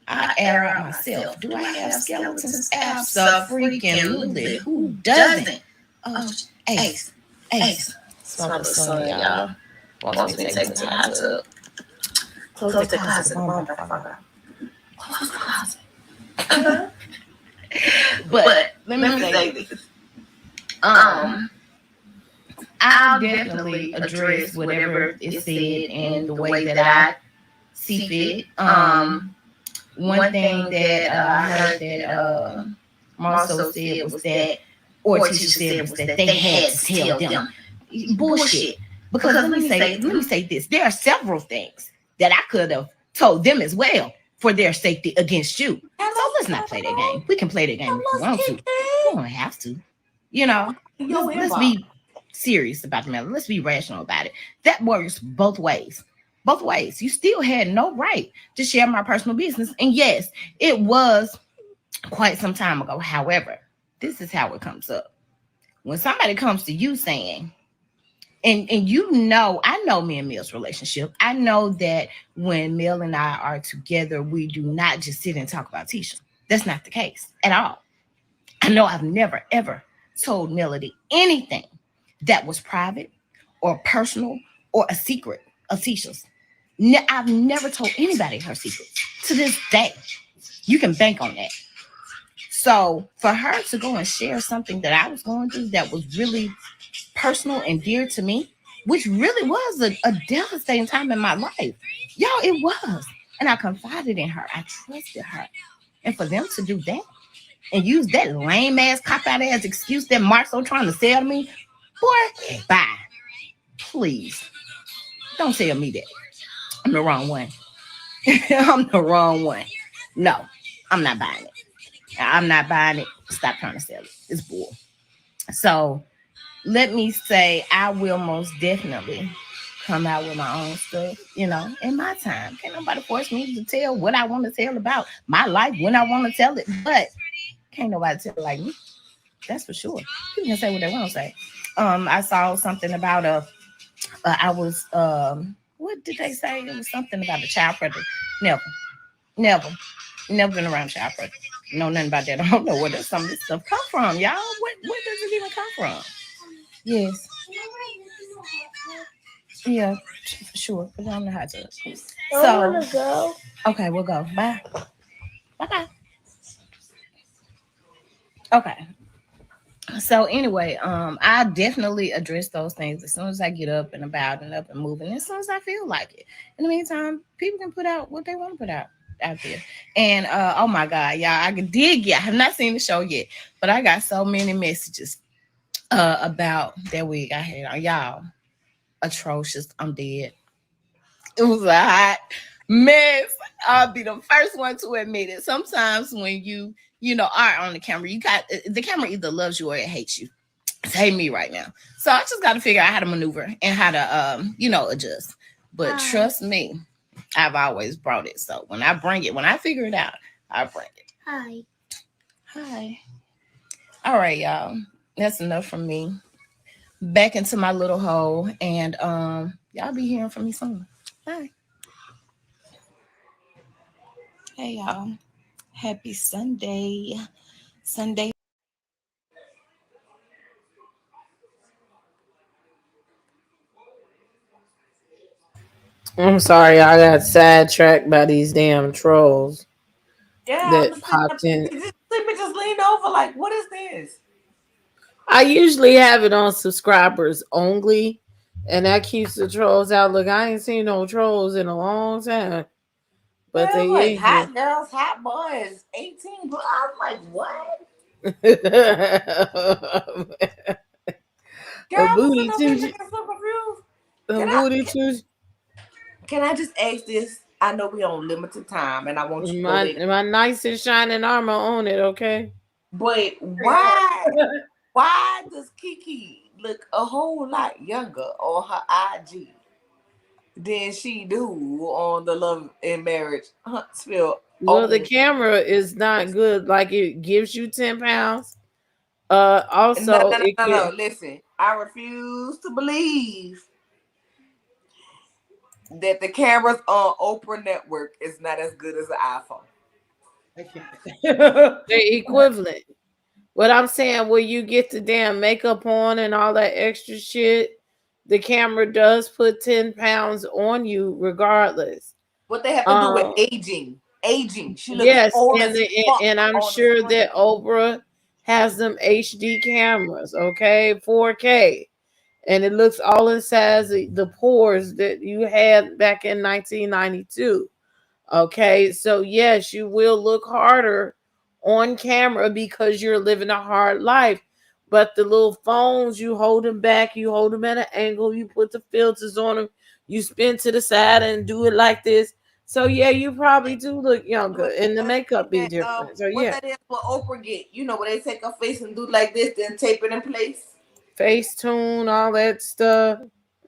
I air out myself. Do I have skeletons? Absolutely. Who doesn't? Oh, Ace. So sorry, y'all. Wants me to take the time to close the closet. Close the closet. But let me say this. I'll definitely address whatever is said in the way that I see fit. One thing that I heard that Marcel said was that, or Tisha said was that they had to tell them. Bullshit. Because let me say this. There are several things that I could have told them as well for their safety against you. So let's not play that game. We can play that game if we want to. We don't have to. You know, let's be serious about the matter. Let's be rational about it. That works both ways. Both ways. You still had no right to share my personal business. And yes, it was quite some time ago. However, this is how it comes up. When somebody comes to you saying, and you know, I know me and Mel's relationship. I know that when Mel and I are together, we do not just sit and talk about Tisha. That's not the case at all. I know I've never, ever told Melody anything that was private or personal or a secret of Tisha's. I've never told anybody her secrets to this day. You can bank on that. So for her to go and share something that I was going through that was really personal and dear to me, which really was a devastating time in my life. Y'all, it was. And I confided in her. I trusted her. And for them to do that and use that lame ass cop out ass excuse that Marcel trying to sell to me, boy, bye. Please. Don't tell me that. I'm the wrong one. I'm the wrong one. No, I'm not buying it. I'm not buying it. Stop trying to sell it. It's bull. So let me say, I will most definitely come out with my own stuff, you know, in my time. Can't nobody force me to tell what I want to tell about my life when I want to tell it, but can't nobody tell it like me. That's for sure. People can say what they want to say. I saw something about what did they say? It was something about a child predator. Never been around child predator. Know nothing about that. I don't know where some of this stuff come from, y'all. Where does it even come from? Yes. Yeah, sure. Put it on the hot tub. So, I want to go. Okay, we'll go. Bye. Bye. Okay. So anyway, I definitely address those things as soon as I get up and about and up and moving, as soon as I feel like it. In the meantime, people can put out what they want to put out there. And oh my God, y'all, I have not seen the show yet, but I got so many messages about that wig I had on. Y'all, atrocious. I'm dead. It was a hot mess. I'll be the first one to admit it. Sometimes when you are on the camera, you got the camera either loves you or it hates you. It's hating me right now. So I just got to figure out how to maneuver and how to adjust. But trust me, I've always brought it. So when I figure it out, I bring it. Hi. All right, y'all. That's enough from me. Back into my little hole, and y'all be hearing from me soon. Bye. Hey, y'all. Happy Sunday. I'm sorry, I got sidetracked by these damn trolls Yeah, that popped in. Just lean over like, what is this? I usually have it on subscribers only, and that keeps the trolls out. Look, I ain't seen no trolls in a long time, but Well, they like in here. hot girls, hot boys, 18 plus. I'm like, what? Girl, A I'm booty sitting over here too. looking so confused. A booty too. Can I just ask this? I know we on limited time, and I want you to go there. My nice and shining armor on it, okay? But why does KeKe look a whole lot younger on her IG than she do on the Love and Marriage Huntsville? Well, the camera is not good. Like, it gives you 10 pounds. Also, no. Listen, I refuse to believe that the cameras on Oprah Network is not as good as the iPhone. They're equivalent. What I'm saying, when you get the damn makeup on and all that extra shit, the camera does put 10 pounds on you regardless. What they have to do with aging. She looks yes, old as fuck. And I'm sure that Oprah has them HD cameras, okay, 4K. And it looks all inside the pores that you had back in 1992. Okay, so yes, you will look harder on camera because you're living a hard life. But the little phones, you hold them back, you hold them at an angle, you put the filters on them, you spin to the side and do it like this. So yeah, you probably do look younger, and the makeup be different. So what yeah, that is what Oprah get, where they take her face and do like this, then tape it in place. Facetune, all that stuff.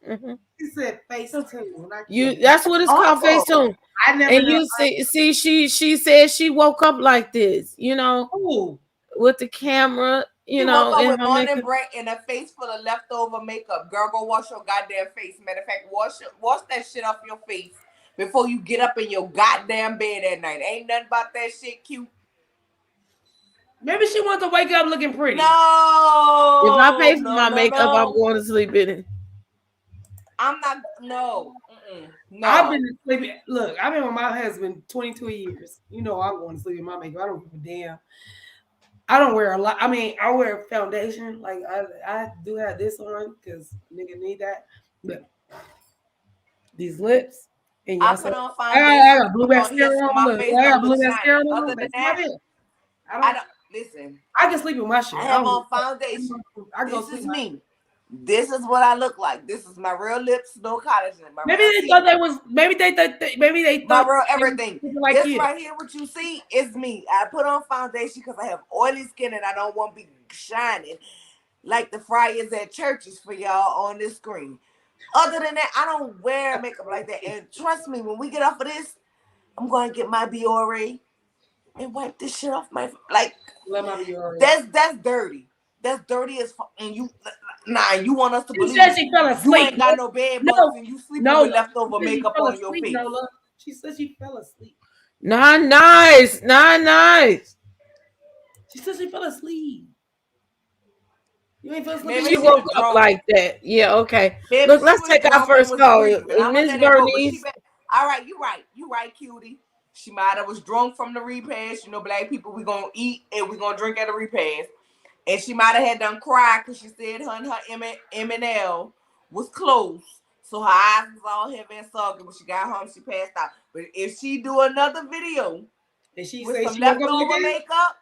Mm-hmm. He said Facetune. That's what it's called, Facetune. I never. And you see, she said she woke up like this, Ooh. with the camera, she woke up with morning breath and a face full of leftover makeup. Girl, go wash your goddamn face. Matter of fact, wash that shit off your face before you get up in your goddamn bed at night. Ain't nothing about that shit cute. Maybe she wants to wake up looking pretty. No. If I pay for my makeup, I'm going to sleep in it. I'm not. No. No. I've been sleeping. Look, I've been with my husband 22 years. I'm going to sleep in my makeup. I don't give a damn. I don't wear a lot. I mean, I wear foundation. Like I do have this on because nigga need that. But these lips. And I put on foundation. I got blue mascara on. Look, I got blue mascara on. Other than that, I don't. Listen. I can sleep with my shit. I have on foundation. This is me. This is what I look like. This is my real lips, no collagen. Maybe they thought they was. Maybe they thought my real everything. Like this right here, what you see is me. I put on foundation because I have oily skin and I don't want to be shining like the fryers at churches for y'all on this screen. Other than that, I don't wear makeup like that. And trust me, when we get off of this, I'm going to get my Biore and wipe this shit off my That's dirty. That's dirty as fuck. And you want us to believe she said she fell asleep. You ain't got no bed bugs and you sleeping with leftover makeup on your face. Nola. She said she fell asleep. Not nice. She said she fell asleep. You ain't fell asleep. Maybe she woke up like that. Yeah, okay. Maybe look, let's take our first call. Miss Bernice. All right, you right, cutie. She might have was drunk from the repast. Black people, we gonna eat and we gonna drink at a repast. And she might have had done cry because she said her and her M&L was close. So her eyes was all heavy and soggy. When she got home, she passed out. But if she do another video and she with some leftover makeup,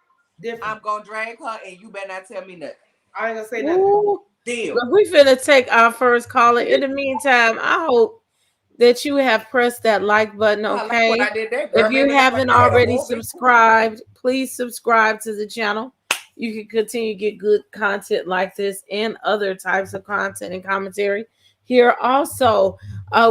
I'm going to drag her and you better not tell me nothing. I ain't going to say nothing. Deal. But we finna take our first caller. In the meantime, I hope that you have pressed that like button, I like what okay? I did there, girl. If you Maybe that's haven't what I did. already subscribed, please subscribe to the channel. You can continue to get good content like this and other types of content and commentary. Here also,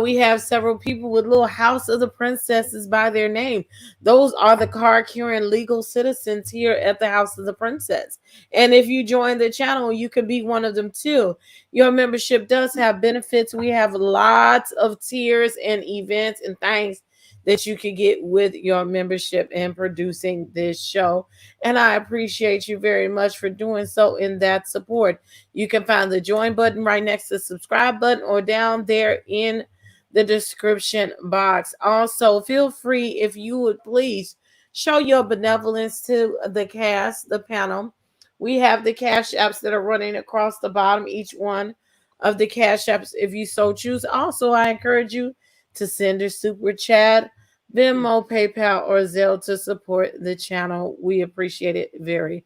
we have several people with little House of the Princesses by their name. Those are the card-carrying legal citizens here at the House of the Princess. And if you join the channel, you can be one of them too. Your membership does have benefits. We have lots of tiers and events and things that you can get with your membership and producing this show. And I appreciate you very much for doing so in that support. You can find the join button right next to the subscribe button or down there in the description box. Also, feel free, if you would please, show your benevolence to the cast, the panel. We have the cash apps that are running across the bottom, each one of the cash apps, if you so choose. Also, I encourage you to send a super chat, Venmo, PayPal, or Zelle to support the channel. We appreciate it very,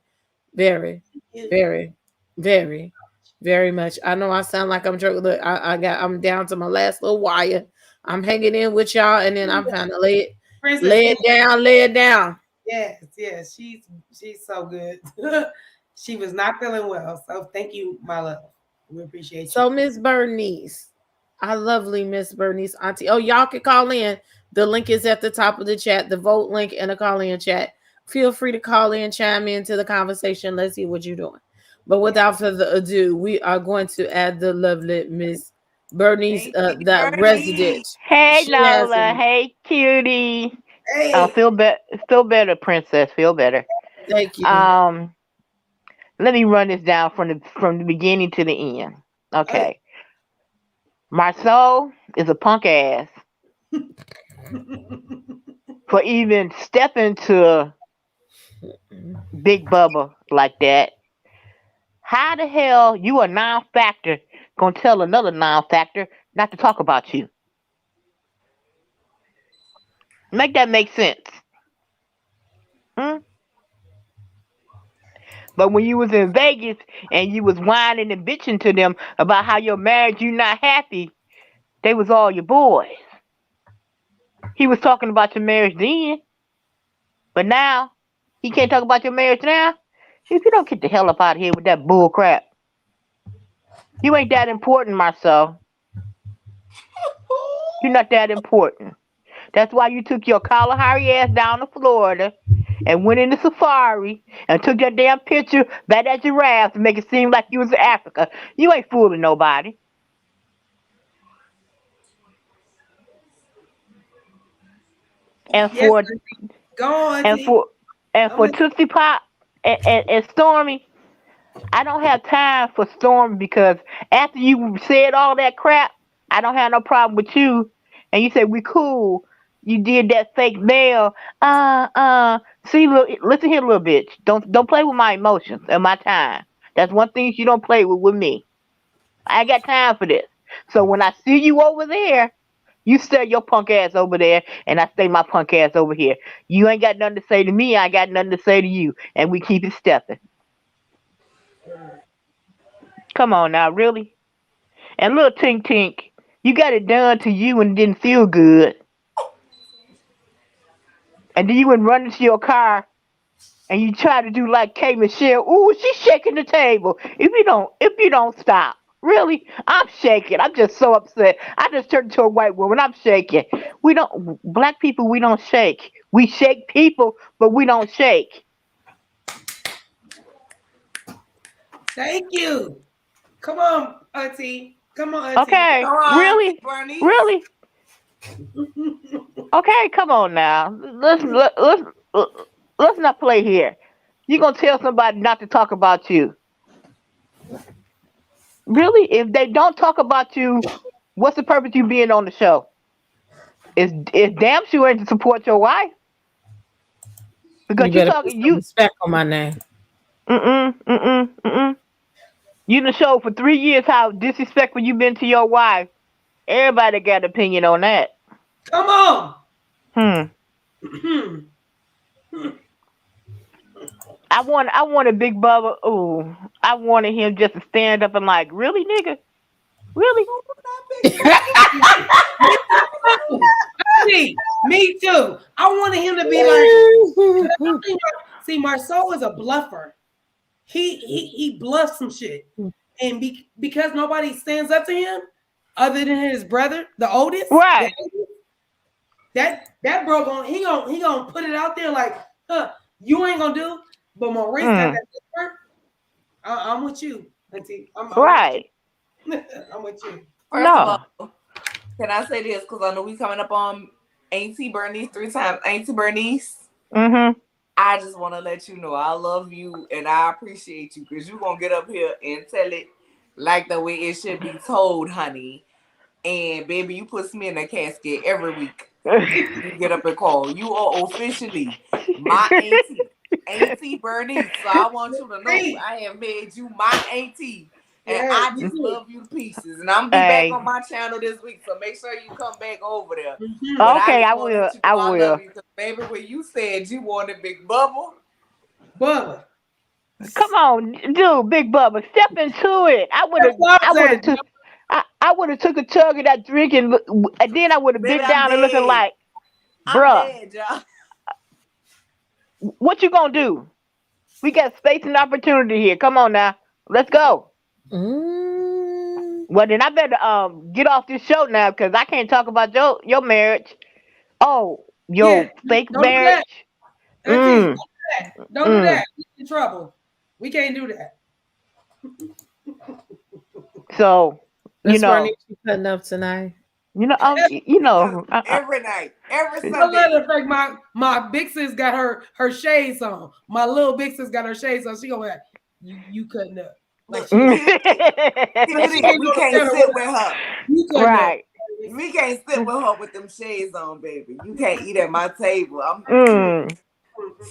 very, very, very, very much. I know I sound like I'm joking. Look, I'm down to my last little wire. I'm hanging in with y'all, and then I'm trying to lay it down. Yes, she's so good. She was not feeling well, so thank you, my love. We appreciate you. So, Miss Bernice, our lovely Miss Bernice, auntie. Oh, y'all can call in. The link is at the top of the chat, the vote link and the call in chat. Feel free to call in, chime into the conversation. Let's see what you're doing. But without further ado, we are going to add the lovely Miss Bernice, the resident. Hey, She Nola. Hey, cutie. Hey. Feel better, princess. Feel better. Thank you. Let me run this down from the beginning to the end. Okay. Marceau is a punk ass for even stepping to Big Bubba like that. How the hell you a non-factor gonna tell another non-factor not to talk about you? Make that make sense. But when you was in Vegas and you was whining and bitching to them about how your marriage you not happy, they was all your boys. He was talking about your marriage then, but now he can't talk about your marriage now. If you don't get the hell up out of here with that bull crap, you ain't that important, Marceau. You're not that important. That's why you took your Kalahari ass down to Florida and went into safari and took that damn picture by that giraffe to make it seem like you was in Africa. You ain't fooling nobody. And for Tootsie Pop and Stormy, I don't have time for Stormy because after you said all that crap, I don't have no problem with you. And you said we cool. You did that fake mail. See, look, listen here, little bitch. Don't play with my emotions and my time. That's one thing you don't play with me. I ain't got time for this. So when I see you over there, you stay your punk ass over there, and I stay my punk ass over here. You ain't got nothing to say to me. I got nothing to say to you, and we keep it stepping. Come on now, really? And little Tink Tink, you got it done to you and it didn't feel good. And then you went run into your car and you try to do like K Michelle. Ooh, she's shaking the table. If you don't stop. Really? I'm shaking. I'm just so upset. I just turned into a white woman. I'm shaking. Black people, we don't shake. We shake people, but we don't shake. Thank you. Come on, Auntie. Come on, Auntie. Okay. Really? Really? Okay, come on now. Let's not play here. You gonna tell somebody not to talk about you? Really? If they don't talk about you, what's the purpose of you being on the show? It's damn sure ain't to support your wife. Because you respect on my name. You done showed for 3 years how disrespectful you been to your wife. Everybody got an opinion on that. Come on. I wanted Big Bubba. Ooh, I wanted him just to stand up and like, really, nigga, really? Me too. I wanted him to be like. See, Marceau is a bluffer. He bluffs some shit, and because nobody stands up to him, other than his brother, the oldest, right? That bro gonna put it out there like, you ain't gonna do. But Maurice got that different. I'm with you, Auntie. I'm right. I'm with you. First of all, can I say this? Because I know we coming up on Auntie Bernice 3 times. Auntie Bernice. Mm-hmm. I just want to let you know I love you and I appreciate you because you're going to get up here and tell it like the way it should be told, honey. And baby, you put me in a casket every week. You get up and call. You are officially my Auntie Bernice. So I want you to know I have made you my auntie. And I just love you to pieces. And I'm going to be back on my channel this week. So make sure you come back over there. Okay, I will. I will. Love you, baby, when you said you wanted Big Bubba. Come on, dude, Big Bubba. Step into it. I would have took a chug of that drink and then I would have bit down and looking like, bruh. What you gonna do? We got space and opportunity here. Come on now. Let's go. Well, then I better get off this show now because I can't talk about your marriage. Oh, your fake marriage. Don't do that. We're in trouble. We can't do that. So, you know, you cutting up tonight. You know, every night, every Sunday. Matter of fact, my big sis got her shades on. My little big sis got her shades on. She gonna like, you cutting up. Like we can't sit with her. Right. We can't sit with her with them shades on, baby. You can't eat at my table.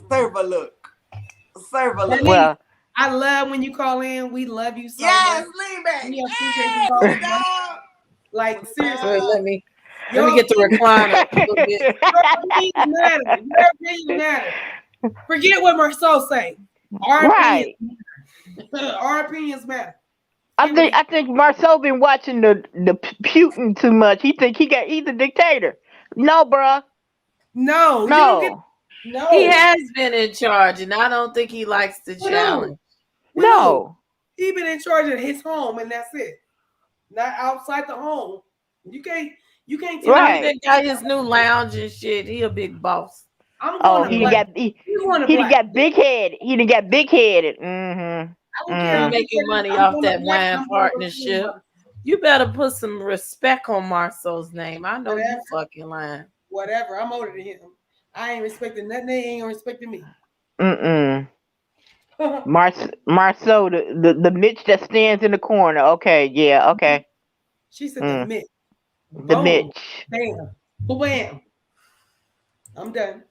Serve a look. Well, I love when you call in. We love you so much. Lean back. Like seriously, let me get the recliner a little bit. Your opinion matters. Forget what Marceau say. Our opinions matter. I think Marceau been watching the Putin too much. He's a dictator. No, bruh. No. He has been in charge, and I don't think he likes the challenge. No. He been in charge of his home, and that's it. Not outside the home. You can't tell me that got his new lounge and shit. He a big boss. He got big headed. He done got big headed. Mm-hmm. Making money off that wine partnership. You better put some respect on Marceau's name. I know you fucking lying. Whatever. I'm older than him. I ain't respecting nothing. They ain't respecting me. Marceau, the Mitch that stands in the corner. Okay, yeah, okay. She said the Mitch. The Mitch. Bam. Bam. I'm done.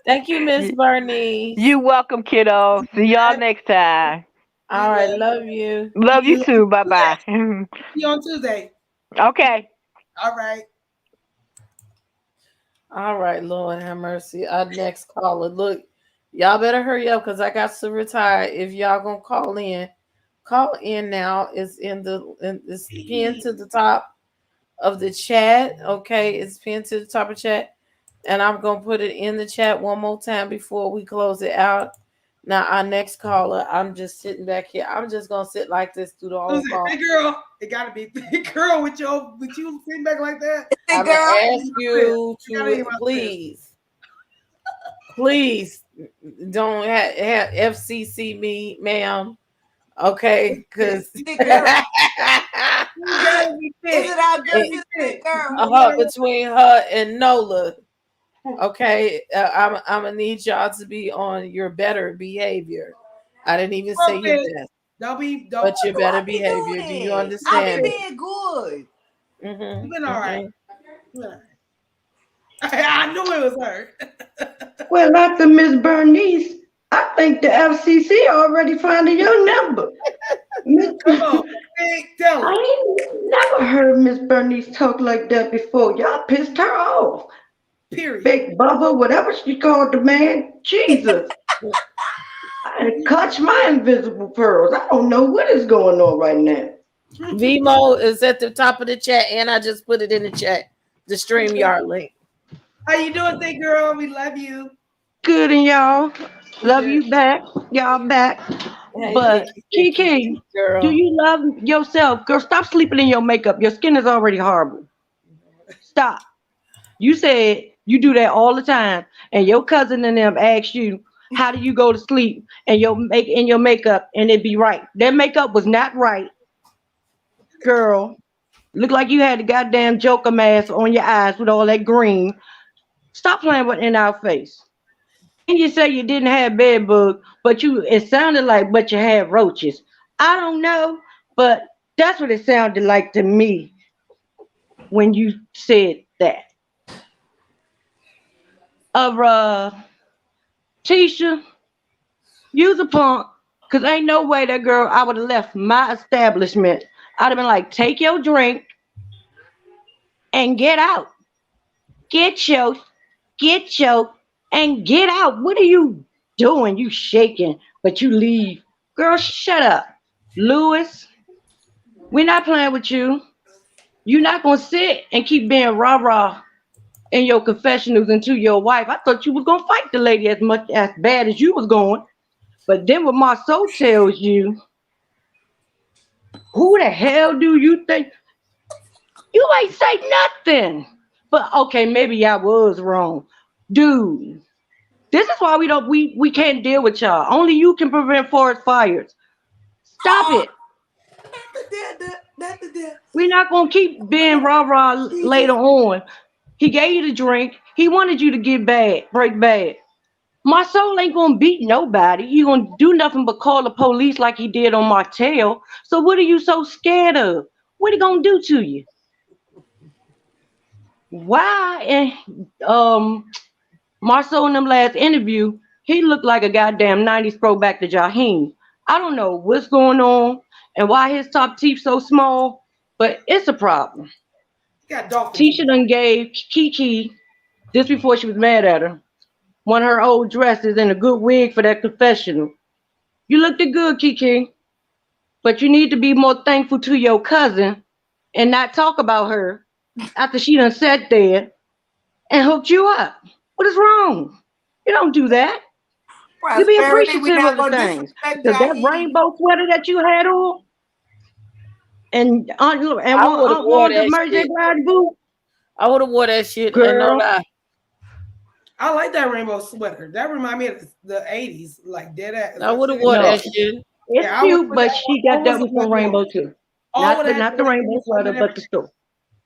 Thank you, Miss Bernice. You welcome, kiddo. See y'all next time. All right, love you. Love you too. Bye-bye. See you on Tuesday. Okay. All right. All right, Lord have mercy. Our next caller. Look, y'all better hurry up because I got to retire. If y'all gonna call in now. It's it's pinned to the top of the chat. Okay, it's pinned to the top of the chat. And I'm gonna put it in the chat one more time before we close it out. Now, our next caller, I'm just sitting back here. I'm just gonna sit like this through the whole call. Big girl, it gotta be big girl with you sitting back like that. I'm gonna ask you to please don't have FCC me, ma'am. Okay, because between her and Nola. Okay, I'm gonna need y'all to be on your better behavior. I didn't even say your best. But your better behavior. Do you understand? I've been being good. You've been all right. I knew it was her. Well, after Miss Bernice, I think the FCC already found your number. Come on, tell her. I ain't never heard Miss Bernice talk like that before. Y'all pissed her off. Period. Big Bubba, whatever she called the man. Jesus. I clutch my invisible pearls. I don't know what is going on right now. Vimo is at the top of the chat, and I just put it in the chat. The StreamYard link. How you doing, big girl? We love you. Good, and y'all. Love you back. Y'all back. Hey, But KeKe, do you love yourself? Girl, stop sleeping in your makeup. Your skin is already horrible. Stop. You said you do that all the time, and your cousin and them ask you, how do you go to sleep and your makeup and it be right? Their makeup was not right. Girl, look like you had the goddamn Joker mask on your eyes with all that green. Stop playing with in our face. And you say you didn't have bed bugs, but it sounded like but you had roaches. I don't know, but that's what it sounded like to me when you said that. Tisha, you's a punk, cause ain't no way that girl I would have left my establishment. I'd have been like, take your drink and get out. Get your, and get out. What are you doing? You shaking, but you leave. Girl, shut up. Lewis, we're not playing with you. You're not gonna sit and keep being rah-rah in your confessionals into your wife. I thought you was gonna fight the lady as bad as you was going. But then what my soul tells you, who the hell do you think? You ain't say nothing. But okay, maybe I was wrong. Dude, this is why we can't deal with y'all. Only you can prevent forest fires. Stop it. We're not gonna keep being rah-rah later on. He gave you the drink. He wanted you to break bad. My soul ain't gonna beat nobody. He gonna do nothing but call the police like he did on Martell. So what are you so scared of? What he gonna do to you? Why? And Marcel in them last interview, he looked like a goddamn 90s throwback to Jaheim. I don't know what's going on and why his top teeth so small, but it's a problem. Tisha done gave KeKe, just before she was mad at her, one of her old dresses and a good wig for that confessional. You looked good, KeKe, but you need to be more thankful to your cousin and not talk about her after she done sat there and hooked you up. What is wrong? You don't do that. You be appreciative of the things. Because that rainbow sweater that you had on, and one the Mary J. Blige boot. I would have wore that shit. Girl. I like that rainbow sweater. That remind me of the 80s, like dead ass. I would have wore that shit. It's cute, but she got that one from Rainbow too. Not the rainbow sweater, but the store.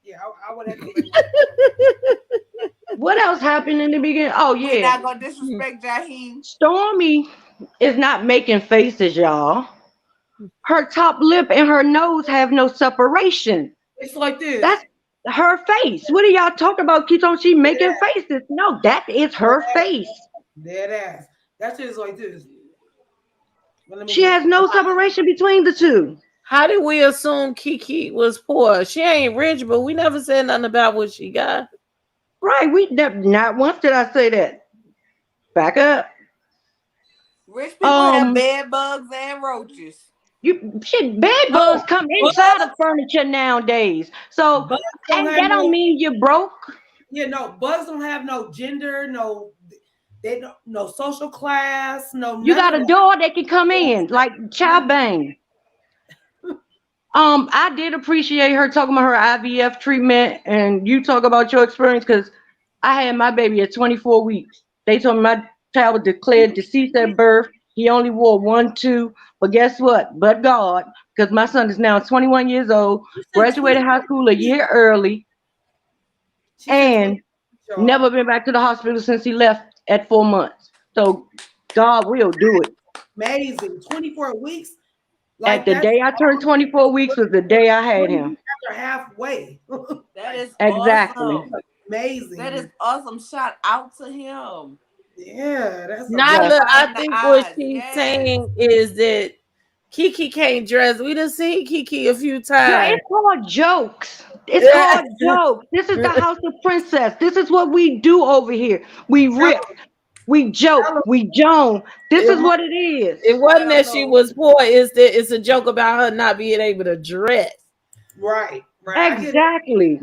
Yeah, I would have. What else happened in the beginning? Oh yeah. We're not gonna disrespect Jaheim. Stormy is not making faces, y'all. Her top lip and her nose have no separation. It's like this. That's her face. What are y'all talking about? Keep on she making faces. No, that is her face. Dead ass. That shit is like this. She has no separation between the two. How did we assume KeKe was poor? She ain't rich, but we never said nothing about what she got. Right, not once did I say that. Back up. Rich people have bed bugs and roaches. Bed bugs come inside of furniture nowadays. So that don't mean you're broke. Yeah, no, bugs don't have no gender, no social class, no. You got a door that can come in like child bang. I did appreciate her talking about her IVF treatment, and you talk about your experience because I had my baby at 24 weeks. They told me my child was declared deceased at birth. He only wore 1 2, but guess what? But God, because my son is now 21 years old, graduated high school a year early, and never been back to the hospital since he left at 4 months. So God will do it. Amazing. 24 weeks. Like the day I turned 24 weeks was the day I had him. After halfway. That is exactly awesome. Amazing. That is awesome. Shout out to him. Yeah, that's Nyla, I think what she's saying is that KeKe can't dress. We done seen KeKe a few times. Yeah, it's called jokes. It's called joke. This is the House of Princess. This is what we do over here. We rip, we joke, we joan. This is what it is. It wasn't that she was poor. It's a joke about her not being able to dress. Right. Exactly.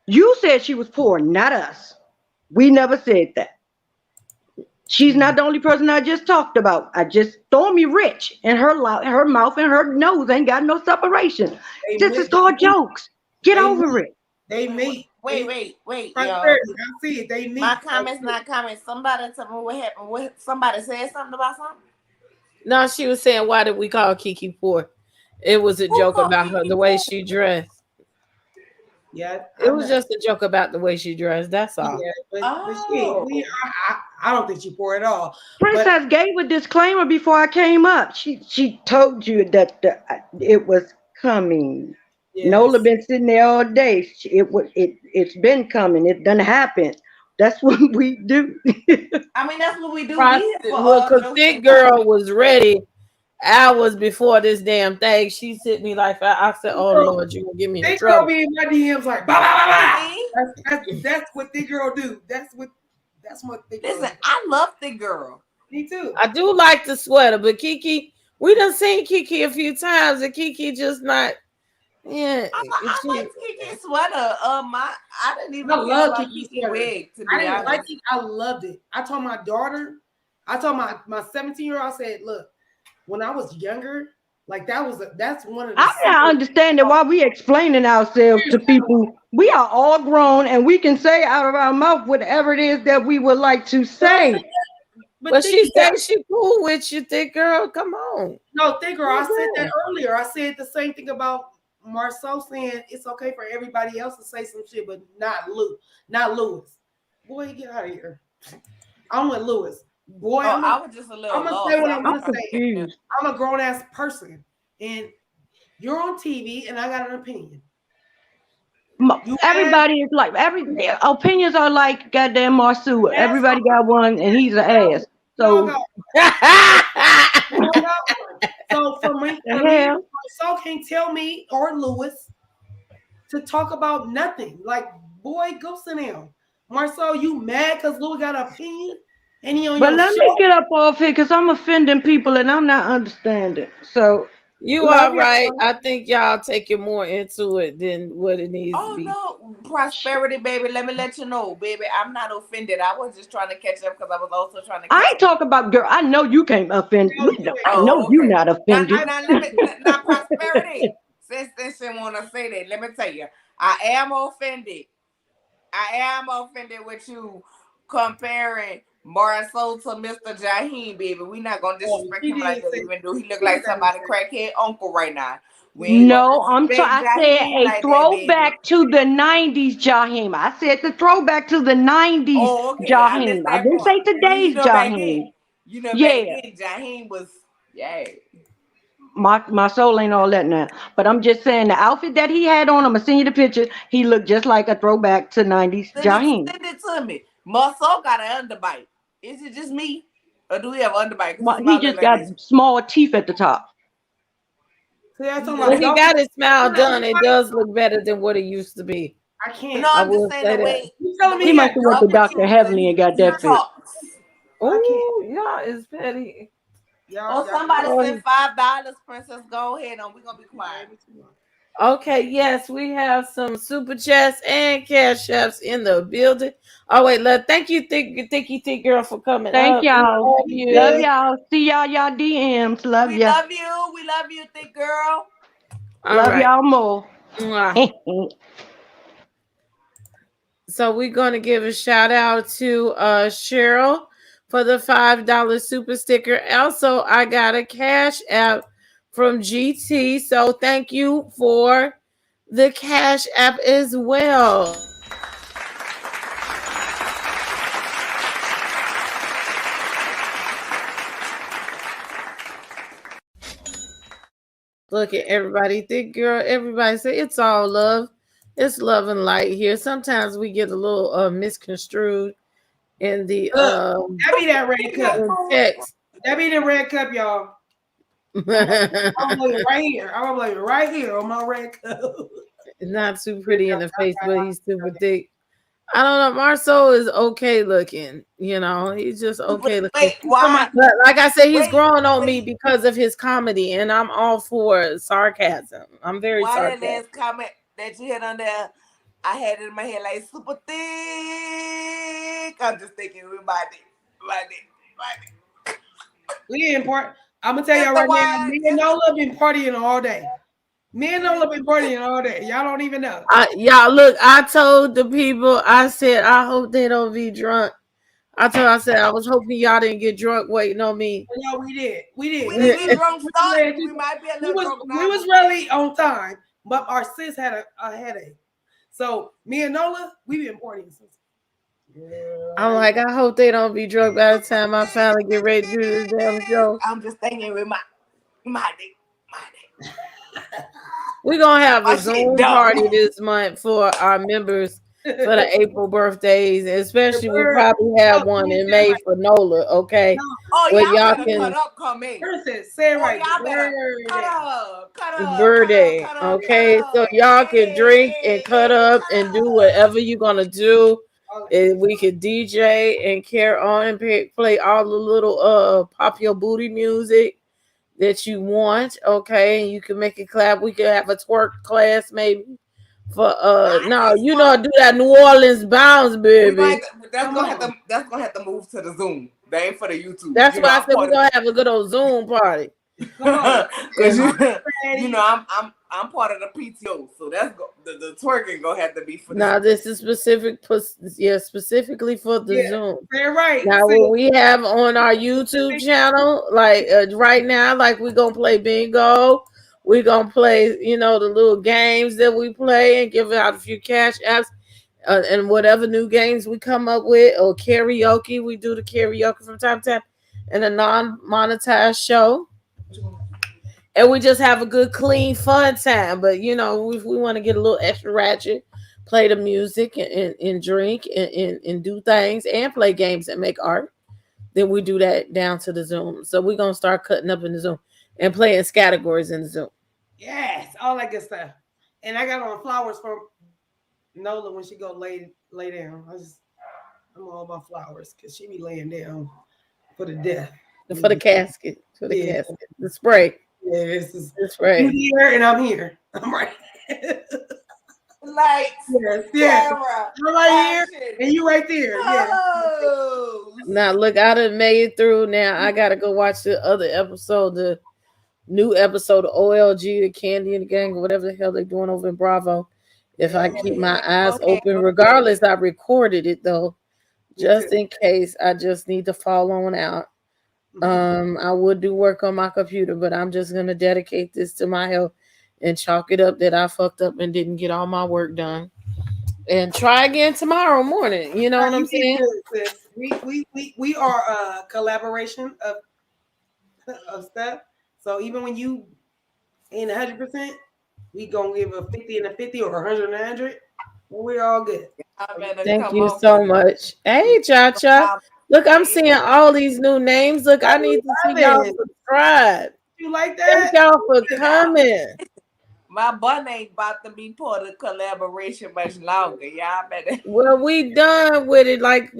You said she was poor, not us. We never said that. She's not the only person I just talked about. Stormy rich, and her mouth and her nose ain't got no separation. This is called jokes. Get over it. They meet. Wait, y'all. I see it. They meet. My comments, not comments. Somebody tell me what happened. Somebody said something about something? No, she was saying, why did we call KeKe poor? It was a joke about her, the way she dressed. Yeah, it was just a joke about the way she dressed. That's all. Yeah, but I don't think she poor at all. Princess gave a disclaimer before I came up. She told you that it was coming. Yes. Nola been sitting there all day. It's been coming. It done happened. That's what we do. I mean, that's what we do. Well, because Thick Girl was ready hours before this damn thing. She sent me like, I said, "Oh Lord, you gonna get me in trouble." Thick Girl be in my DMs like, bah, bah, bah, bah. That's what Thick Girl do. That's what Thick Girl. Listen, I love Thick Girl. Me too. I do like the sweater, but KeKe, we done seen KeKe a few times, and KeKe just not. Yeah, I like KeKe sweater. I didn't even love KeKe wig. To be I didn't honest. like it. I loved it. I told my daughter, my 17-year-old, I said, look, when I was younger, like that's one of the. I'm not understanding why we explaining ourselves to people. We are all grown, and we can say out of our mouth whatever it is that we would like to say. But she said she cool with you, Thick Girl. Come on. No, Thick Girl. I said that earlier. I said the same thing about Marceau saying it's okay for everybody else to say some shit, but not Louis. Boy, get out of here. I'm with Louis. Boy, I was just a little. I'm gonna say what I'm gonna say. I'm a grown ass person, and you're on TV, and I got an opinion. Everybody is like opinions are like goddamn Marceau. Everybody got one, and he's an ass. So, so for me, Marceau can't tell me or Louis to talk about nothing. Like, boy, go sit down. Marceau, you mad because Louis got an opinion? But let me get up off here because I'm offending people and I'm not understanding. So you are right. I think y'all taking more into it than what it needs to be. Oh no, prosperity, baby. Let me let you know, baby. I'm not offended. I was just trying to catch up because I was also trying to. I ain't talking about girl. I know you can't offend. I know you're not offended. Now, prosperity. Since she wanna say that, let me tell you, I am offended. I am offended with you comparing Marceau to Mr. Jaheim, baby. We not gonna disrespect him like that, even though he look like somebody crackhead uncle right now. No, I said a throwback to the 90s Jaheim. I said the throwback to the 90s Jaheim. I didn't say today's Jaheim. You know, back then, Jaheim was, My soul ain't all that now. But I'm just saying the outfit that he had on, I'm gonna send you the picture. He looked just like a throwback to 90s Jaheim. Send it to me. Marceau got an underbite. Is it just me? Or do we have underbite? He just got small teeth at the top. When he got his smile done, it does look better than what it used to be. I can't. No, I'm just saying the way. He must have went to Dr. Heavenly and got that fit. Oh, y'all is petty. Somebody said $5. Princess, go ahead on. We're gonna be quiet. Okay, yes, we have some super chats and cash apps in the building. Oh wait, thank you, Thick Girl, for coming. Thank y'all. Love y'all. See y'all DMs. Love you. We love you, Thick Girl. Love y'all more. So we're gonna give a shout out to Cheryl for the $5 super sticker. Also, I got a cash app from GT. So thank you for the cash app as well. Look at everybody. Thick Girl. Everybody say it's all love. It's love and light here. Sometimes we get a little misconstrued in the that be that red cup. Text. That be the red cup, y'all. I'm blaming right here. I'm blaming right here on my red cup. Not too pretty in the face, but he's super thick. I don't know. Marceau is okay looking. You know, he's just okay looking. Wait, why? But like I said, he's growing on me because of his comedy, and I'm all for sarcasm. I'm very sarcastic. Why that last comment that you had on there? I had it in my head like super thick. I'm just thinking with my dick. We important. I'm gonna tell y'all right now. Me and Nola been partying all day. Me and Nola been partying all day. Y'all don't even know. Y'all look. I told the people. I said I hope they don't be drunk. I said I was hoping y'all didn't get drunk waiting on me. No, we did. We didn't get drunk. We might be a little drunk now. We was really on time, but our sis had a headache. So me and Nola, we been partying since. I'm like, I hope they don't be drunk by the time I finally get ready to do this damn show. I'm just thinking with my dick. We're gonna have a Zoom party this month for our members for the April birthdays, especially we probably have one in May for Nola. Okay. Oh, y'all can cut up, come in. Say right. Y'all better cut up. Birthday. Okay, so y'all can drink and cut up and do whatever you're gonna do. And we could DJ and carry on and play all the little pop your booty music that you want. Okay, and you can make it clap. We could have a twerk class maybe for no, you know, do that New Orleans bounce, baby. That's gonna have to move to the Zoom. That ain't for the YouTube. That's why I said we're gonna have a good old Zoom party. Because you know I'm part of the PTO, so that's the twerking gonna have to be for. Now this is specifically for the Zoom. You're right. Now what we have on our YouTube channel, like right now, like we're gonna play bingo. We're gonna play, you know, the little games that we play and give out a few cash apps. And whatever new games we come up with, or karaoke, we do the karaoke from time to time, and a non-monetized show. And we just have a good, clean, fun time. But, you know, if we want to get a little extra ratchet, play the music and drink and do things and play games and make art, then we do that down to the Zoom. So we're going to start cutting up in the Zoom and playing categories in the Zoom. Yes, all that good stuff. And I got on flowers for Nola when she go lay down. I'm all about flowers because she be laying down for the death. For the casket. For the casket. The spray. Yeah, the spray. You here and I'm here. I'm right. Lights. Yes. I'm right here and you right there. Oh. Yeah. Now look, I done made it through. Now I gotta go watch the other episode, the new episode of OLG, the Candy and the Gang, or whatever the hell they're doing over in Bravo. If I keep my eyes open, regardless, I recorded it though, just in case I just need to fall on out. I would do work on my computer, but I'm just gonna dedicate this to my health and chalk it up that I fucked up and didn't get all my work done. And try again tomorrow morning. You know what I'm saying? We are a collaboration of stuff. So even when you ain't 100%, we gonna give a 50 and a 50 or 100 and 100. We're all good. Thank you so much. Hey, Cha-Cha. Look, I'm seeing all these new names. Look, I need to see y'all subscribe. You like that? Thank y'all for coming. My bun ain't about to be part of collaboration much longer. Y'all better. Well, we done with it. Like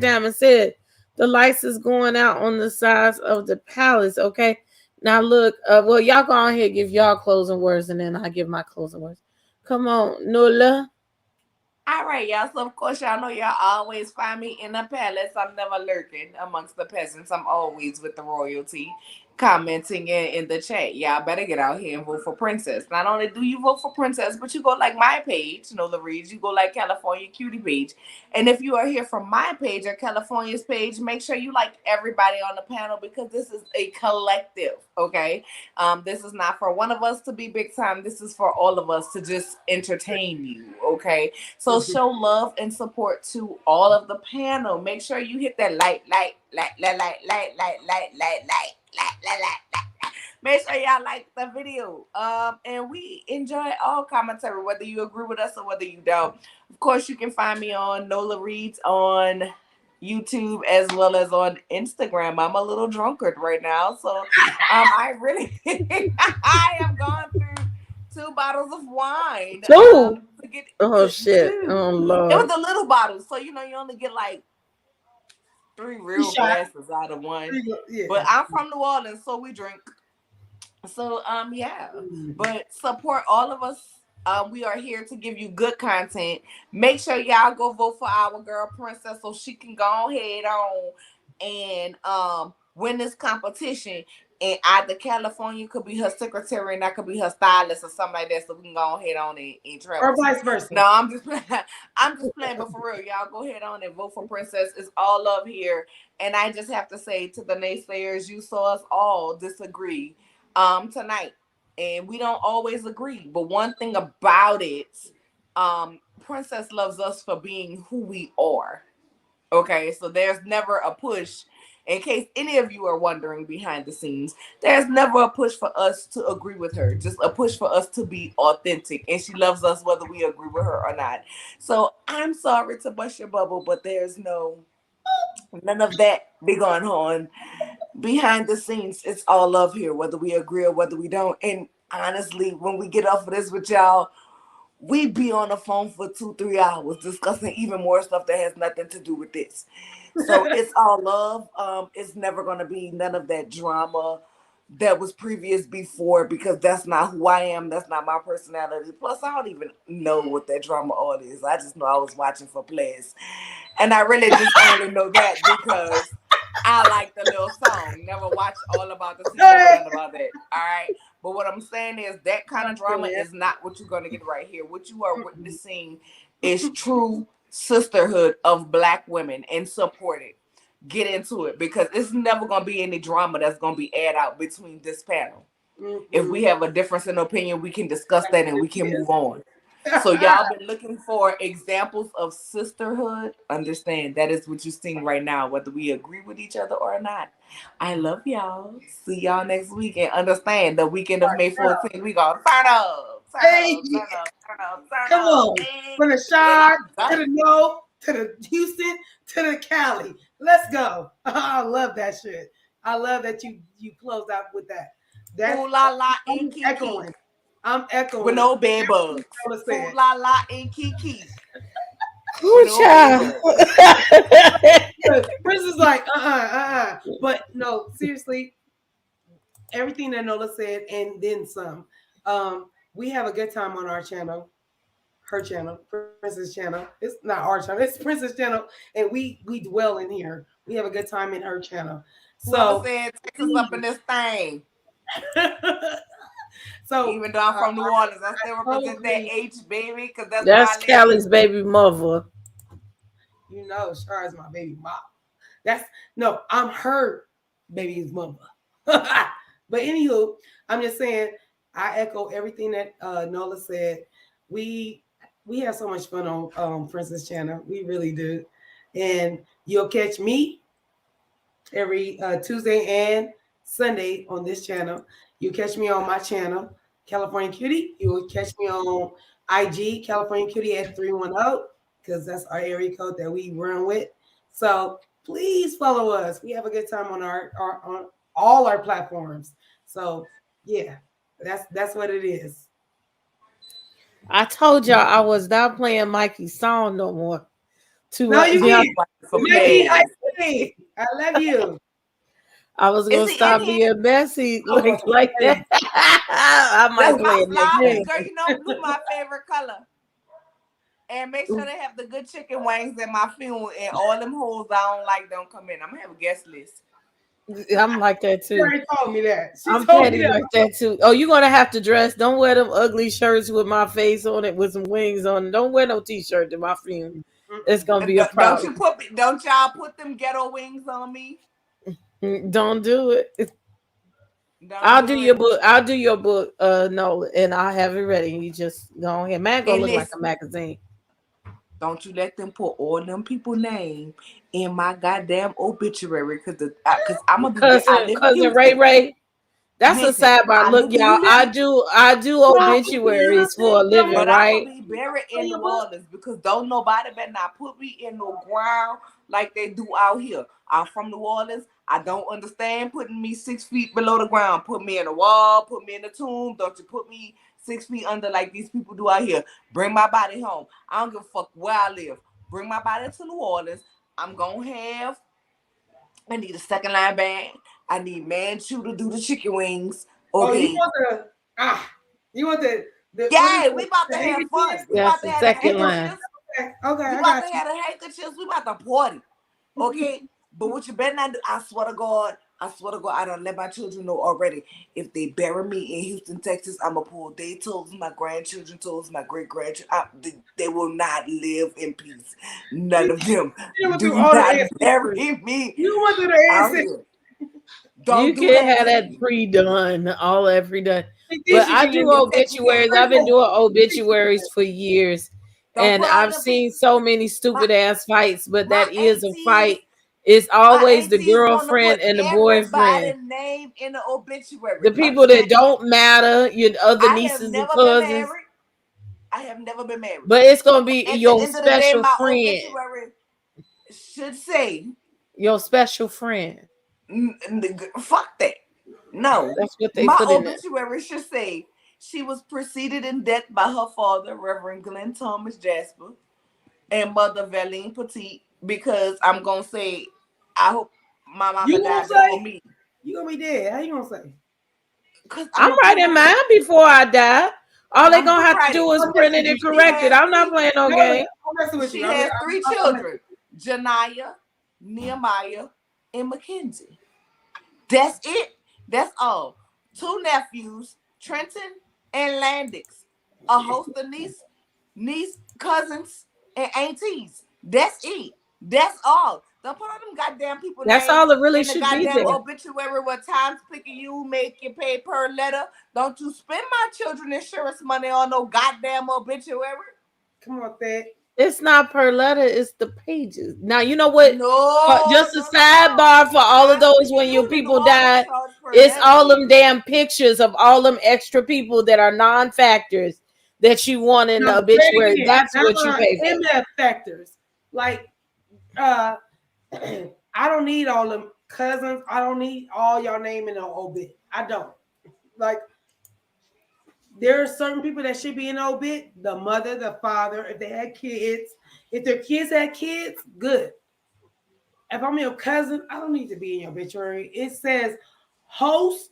Diamond said, the lights is going out on the sides of the palace. Okay. Now look, well, y'all go on here, give y'all closing words, and then I give my closing words. Come on, Nola. All right, y'all. So of course, y'all know y'all always find me in the palace. I'm never lurking amongst the peasants. I'm always with the royalty, commenting in the chat. Y'all better get out here and vote for Princess. Not only do you vote for Princess, but you go like my page, Nola ReadZzzz. You go like California Cutiee page. And if you are here from my page or California's page, make sure you like everybody on the panel because this is a collective, okay? This is not for one of us to be big time. This is for all of us to just entertain you, okay? So show love and support to all of the panel. Make sure you hit that like. Make sure y'all like the video. And we enjoy all commentary, whether you agree with us or whether you don't. Of course, you can find me on Nola ReadZzzz on YouTube as well as on Instagram. I'm a little drunkard right now, so I really I have gone through 2 bottles of wine. Two. To get, Shit. Oh Lord. It was the little bottles, so you only get like 3 real glasses out of one. Yeah. But I'm from New Orleans, so we drink. So yeah. But support all of us. We are here to give you good content. Make sure y'all go vote for our girl Princess so she can go ahead on and win this competition. And either California could be her secretary and I could be her stylist or something like that, so we can go ahead on and travel. Or vice versa. No, I'm just playing, but for real, y'all go ahead on and vote for Princess. It's all love here. And I just have to say to the naysayers, you saw us all disagree tonight. And we don't always agree. But one thing about it, Princess loves us for being who we are. Okay, so there's never a push. In case any of you are wondering behind the scenes, there's never a push for us to agree with her. Just a push for us to be authentic. And she loves us whether we agree with her or not. So I'm sorry to bust your bubble, but there's none of that be going on behind the scenes. It's all love here, whether we agree or whether we don't. And honestly, when we get off of this with y'all, we be on the phone for 2-3 hours discussing even more stuff that has nothing to do with this. So it's all love. It's never going to be none of that drama that was previous before, because that's not who I am. That's not my personality. Plus, I don't even know what that drama all is. I just know I was watching for plays. And I really just only know that because I like the little song. Never watch all about the scene, never about that. All right. But what I'm saying is that kind of drama is not what you're going to get right here. What you are witnessing is true sisterhood of Black women, and support it. Get into it, because it's never going to be any drama that's going to be aired out between this panel. If we have a difference in opinion, we can discuss that and we can move on. So y'all been looking for examples of sisterhood. Understand that is what you're seeing right now, whether we agree with each other or not. I love y'all. See y'all next week, and understand the weekend of May 14th, we gonna turn up. Come on. From the Shard to the North to the Houston to the Cali. Let's go. I love that shit. I love that you closed out with that. That's Ooh la la and KeKe. I'm echoing with no bed bugs. Ooh la la and KeKe. Ooh, child. Chris is like, But no, seriously, everything that Nola said and then some. We have a good time on our channel, her channel, Princess channel. It's not our channel, it's Princess channel, and we dwell in here. We have a good time in her channel. So said, take us up in this thing. So even though I'm from New Orleans, I still represent that H, baby, because that's Callie's baby mother. You know, Shar is my baby mom. I'm her baby's mother. But anywho, I'm just saying, I echo everything that Nola said. We have so much fun on Princess channel. We really do. And you'll catch me every Tuesday and Sunday on this channel. You catch me on my channel, California Cutiee. You will catch me on IG, California Cutiee at 310, because that's our area code that we run with. So please follow us. We have a good time on on all our platforms. So yeah, that's what it is. I told y'all I was not playing Mikey's song no more. No, you can't. Mikey, I love you. I was gonna stop being messy like that. I might play it next week. Girl, you know blue my favorite color. And make sure they have the good chicken wings at my funeral, and all them hoes I don't like don't come in. I'm gonna have a guest list. I'm like that too. She already told me that. I'm petty like that too. Oh, you're gonna have to dress. Don't wear them ugly shirts with my face on it with some wings on it. Don't wear no t-shirt to my funeral. It's gonna be a problem. Don't y'all put them ghetto wings on me? Don't do it. I'll do your book. I'll do your book, Nola, and I'll have it ready. You just go ahead. Man, gonna look like a magazine. Don't you let them put all them people's name in my goddamn obituary, because I'm a cousin Ray Ray. That's a sidebar. Look, y'all, I do obituaries for a living, but right? I will be buried in New Orleans because don't nobody better not put me in no ground like they do out here. I'm from New Orleans. I don't understand putting me 6 feet below the ground. Put me in a wall, put me in a tomb. Don't you put me 6 feet under like these people do out here. Bring my body home. I don't give a fuck where I live. Bring my body to New Orleans. I need a second line band. I need Manchu to do the chicken wings. Okay. You want the yeah, we about to have fun. We about to have the handkerchiefs. Okay, we about to have the handkerchiefs. We about to party. Okay. But what you better not do, I swear to God, I don't let my children know already. If they bury me in Houston, Texas, I'm going to pull their toes, my grandchildren's toes, my great-grandchildren. They will not live in peace. None of them. Do not bury me. You want to do the you can have that pre-done, all that pre-done. But I do obituaries. I've been doing obituaries for years. And I've seen so many stupid ass fights, but that is a fight. It's always the girlfriend and the boyfriend. Name in the obituary. The people that don't matter, your other nieces and cousins. I have never been married. But it's gonna be your special friend. Obituary should say your special friend. Fuck that. No, that's what they my put in obituary should say she was preceded in death by her father, Reverend Glenn Thomas Jasper, and mother Valine Petit. Because I'm gonna say, I hope my mama died before me. You gonna be dead? How you gonna say? Cause I'm writing mine before I die. All they gonna have to do is print it and correct it. I'm not playing no game. She has 3 children: Janiyah, Nehemiah, and Mackenzie. That's it. That's all. 2 nephews, Trenton and Landix. A host of niece, cousins, and aunties. That's it. That's all. Don't put all them goddamn people. That's all it really should be. Goddamn obituary where time's picking you, make you pay per letter. Don't you spend my children's insurance money on no goddamn obituary. Come on, Thad. It's not per letter, it's the pages. Now you know what? Just a sidebar for all of those when your people died. It's all them damn pictures of all them extra people that are non-factors that you want in the obituary. That's what you pay for. MF factors. Like I don't need all them cousins. I don't need all y'all name in the obit. I don't. Like there are certain people that should be in the obit. The mother, the father, if they had kids. If their kids had kids, good. If I'm your cousin, I don't need to be in your obituary. It says host,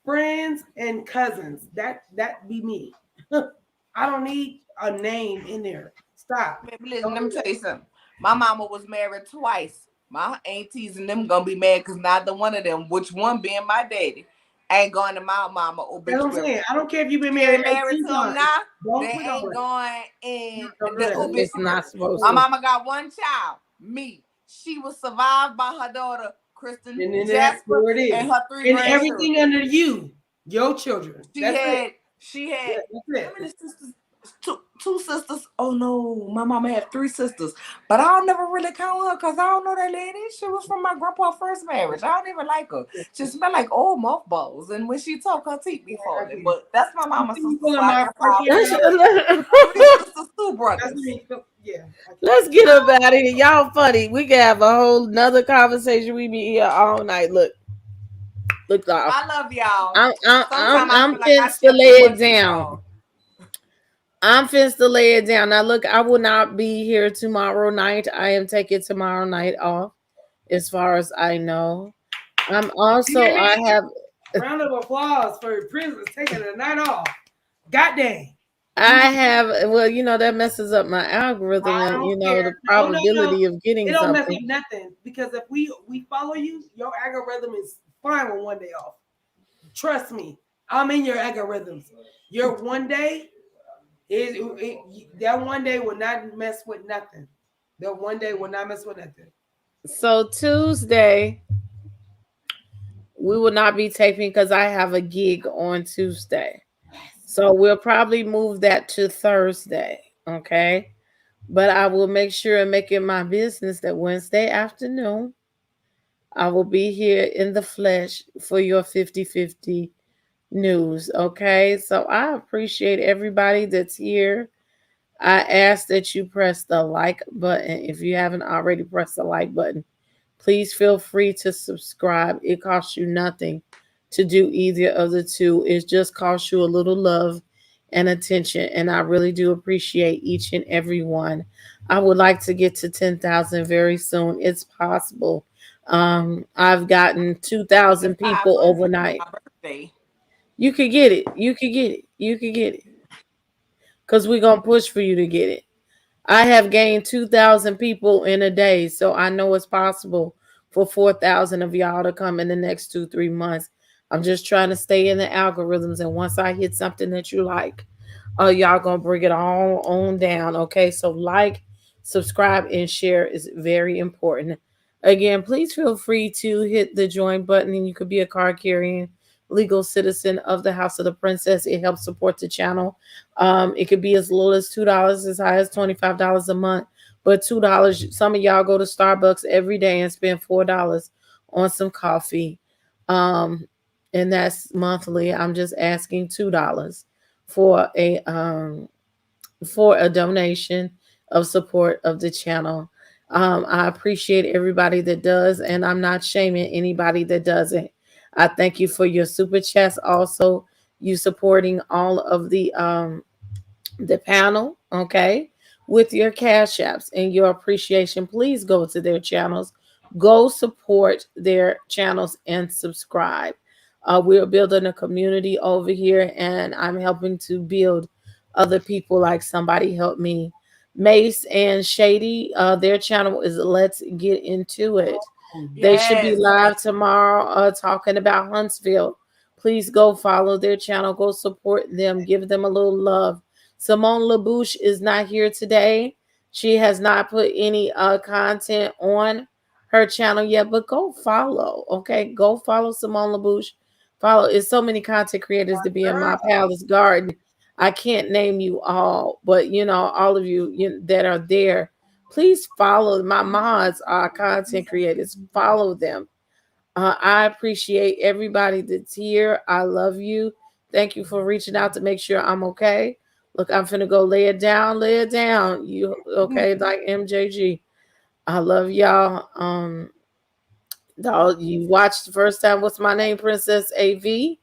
friends, and cousins. That be me. I don't need a name in there. Stop. Listen, let me tell you something. My mama was married twice. My aunties and them gonna be mad because neither one of them, which one being my daddy, ain't going to my mama obituary. I don't care if you've been married to them now. They ain't going in the obituary. It's not supposed my to. mama got 1 child, me. She was survived by her daughter, Kristen Jasper, and her 3 and everything under you, your children. She had how many sisters? 2 sisters. Oh no, my mama had 3 sisters, but I don't never really count her because I don't know that lady. She was from my grandpa's first marriage. I don't even like her. She smelled like old mothballs, and when she talk, her teeth be falling. But that's my mama's sister. Yeah. Let's get up out of here. Y'all funny. We can have a whole nother conversation. We be here all night. Look, I love y'all. I'm finna lay it down. I'm finna lay it down. Now, look, I will not be here tomorrow night. I am taking tomorrow night off, as far as I know. I'm also, I have... Round of applause for Princess taking the night off. Goddamn. I have, well, you know, that messes up my algorithm and, you know, the probability of getting something. It don't mess up nothing, because if we follow you, your algorithm is fine with 1 day off. Trust me. I'm in your algorithms. Your 1 day... that 1 day will not mess with nothing. That 1 day will not mess with nothing. So Tuesday, we will not be taping because I have a gig on Tuesday. So we'll probably move that to Thursday. Okay. But I will make sure and make it my business that Wednesday afternoon, I will be here in the flesh for your 50-50 news. Okay. So I appreciate everybody that's here. I ask that you press the like button. If you haven't already pressed the like button, please feel free to subscribe. It costs you nothing to do either of the two. It just costs you a little love and attention. And I really do appreciate each and every one. I would like to get to 10,000 very soon. It's possible. I've gotten 2,000 people overnight. You could get it. You could get it. You could get it. Because we're going to push for you to get it. I have gained 2,000 people in a day. So I know it's possible for 4,000 of y'all to come in the next 2-3 months. I'm just trying to stay in the algorithms. And once I hit something that you like, y'all going to bring it all on down. Okay. So like, subscribe, and share is very important. Again, please feel free to hit the join button, and you could be a card carrying legal citizen of the House of the Princess. It helps support the channel. It could be as little as $2, as high as $25 a month. But $2, some of y'all go to Starbucks every day and spend $4 on some coffee. And that's monthly. I'm just asking $2 for a donation of support of the channel. I appreciate everybody that does, and I'm not shaming anybody that doesn't. I thank you for your super chats. Also, you supporting all of the panel, okay, with your cash apps and your appreciation. Please go to their channels, go support their channels, and subscribe. We're building a community over here, and I'm helping to build other people like somebody helped me. Mace and Shady, their channel is Let's Get Into It. They should be live tomorrow talking about Huntsville. Please go follow their channel. Go support them. Give them a little love. Simone LaBouche is not here today. She has not put any content on her channel yet, but go follow. Okay, go follow Simone LaBouche. Follow. It's so many content creators to be in my palace garden. I can't name you all, but all of you that are there, please follow. My mods are content creators. Follow them. I appreciate everybody that's here. I love you. Thank you for reaching out to make sure I'm okay. Look, I'm finna go lay it down. Lay it down. You okay? Like MJG. I love y'all. You watched the first time. What's my name? Princess A.V.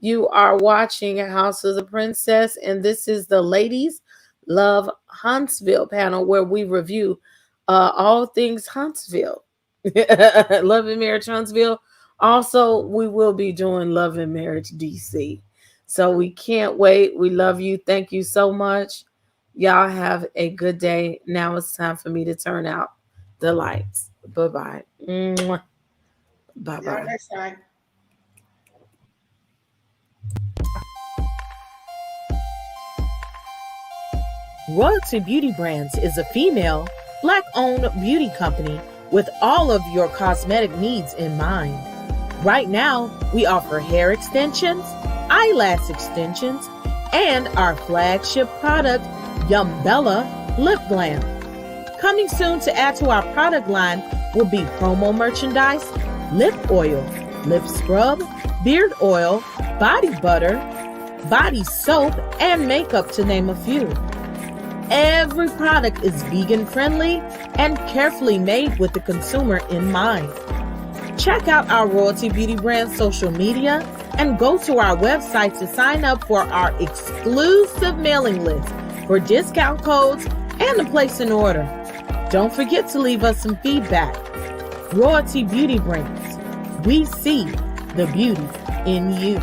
You are watching House of the Princess, and this is the Ladies Love Huntsville panel where we review all things Huntsville. Love and Marriage Huntsville. Also, we will be doing Love and Marriage DC. So we can't wait. We love you. Thank you so much. Y'all have a good day. Now it's time for me to turn out the lights. Bye-bye. Bye-bye. Next time. Royalty Beauty Brands is a female, Black-owned beauty company with all of your cosmetic needs in mind. Right now, we offer hair extensions, eyelash extensions, and our flagship product, Yumbella Lip Glam. Coming soon to add to our product line will be promo merchandise, lip oil, lip scrub, beard oil, body butter, body soap, and makeup, to name a few. Every product is vegan friendly and carefully made with the consumer in mind. Check out our Royalty Beauty Brand social media and go to our website to sign up for our exclusive mailing list for discount codes and to place an order. Don't forget to leave us some feedback. Royalty Beauty Brands. We see the beauty in you.